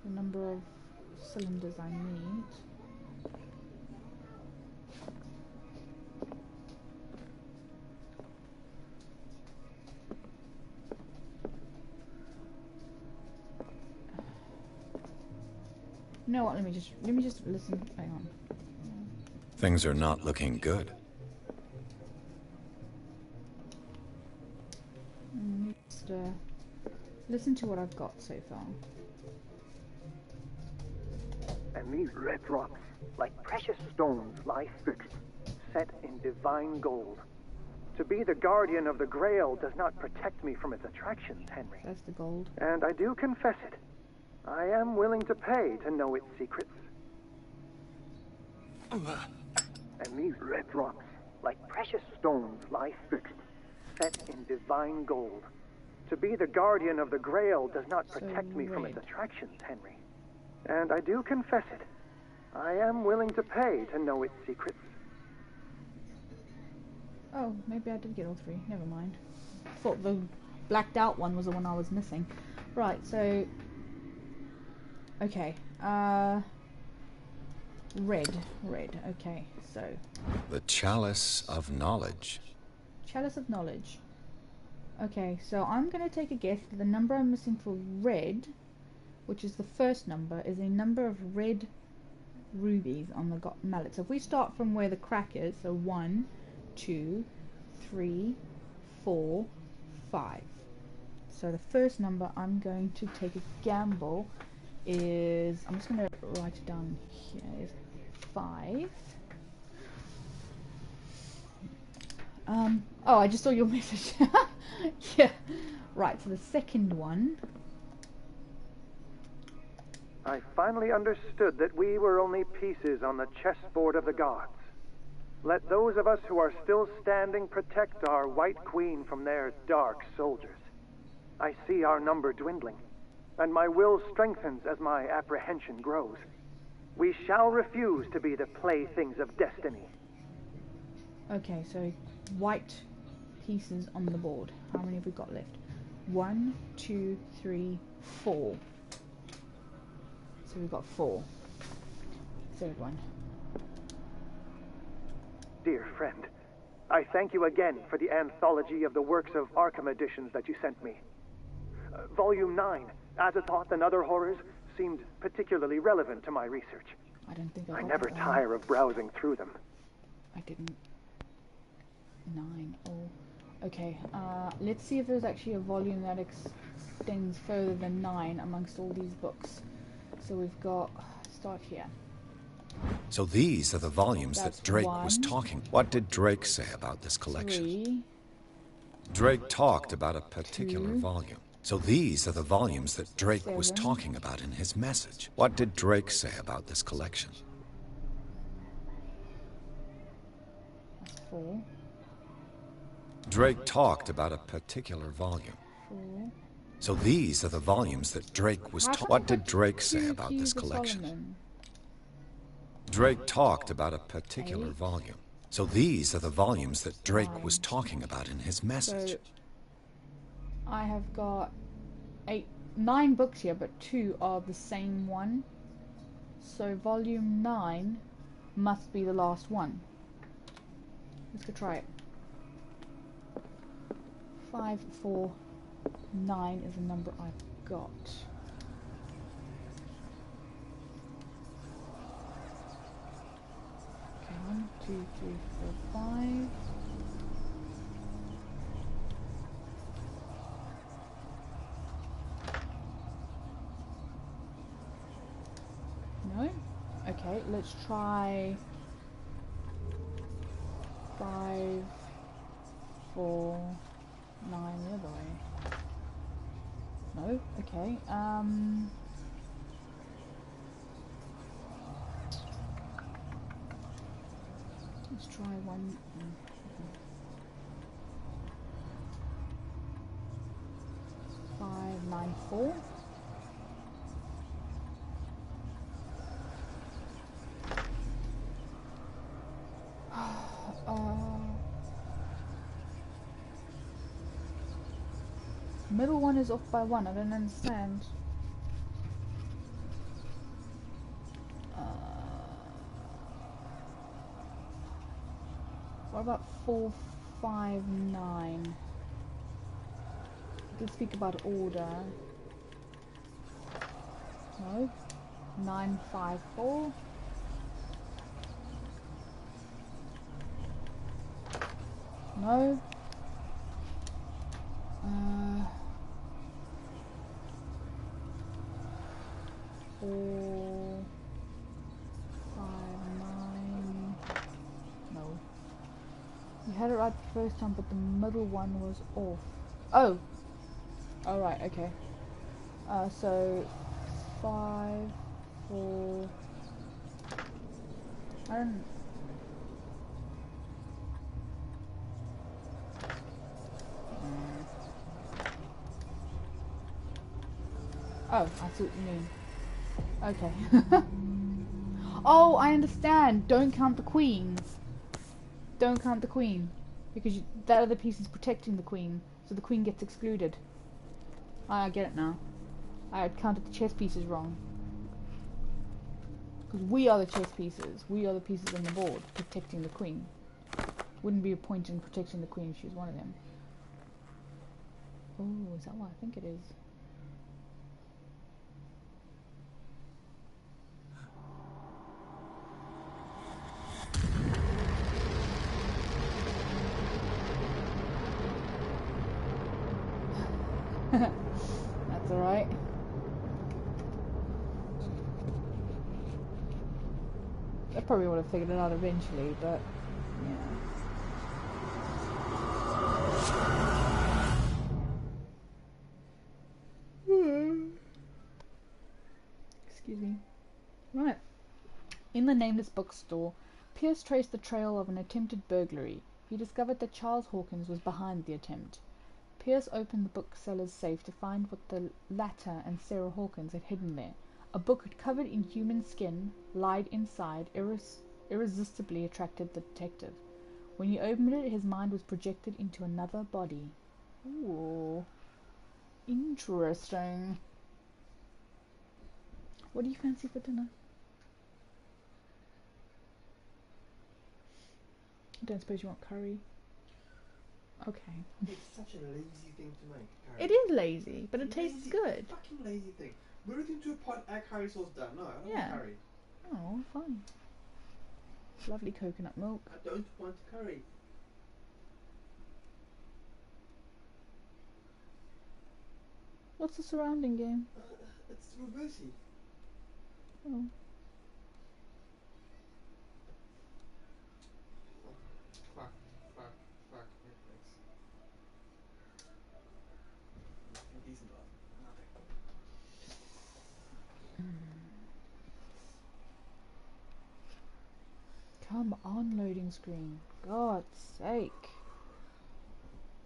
number of cylinders I need. You know what? Let me just listen. Hang on. Things are not looking good. Just listen to what I've got so far. And these red rocks, like precious stones, lie fixed, set in divine gold. To be the guardian of the Grail does not protect me from its attractions, Henry. That's the gold. And I do confess it. I am willing to pay to know its secrets. And these red rocks, like precious stones, lie fixed, set in divine gold. To be the guardian of the Grail does not protect me from its attractions, Henry. And I do confess it. I am willing to pay to know its secrets. Oh, maybe I did get all 3. Never mind. Thought the blacked out one was the one I was missing. Right, so... Okay, red, okay, so... The chalice of knowledge. Chalice of knowledge. Okay, so I'm going to take a guess that the number I'm missing for red, which is the first number, is a number of red rubies on the mallet. So if we start from where the crack is, so 1, 2, 3, 4, 5. So the first number I'm going to take a gamble is, I'm just going to write it down here, is 5. Oh, I just saw your message. Yeah, right, so the second one. I finally understood that we were only pieces on the chessboard of the gods. Let those of us who are still standing protect our White Queen from their dark soldiers. I see our number dwindling, and my will strengthens as my apprehension grows. We shall refuse to be the playthings of destiny. Okay, so white pieces on the board. How many have we got left? 1, 2, 3, 4. So we've got 4. Third one. Dear friend, I thank you again for the anthology of the works of Arkham editions that you sent me. Volume 9, Azathoth and Other Horrors, seemed particularly relevant to my research. I don't think I never tire of browsing through them. I didn't. 9. Oh, okay. Let's see if there's actually a volume that extends further than 9 amongst all these books. So we've got. Start here. So these are the volumes That's that Drake 1, was talking. What did Drake say about this collection? 3. Drake talked about a particular 2. volume. So these are the volumes that Drake was 7. talking about in his message. What did Drake say about this collection? That's 4. Drake talked about a particular volume. 4. So these are the volumes that Drake was talking. What did Drake say about this collection? Drake talked about a particular 8. volume. So these are the volumes that Drake was talking about in his message. So I have got 9 books here, but 2 are the same one. So volume 9 must be the last one. Let's go try it. 5, 4, 9 is the number I've got. Okay. 2, 3, 4, 5. No? Okay, let's try 5, 4, 9 the other way. No? Okay, let's try 1. 5, 9, 4. Middle one is off by 1. I don't understand. What about 4, 5, 9? Let's speak about order. No. 9, 5, 4. No. 4, 5, 9. No. You had it right the first time, but the middle one was off. Oh! Oh, right, okay. So 5, 4. I don't. Oh, I see what you mean. Okay. Oh, I understand. Don't count the queens. Don't count the queen. Because that other piece is protecting the queen. So the queen gets excluded. I get it now. I had counted the chess pieces wrong. Because we are the chess pieces. We are the pieces on the board protecting the queen. Wouldn't be a point in protecting the queen if she was one of them. Oh, is that what I think it is? That's alright. I probably would have figured it out eventually, but yeah. Excuse me. Right. In the nameless bookstore, Pierce traced the trail of an attempted burglary. He discovered that Charles Hawkins was behind the attempt. Pierce opened the bookseller's safe to find what the latter and Sarah Hawkins had hidden there. A book covered in human skin, lied inside, irresistibly attracted the detective. When he opened it, his mind was projected into another body. Ooh. Interesting. What do you fancy for dinner? I don't suppose you want curry? Okay. It's such a lazy thing to make, curry. It is lazy, but it tastes good. It's a fucking lazy thing. Put it into a pot, add curry sauce, done. No, I don't want curry. Oh, fine. Lovely coconut milk. I don't want curry. What's the surrounding game? It's reversey. Oh. Fuck, Netflix. Nothing decent about it. Nothing. Come on, loading screen. God's sake.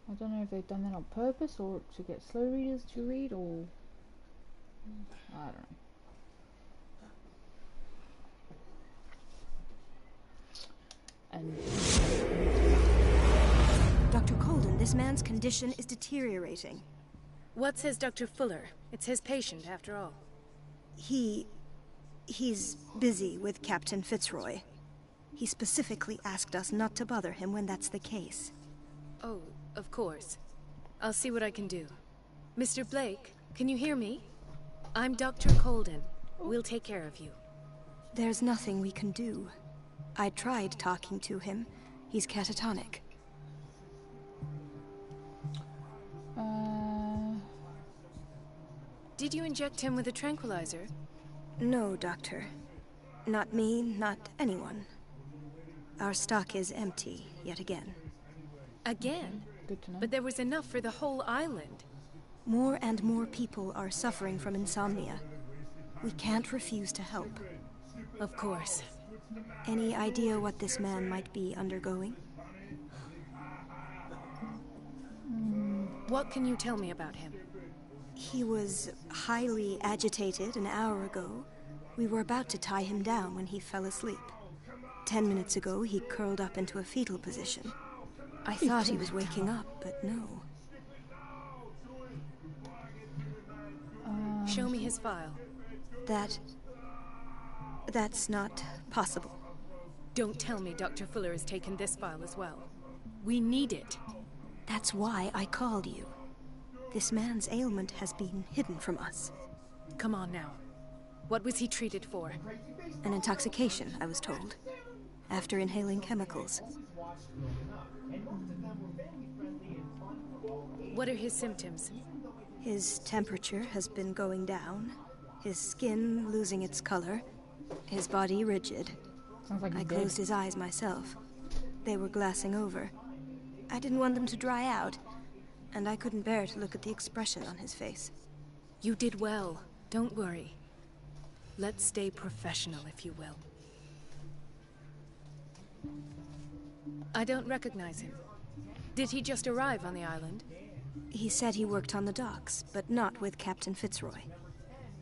I don't know if they've done that on purpose or to get slow readers to read, or I don't know. And Dr. Colden, this man's condition is deteriorating. What says Dr. Fuller? It's his patient, after all. He's busy with Captain Fitzroy. He specifically asked us not to bother him when that's the case. Oh, of course. I'll see what I can do. Mr. Blake, can you hear me? I'm Dr. Colden. We'll take care of you. There's nothing we can do. I tried talking to him. He's catatonic. Did you inject him with a tranquilizer? No, Doctor. Not me, not anyone. Our stock is empty, yet again. Again? Good to know. But there was enough for the whole island. More and more people are suffering from insomnia. We can't refuse to help. Of course. Any idea what this man might be undergoing? What can you tell me about him? He was highly agitated an hour ago. We were about to tie him down when he fell asleep. 10 minutes ago, he curled up into a fetal position. I thought he was waking up, but no. Show me his file. That's not possible. Don't tell me Dr. Fuller has taken this file as well. We need it. That's why I called you. This man's ailment has been hidden from us. Come on now. What was he treated for? An intoxication, I was told. After inhaling chemicals. What are his symptoms? His temperature has been going down. His skin losing its color. His body rigid. Sounds like I closed his eyes myself. They were glassing over. I didn't want them to dry out, and I couldn't bear to look at the expression on his face. You did well. Don't worry. Let's stay professional, if you will. I don't recognize him. Did he just arrive on the island? He said he worked on the docks, but not with Captain Fitzroy.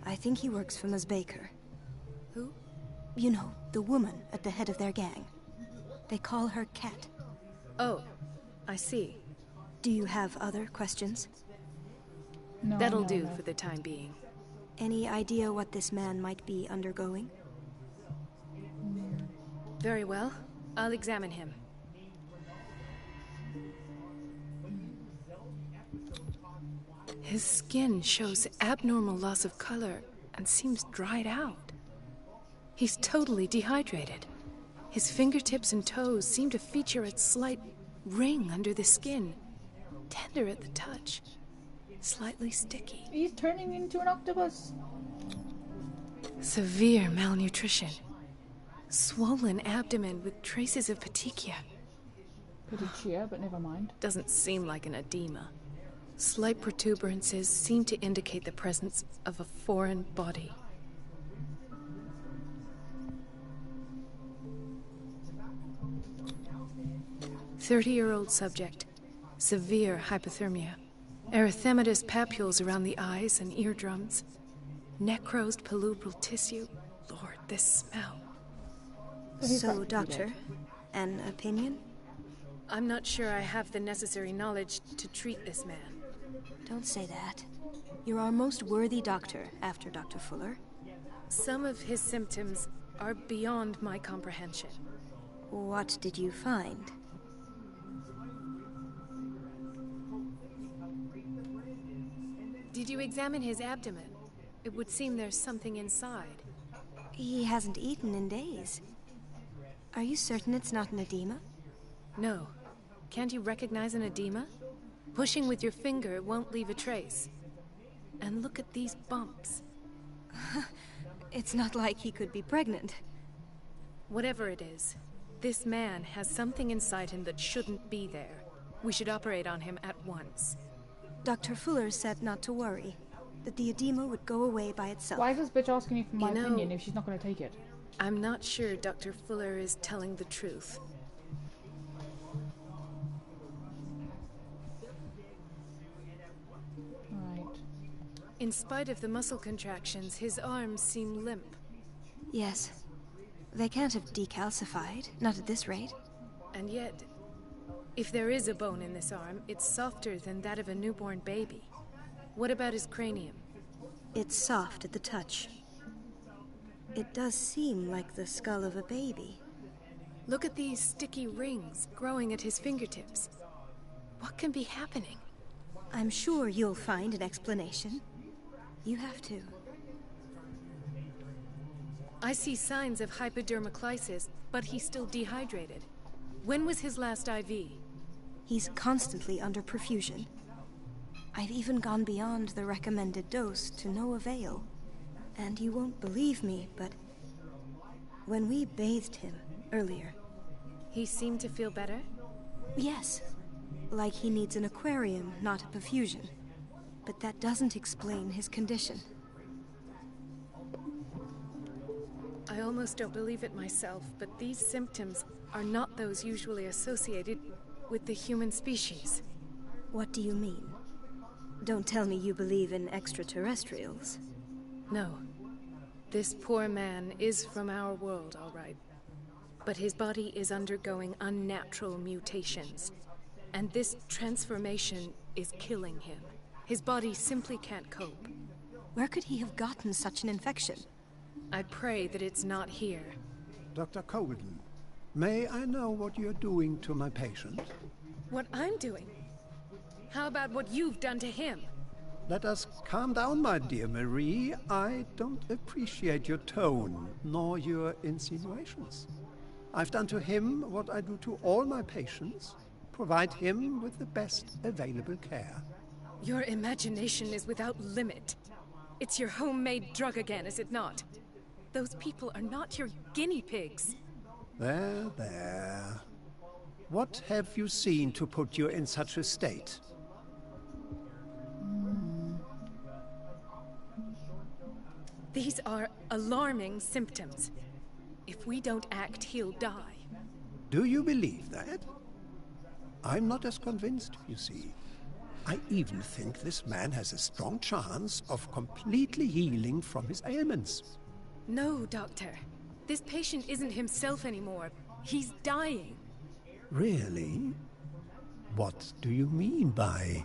I think he works for Ms. Baker. Who? You know, the woman at the head of their gang. They call her Cat. Oh, I see. Do you have other questions? No, That'll do for the time being. Any idea what this man might be undergoing? Very well. I'll examine him. His skin shows abnormal loss of color and seems dried out. He's totally dehydrated. His fingertips and toes seem to feature a slight ring under the skin. Tender at the touch. Slightly sticky. He's turning into an octopus. Severe malnutrition. Swollen abdomen with traces of petechia. Petechia, but never mind. Doesn't seem like an edema. Slight protuberances seem to indicate the presence of a foreign body. "30-year-old subject. Severe hypothermia. Erythematous papules around the eyes and eardrums. Necrosed palpebral tissue. Lord, this smell." So, Doctor, an opinion? I'm not sure I have the necessary knowledge to treat this man. Don't say that. You're our most worthy doctor after Dr. Fuller. Some of his symptoms are beyond my comprehension. What did you find? Did you examine his abdomen? It would seem there's something inside. He hasn't eaten in days. Are you certain it's not an edema? No. Can't you recognize an edema? Pushing with your finger won't leave a trace. And look at these bumps. It's not like he could be pregnant. Whatever it is, this man has something inside him that shouldn't be there. We should operate on him at once. Dr. Fuller said not to worry, that the edema would go away by itself. Why is this bitch asking me for my opinion if she's not going to take it? I'm not sure Dr. Fuller is telling the truth. Right. In spite of the muscle contractions, his arms seem limp. Yes. They can't have decalcified, not at this rate. And yet, if there is a bone in this arm, it's softer than that of a newborn baby. What about his cranium? It's soft at the touch. It does seem like the skull of a baby. Look at these sticky rings growing at his fingertips. What can be happening? I'm sure you'll find an explanation. You have to. I see signs of hypodermoclysis, but he's still dehydrated. When was his last IV? He's constantly under perfusion. I've even gone beyond the recommended dose to no avail. And you won't believe me, but when we bathed him earlier... He seemed to feel better? Yes. Like he needs an aquarium, not a perfusion. But that doesn't explain his condition. I almost don't believe it myself, but these symptoms are not those usually associated with the human species. What do you mean? Don't tell me you believe in extraterrestrials. No. This poor man is from our world, all right. But his body is undergoing unnatural mutations. And this transformation is killing him. His body simply can't cope. Where could he have gotten such an infection? I pray that it's not here. Dr. Colden, may I know what you're doing to my patient? What I'm doing? How about what you've done to him? Let us calm down, my dear Marie. I don't appreciate your tone, nor your insinuations. I've done to him what I do to all my patients. Provide him with the best available care. Your imagination is without limit. It's your homemade drug again, is it not? Those people are not your guinea pigs. There, there. What have you seen to put you in such a state? These are alarming symptoms. If we don't act, he'll die. Do you believe that? I'm not as convinced, you see. I even think this man has a strong chance of completely healing from his ailments. No, Doctor. This patient isn't himself anymore. He's dying. Really? What do you mean by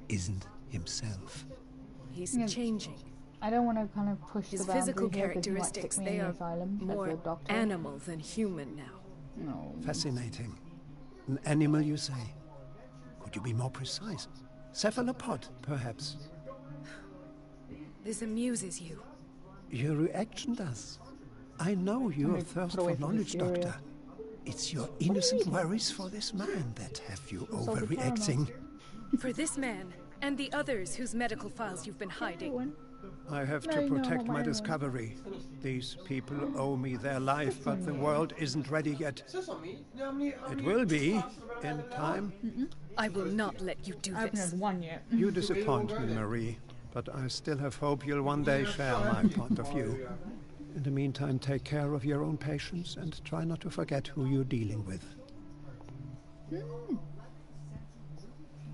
isn't himself? He's changing. I don't want to kind of push his the physical boundary here, 'cause you might characteristics, stick me they in the are asylum as more your doctor. animal than human now. No. Fascinating. An animal, you say? Could you be more precise? Cephalopod, perhaps? This amuses you. Your reaction does. I know your thirst for knowledge, Doctor. It's your innocent worries for this man that have you overreacting. For this man, and the others whose medical files you've been hiding. I have to protect my discovery. These people owe me their life, but the world isn't ready yet. It will be, in time. I will not let you do this. I haven't had one yet. You disappoint me, Marie, but I still have hope you'll one day share my point of view. In the meantime, take care of your own patients and try not to forget who you're dealing with.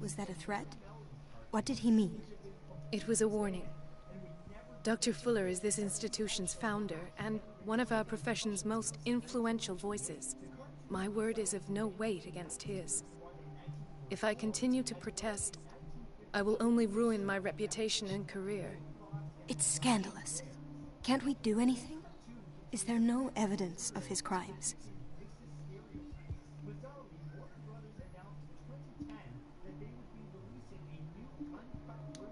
Was that a threat? What did he mean? It was a warning. Dr. Fuller is this institution's founder and one of our profession's most influential voices. My word is of no weight against his. If I continue to protest, I will only ruin my reputation and career. It's scandalous. Can't we do anything? Is there no evidence of his crimes?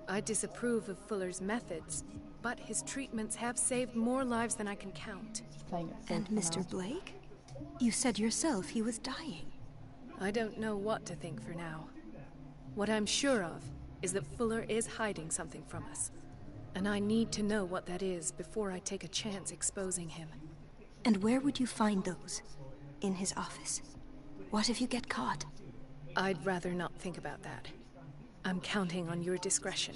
I disapprove of Fuller's methods, but his treatments have saved more lives than I can count. And Mr. Blake? You said yourself he was dying. I don't know what to think for now. What I'm sure of is that Fuller is hiding something from us. And I need to know what that is before I take a chance exposing him. And where would you find those? In his office? What if you get caught? I'd rather not think about that. I'm counting on your discretion.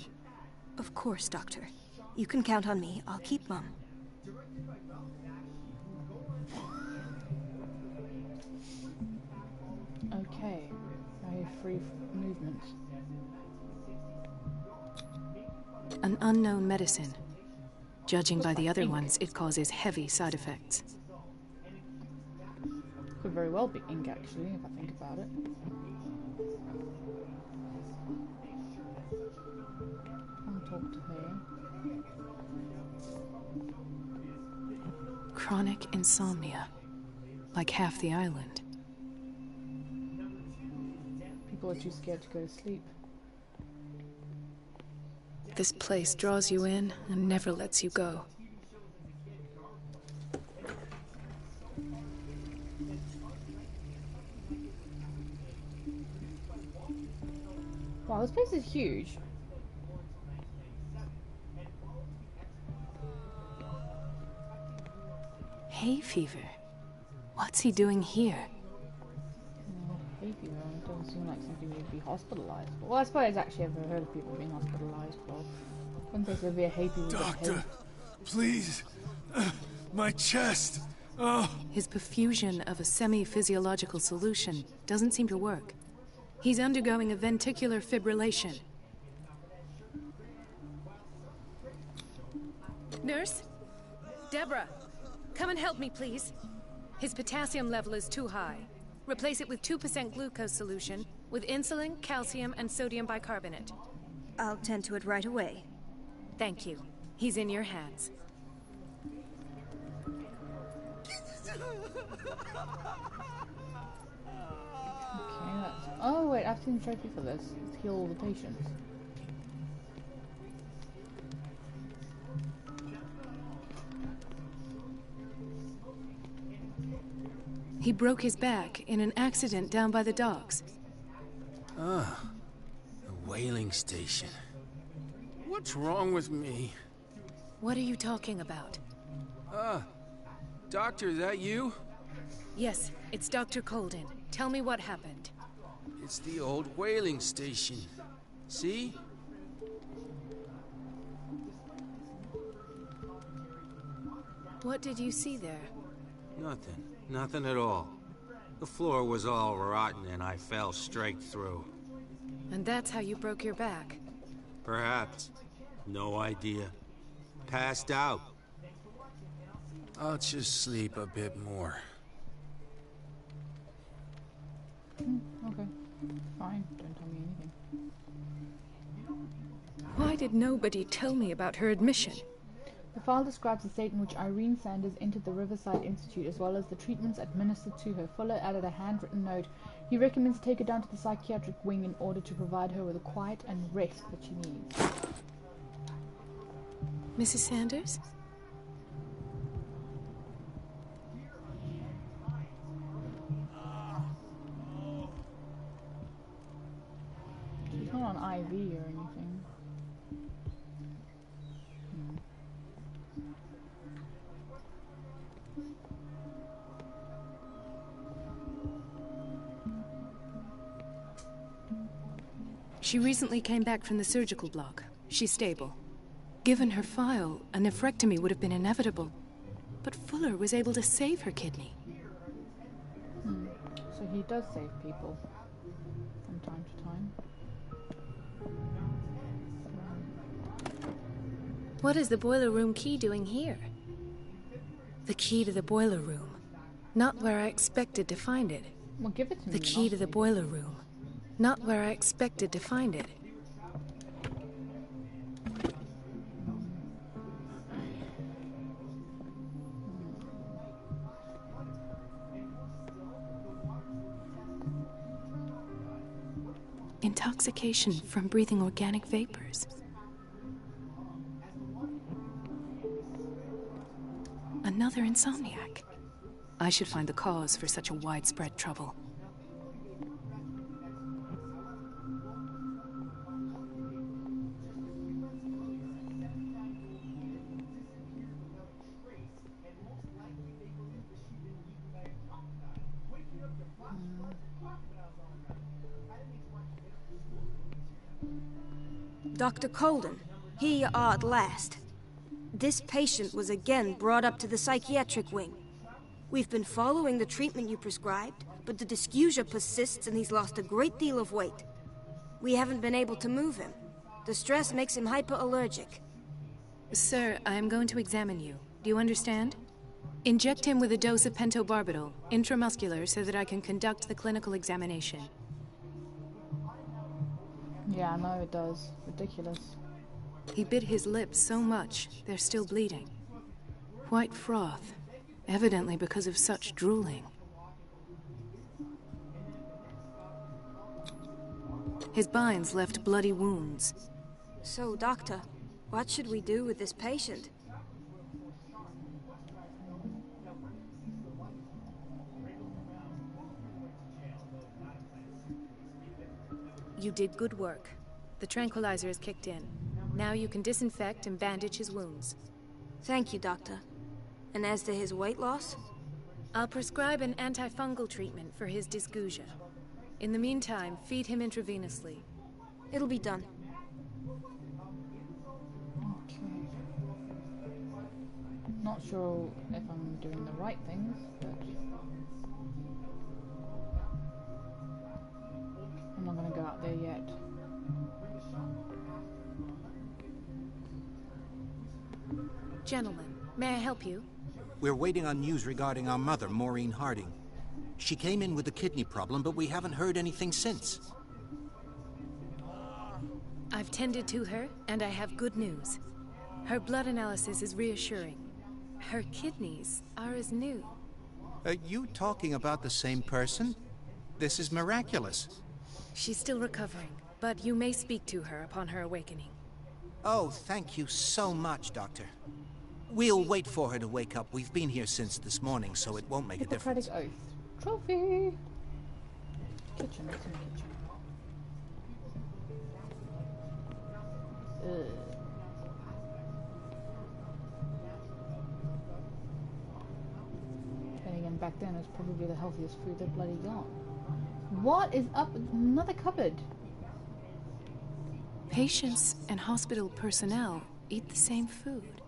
Of course, Doctor. You can count on me. I'll keep mum. Okay. I have free movement. An unknown medicine. Judging by the other ones, it causes heavy side effects. Could very well be ink, actually, if I think about it. I'll talk to her. Chronic insomnia. Like half the island. People are too scared to go to sleep. This place draws you in and never lets you go. Wow, this place is huge. Hay fever. What's he doing here? Hay fever doesn't seem like something you'd be hospitalized for. Well, I suppose actually I've heard of people being hospitalized for. Wouldn't say severe hay fever. Doctor, please. My chest. Oh. His perfusion of a semi-physiological solution doesn't seem to work. He's undergoing a ventricular fibrillation. Nurse? Deborah, come and help me, please. His potassium level is too high. Replace it with 2% glucose solution with insulin, calcium, and sodium bicarbonate. I'll tend to it right away. Thank you. He's in your hands. Okay, that's... Oh wait, I've seen the trophy for this. Let's heal all the patients. He broke his back in an accident down by the docks. Ah, the whaling station. What's wrong with me? What are you talking about? Doctor, is that you? Yes, it's Dr. Colden. Tell me what happened. It's the old whaling station. See? What did you see there? Nothing. Nothing at all. The floor was all rotten and I fell straight through. And that's how you broke your back? Perhaps. No idea. Passed out. I'll just sleep a bit more. Okay. Fine. Don't tell me anything. Why did nobody tell me about her admission? The file describes the state in which Irene Sanders entered the Riverside Institute, as well as the treatments administered to her. Fuller added a handwritten note. He recommends take her down to the psychiatric wing in order to provide her with the quiet and rest that she needs. Mrs. Sanders? She's not on IV or anything. She recently came back from the surgical block. She's stable. Given her file, a nephrectomy would have been inevitable. But Fuller was able to save her kidney. So he does save people from time to time. What is the boiler room key doing here? The key to the boiler room. Not where I expected to find it. Well, give it to me. The key to the boiler room. Not where I expected to find it. Intoxication from breathing organic vapors. Another insomniac. I should find the cause for such a widespread trouble. Dr. Colden, here you are at last. This patient was again brought up to the psychiatric wing. We've been following the treatment you prescribed, but the dysgeusia persists and he's lost a great deal of weight. We haven't been able to move him. The stress makes him hyperallergic. Sir, I'm going to examine you. Do you understand? Inject him with a dose of pentobarbital, intramuscular, so that I can conduct the clinical examination. Yeah, I know it does. Ridiculous. He bit his lips so much, they're still bleeding. White froth, evidently because of such drooling. His binds left bloody wounds. So, Doctor, what should we do with this patient? You did good work. The tranquilizer is kicked in. Now you can disinfect and bandage his wounds. Thank you, Doctor. And as to his weight loss? I'll prescribe an antifungal treatment for his dysgeusia. In the meantime, feed him intravenously. It'll be done. Okay. Not sure if I'm doing the right things, but I'm not gonna go out there yet. Gentlemen, may I help you? We're waiting on news regarding our mother, Maureen Harding. She came in with a kidney problem, but we haven't heard anything since. I've tended to her, and I have good news. Her blood analysis is reassuring. Her kidneys are as new. Are you talking about the same person? This is miraculous. She's still recovering, but you may speak to her upon her awakening. Oh, thank you so much, Doctor. We'll wait for her to wake up. We've been here since this morning, so it won't make a difference. Hippocratic Oath. Trophy! Kitchen, what's in the kitchen? Then again, back then it was probably the healthiest food they'd bloody got. What is up with another cupboard? Patients and hospital personnel eat the same food.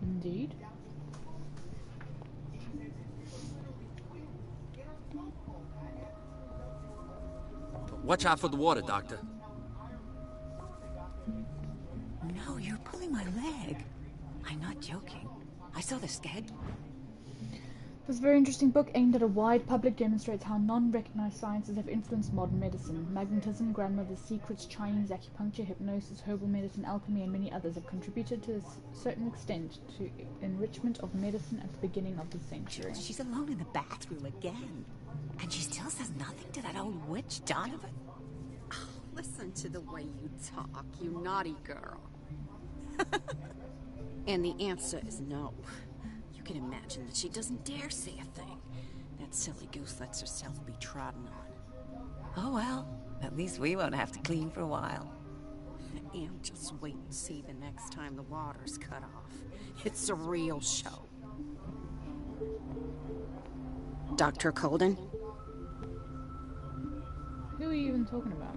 Indeed. Watch out for the water, Doctor. No, you're pulling my leg. I'm not joking. I saw the sked. This very interesting book aimed at a wide public demonstrates how non-recognized sciences have influenced modern medicine. Magnetism, grandmother's secrets, Chinese acupuncture, hypnosis, herbal medicine, alchemy, and many others have contributed to a certain extent to enrichment of medicine at the beginning of the century. She's alone in the bathroom again. And she still says nothing to that old witch, Donovan. Oh, listen to the way you talk, you naughty girl. And the answer is no. You can imagine that she doesn't dare say a thing. That silly goose lets herself be trodden on. Oh well, at least we won't have to clean for a while. And just wait and see the next time the water's cut off. It's a real show. Dr. Colden? Who are you even talking about?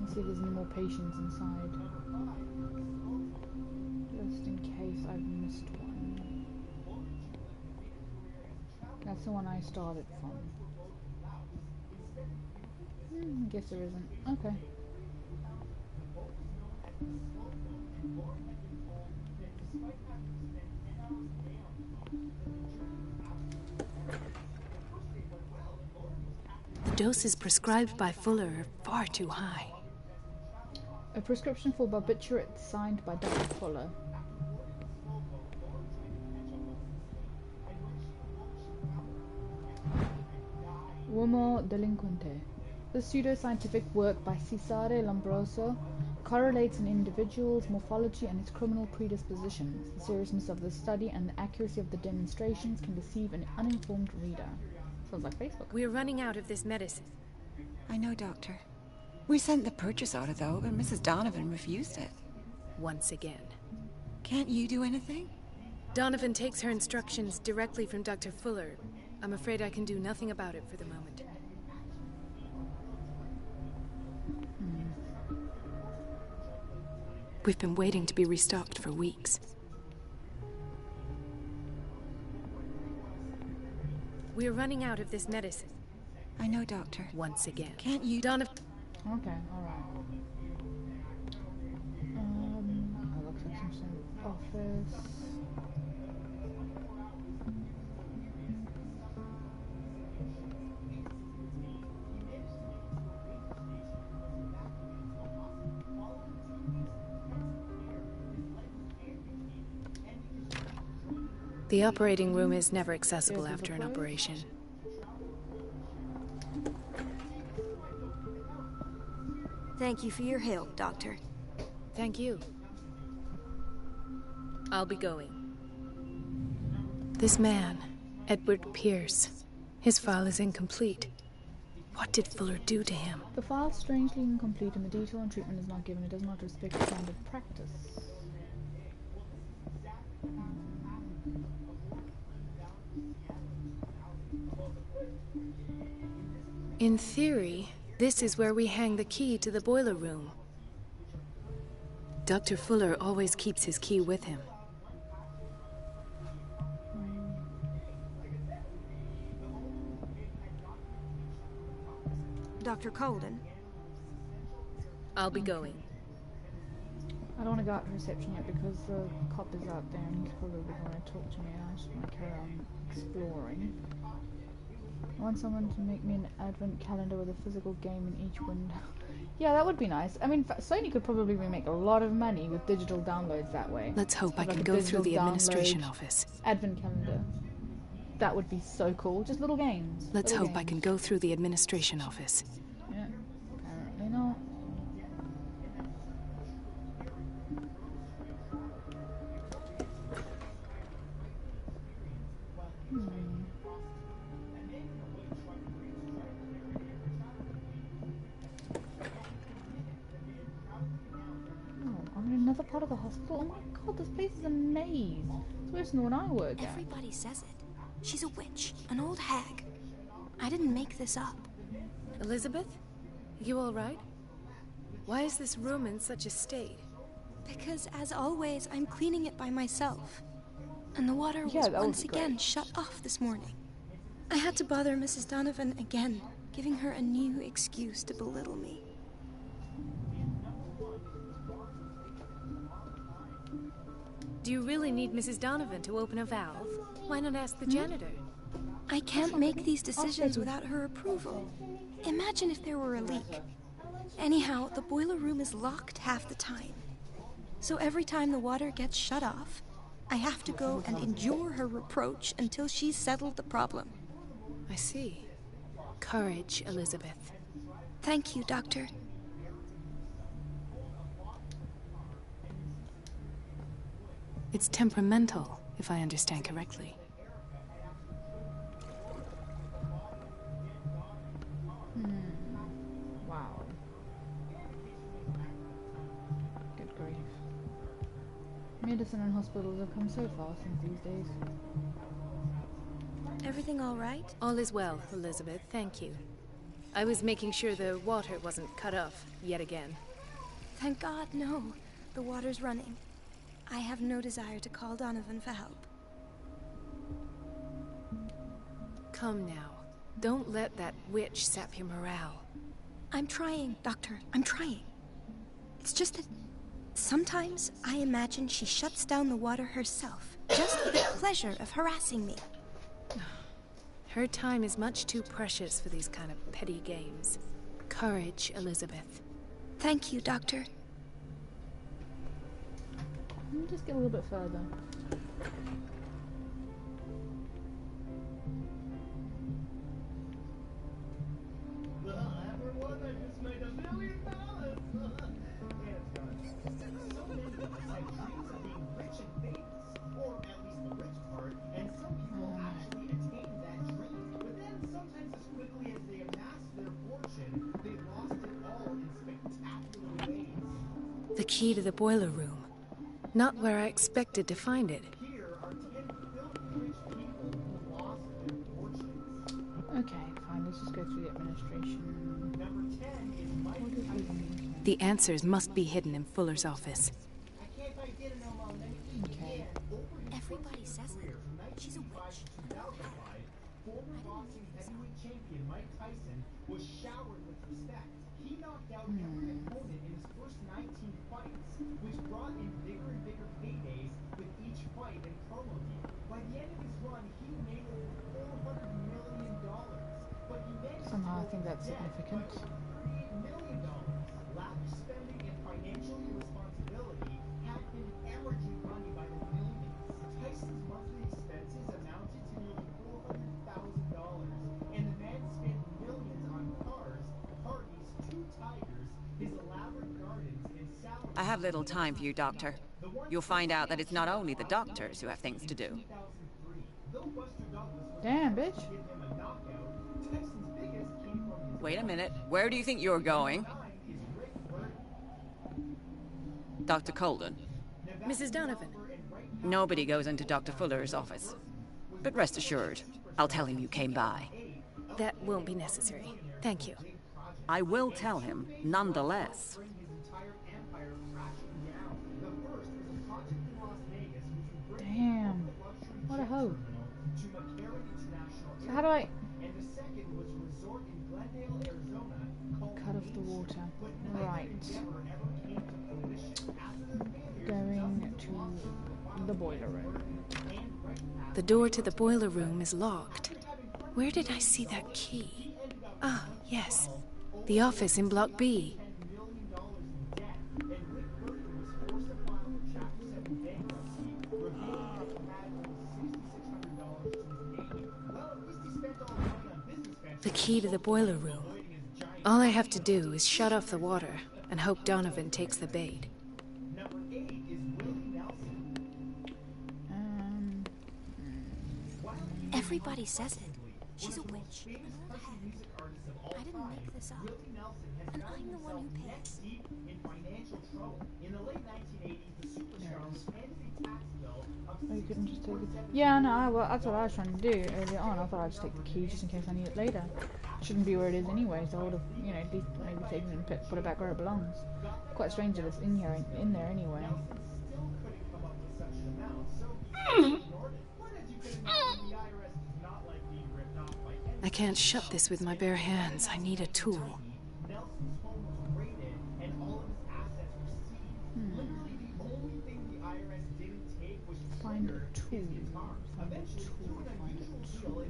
Let's see if there's any more patients inside. Just in case I've missed one. That's the one I started from. I guess there isn't. Okay. The doses prescribed by Fuller are far too high. A prescription for barbiturates signed by Dr. Fuller. Uomo delinquente. This pseudoscientific work by Cesare Lombroso correlates an individual's morphology and his criminal predispositions. The seriousness of the study and the accuracy of the demonstrations can deceive an uninformed reader. Sounds like Facebook. We're running out of this medicine. I know, Doctor. We sent the purchase order, though, but Mrs. Donovan refused it. Once again. Can't you do anything? Donovan takes her instructions directly from Dr. Fuller. I'm afraid I can do nothing about it for the moment. We've been waiting to be restocked for weeks. We're running out of this medicine. I know, Doctor. Once again. Can't you... Donovan... Okay, alright. That looks like some sort of office. The operating room is never accessible after an operation. Thank you for your help, Doctor. Thank you. I'll be going. This man, Edward Pierce, His file is incomplete. What did Fuller do to him? The file is strangely incomplete and the detail and treatment is not given. It does not respect standard practice. In theory, this is where we hang the key to the boiler room. Dr. Fuller always keeps his key with him. Dr. Colden? I'll be going. I don't want to go out to reception yet because the cop is out there and he's probably going to talk to me. I just want to carry on exploring. I want someone to make me an advent calendar with a physical game in each window. Yeah, that would be nice. I mean, Sony could probably make a lot of money with digital downloads that way. Let's hope I can go through the administration office. Advent calendar. That would be so cool. Just little games. Let's hope I can go through the administration office. Yeah, apparently not. Another part of the hospital? Oh my god, this place is a maze. It's worse than the one I work at. Everybody says it. She's a witch, an old hag. I didn't make this up. Elizabeth? You alright? Why is this room in such a state? Because, as always, I'm cleaning it by myself. And the water was once again shut off this morning. I had to bother Mrs. Donovan again, giving her a new excuse to belittle me. Do you really need Mrs. Donovan to open a valve? Why not ask the janitor? I can't make these decisions without her approval. Imagine if there were a leak. Anyhow, the boiler room is locked half the time. So every time the water gets shut off, I have to go and endure her reproach until she's settled the problem. I see. Courage, Elizabeth. Thank you, Doctor. It's temperamental, if I understand correctly. Wow. Good grief. Medicine and hospitals have come so far since these days. Everything all right? All is well, Elizabeth, thank you. I was making sure the water wasn't cut off yet again. Thank God, no. The water's running. I have no desire to call Donovan for help. Come now. Don't let that witch sap your morale. I'm trying, Doctor. I'm trying. It's just that sometimes I imagine she shuts down the water herself, just for the pleasure of harassing me. Her time is much too precious for these kind of petty games. Courage, Elizabeth. Thank you, Doctor. Let me just get a little bit further. Well, everyone, I just made $1 million. So many of us have dreams of being rich and famous, or at least the rich part, and some people actually attain that dream. But then sometimes as quickly as they amass their fortune, they lost it all in spectacular ways. The key to the boiler room. Not where I expected to find it. Okay, fine, let's just go through the administration. The answers must be hidden in Fuller's office. Okay. Everybody says it. She's a witch. Former boxing heavyweight champion Mike Tyson was showered with respect. He knocked out every opponent in his first 19 fights, which brought in bigger and bigger paydays with each fight and promo deal. By the end of his run, he made over $400 million. But he managed Somehow I think that's significant. $38 million. Lavish spending and financial irresponsibility had been hemorrhaging money by the millions. Tyson's monthly expenses amounted to nearly $400,000, and the man spent millions on cars, parties, 2 tigers, his elaborate gardens, and salaries. I have little time for you, Doctor. You'll find out that it's not only the doctors who have things to do. Damn, bitch. Wait a minute. Where do you think you're going? Dr. Colden. Mrs. Donovan. Nobody goes into Dr. Fuller's office. But rest assured, I'll tell him you came by. That won't be necessary. Thank you. I will tell him, nonetheless. Damn. What a hoe. So how do I... cut off the water? Right. Going to the boiler room. The door to the boiler room is locked. Where did I see that key? Ah, yes. The office in Block B. The key to the boiler room. All I have to do is shut off the water and hope Donovan takes the bait. Everybody says it. She's a witch. I didn't make this up. And I'm the one who pays. Oh, you couldn't just take it? Yeah, no, well, that's what I was trying to do earlier on. I thought I'd just take the key just in case I need it later. Shouldn't be where it is anyway, so I would have, you know, at least maybe taken it and put it back where it belongs. Quite strange that it's in there anyway. I can't shut this with my bare hands. I need a tool. Find a tool. Find a tool. Find a tool.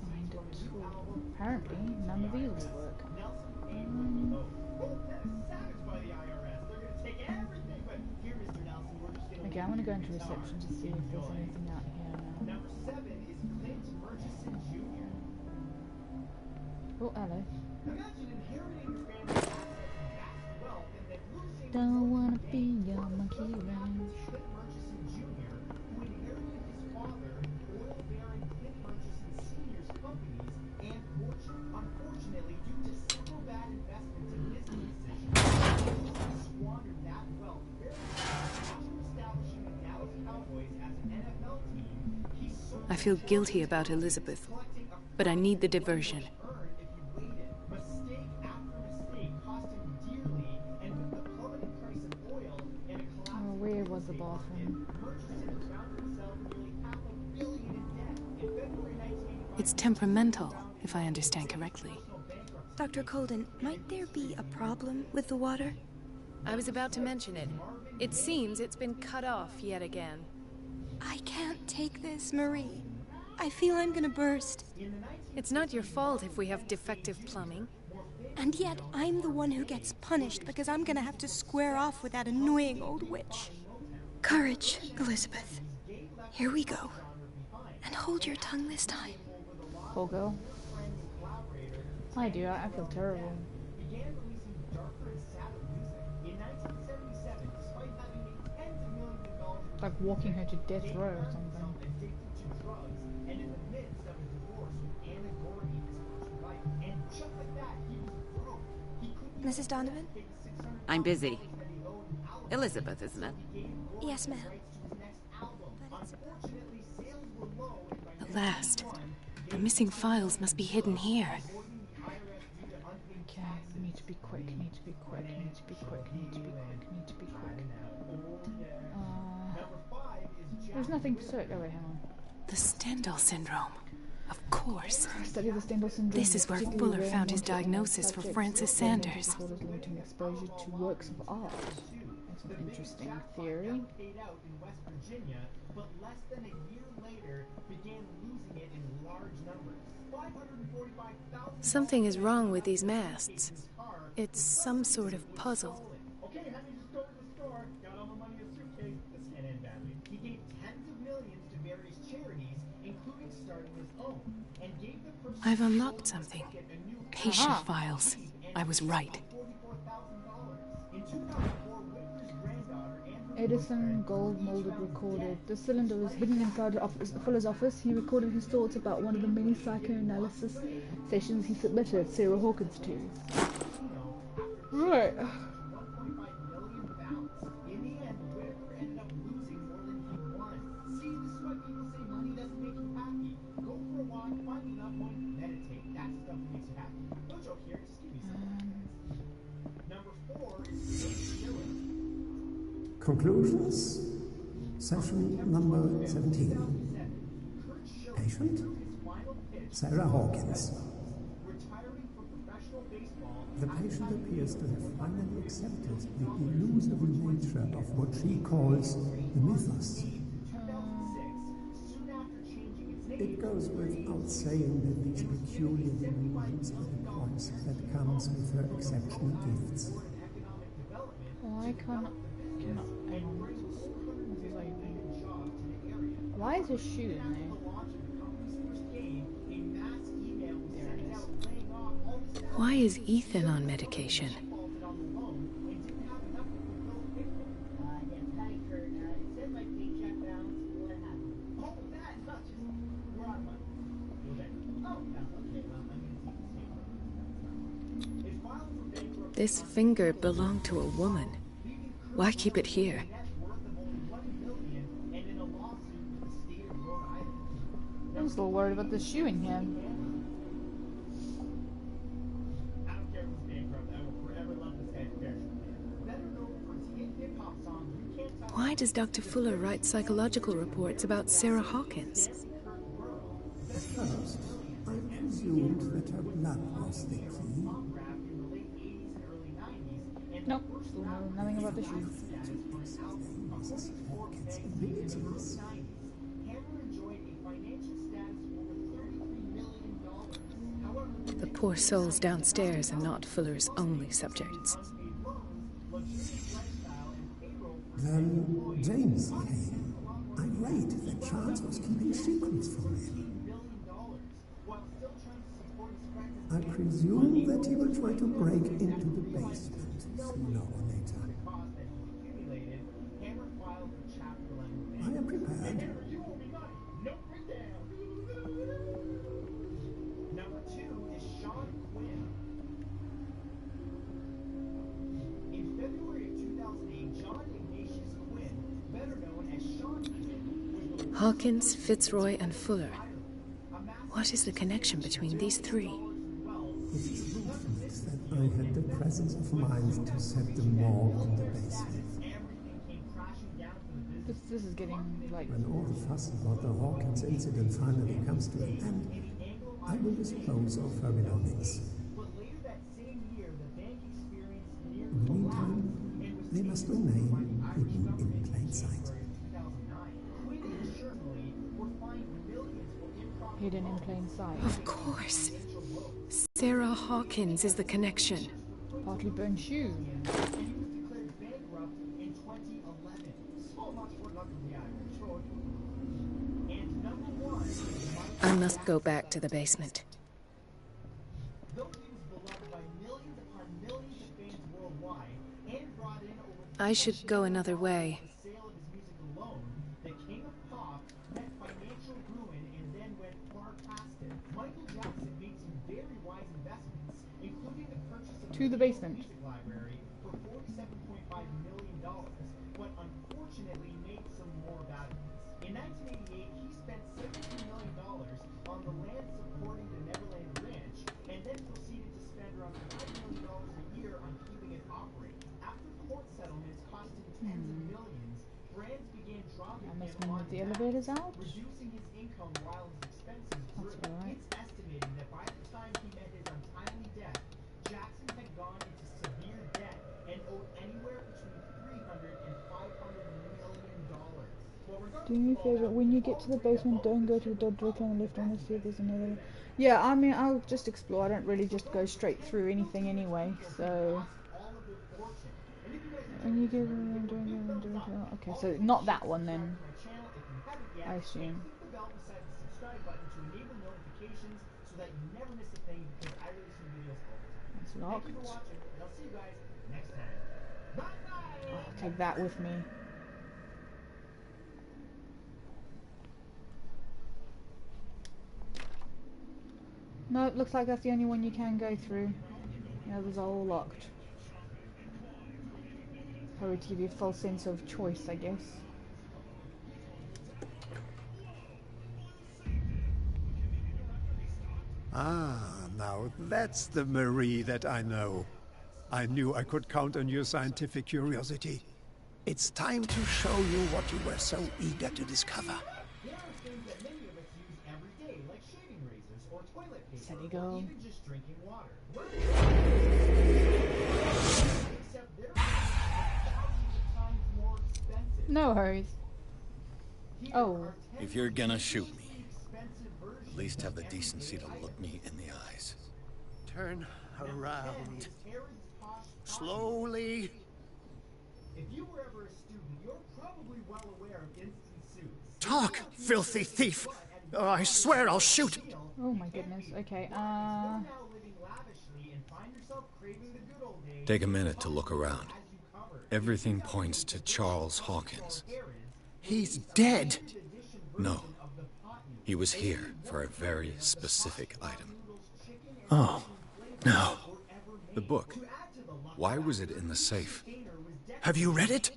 Find a tool. Apparently, none of these will work. Okay, I'm gonna go into reception to see if there's anything out here now. Oh, hello. Don't wanna be your monkey wrench. I feel guilty about Elizabeth, but I need the diversion. Oh, where was the bathroom? It's temperamental, if I understand correctly. Dr. Colden, might there be a problem with the water? I was about to mention it. It seems it's been cut off yet again. I can't take this, Marie. I feel I'm gonna burst. It's not your fault if we have defective plumbing. And yet, I'm the one who gets punished because I'm gonna have to square off with that annoying old witch. Courage, Elizabeth. Here we go. And hold your tongue this time. Poor girl. I do, I feel terrible. Like walking her to death row or something. Mrs. Donovan? I'm busy. Elizabeth, isn't it? Yes, ma'am. At last. The missing files must be hidden here. Okay, need to be quick, need to be quick, need to be quick, need to be quick, need to be quick. There's nothing to search. Oh wait, hang on. The Stendhal syndrome. Of course. Study the Stendhal syndrome. This is where Fuller found his diagnosis for Francis Sanders. Limiting exposure to works of art. That's an interesting theory. Something is wrong with these masts. It's some sort of puzzle. I've unlocked something. Patient files. I was right. Edison gold molded recorded. The cylinder was hidden inside Fuller's office. He recorded his thoughts about one of the many psychoanalysis sessions he submitted Sarah Hawkins to. Right. In the end, Whitaker ended up losing more than he won. See, this is why people say money doesn't make you happy. Go for a walk, find a loved one, meditate. That's the stuff that makes you happy. No joke here, just give me some. Number 4 is Conclusions. Session number 17. Patient? Sarah Hawkins. The patient appears to have finally accepted the illusory nature of what she calls the mythos. It goes without saying that these peculiar delusions are the price that comes with her exceptional gifts. Why can't... Why is his shoe in there? Why is Ethan on medication? This finger belonged to a woman. Why keep it here? I'm still worried about the shoe in here. Why does Dr. Fuller write psychological reports about Sarah Hawkins? At first, I presumed that her blood was the key. Nope, still know nothing about the shoe. Mrs. Hawkins' abilities. The poor souls downstairs are not Fuller's only subjects. Then James came. Irate that Charles was keeping secrets from him. I presume that he will try to break into the basement sooner or later. I am prepared. Number 2 is Sean Quinn. In February of 2008, John Ignatius Quinn, better known as Sean Quinn, Hawkins, Fitzroy, and Fuller. What is the connection between these three? It is ruthless that I had the presence of mind to set them all in the basement. This is getting like... When all the fuss about the Hawkins incident finally comes to an end, I will dispose of her belongings. In the meantime, they must remain hidden in plain sight. Hidden in plain sight. Of course. Sarah Hawkins is the connection. Partly burned shoe. I must go back to the basement. I should go another way. To the basement. For $47.5 million, but unfortunately made some more bad ones. In 1988, he spent $17 million on the land supporting the Neverland Ranch, and then proceeded to spend around $5 million a year on keeping it operating. After court settlements costing tens of millions, brands began dropping him on the elevator's out? reducing his income while his expenses grew. Right. It's estimated that by the time he met his untimely death, Jackson had gone into severe debt and owed anywhere between $300 and $500 million. Do me a favor, when you get to the basement, don't go to the door directly on the left. I want to see if there's another... Yeah, I mean, I'll just explore. I don't really just go straight through anything anyway, so... And you get... Okay, so not that one then, I assume. It's locked. I'll take that with me. No, it looks like that's the only one you can go through. The others are all locked. Probably to give you a false sense of choice, I guess. Ah, now that's the Marie that I know. I knew I could count on your scientific curiosity. It's time to show you what you were so eager to discover. There are things that many of us use every day, like shaving razors or toilet paper, Steady or go. even just drinking water. Except they're thousands of times more expensive. No hurries. Oh. If you're gonna shoot me, at least have the decency to look me in the eyes. Turn around. Slowly. If you were ever a student, you're probably well aware of instant suits. Talk, filthy thief! Oh, I swear I'll shoot! Oh my goodness, okay, Take a minute to look around. Everything points to Charles Hawkins. He's dead! No. He was here for a very specific item. Oh, no. The book. Why was it in the safe? Have you read it?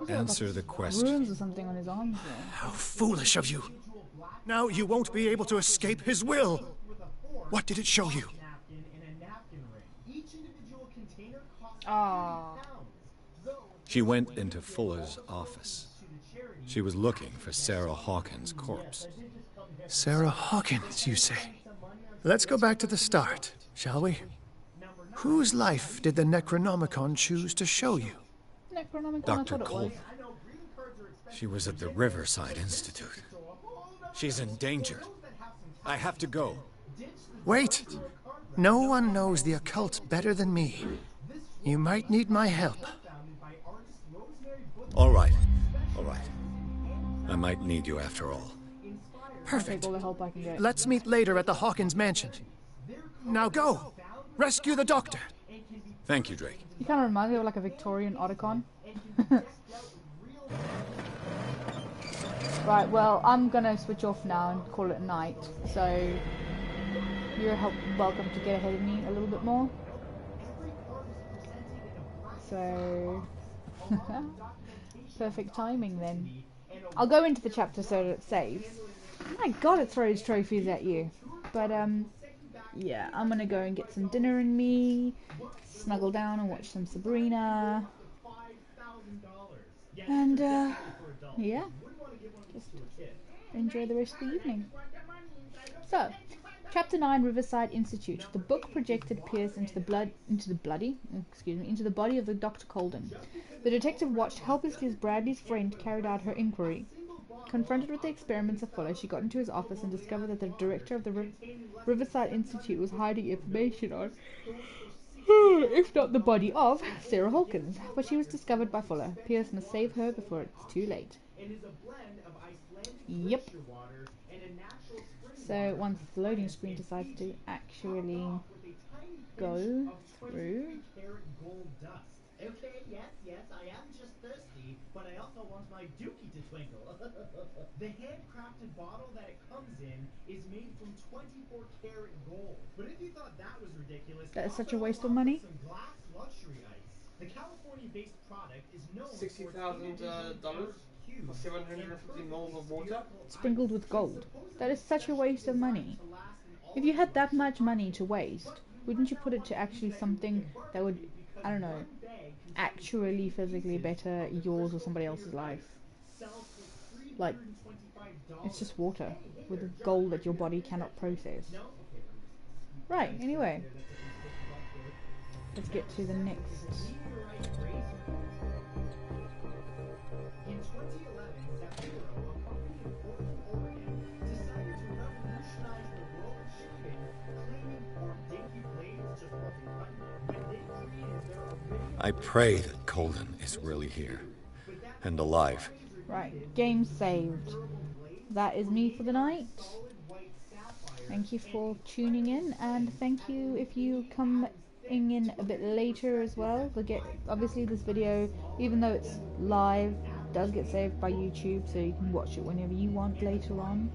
Answer the question. Runes or something on his arms there. How foolish of you. Now you won't be able to escape his will. What did it show you? Ah. She went into Fuller's office. She was looking for Sarah Hawkins' corpse. Sarah Hawkins, you say? Let's go back to the start, shall we? Whose life did the Necronomicon choose to show you? Necronomicon, Dr. I thought it Cole. was. She was at the Riverside Institute. She's in danger. I have to go. Wait! No one knows the occult better than me. You might need my help. All right. All right. I might need you after all. Perfect. All the help I can get. Let's meet later at the Hawkins mansion. Now go! Rescue the doctor! Thank you, Drake. You kind of remind me of like a Victorian Otacon. Right, well, I'm gonna switch off now and call it a night. So, you're welcome to get ahead of me a little bit more. So, perfect timing then. I'll go into the chapter so that it saves. My god, it throws trophies at you. But, yeah, I'm gonna go and get some dinner in me, snuggle down and watch some Sabrina. And, yeah, just enjoy the rest of the evening. So, Chapter 9, Riverside Institute. The book projected Pierce into the body of the Dr. Colden. The detective watched helplessly as Bradley's friend carried out her inquiry. Confronted with the experiments of Fuller, she got into his office and discovered that the director of the Riverside Institute was hiding information on, if not the body of, Sarah Hawkins. But she was discovered by Fuller. Pierce must save her before it's too late. Yep. So once the loading screen decides to actually go through. Okay, yes, I am just thirsty, but I also want my dookie to twinkle. The handcrafted bottle that it comes in is made from 24-karat gold. But if you thought that was ridiculous, That is such a waste of money. some glass luxury ice. The California-based product is known $60,000 for 750 mils of water. Sprinkled with gold. That is such a waste of money. If you had that much money to waste, wouldn't you put it to actually something that would, I don't know, actually physically better yours or somebody else's life? Like, it's just water with gold that your body cannot process. Right, anyway. Let's get to the next. In 2011, Cthulu, a company in Portland, Oregon, decided to revolutionize the world of shipping, claiming our dinky blades just wasn't cutting it. When they created their original... I pray that Colden is really here. And alive. Right, game saved. That is me for the night. Thank you for tuning in, and thank you if you come in a bit later as well. Obviously this video, even though it's live, does get saved by YouTube, so you can watch it whenever you want later on.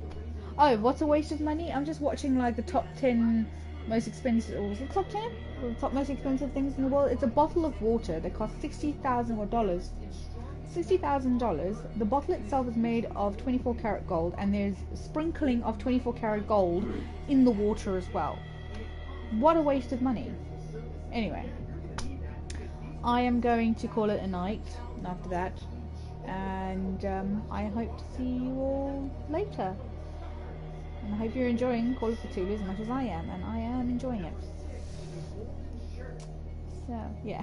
Oh, what's a waste of money? I'm just watching like the top 10 most expensive, or was it top 10? Or the top most expensive things in the world. It's a bottle of water that costs $60,000. $60,000. The bottle itself is made of 24 karat gold, and there's sprinkling of 24 karat gold in the water as well. What a waste of money. Anyway, I am going to call it a night after that, and I hope to see you all later. And I hope you're enjoying Call of Cthulhu as much as I am, and I am enjoying it. So, yeah.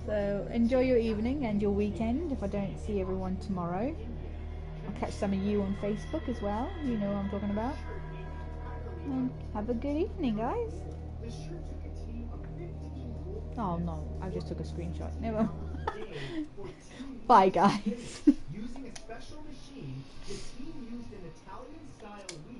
So, enjoy your evening and your weekend if I don't see everyone tomorrow. I'll catch some of you on Facebook as well. You know what I'm talking about. And have a good evening, guys. Oh no, I just took a screenshot. Never. Bye, guys.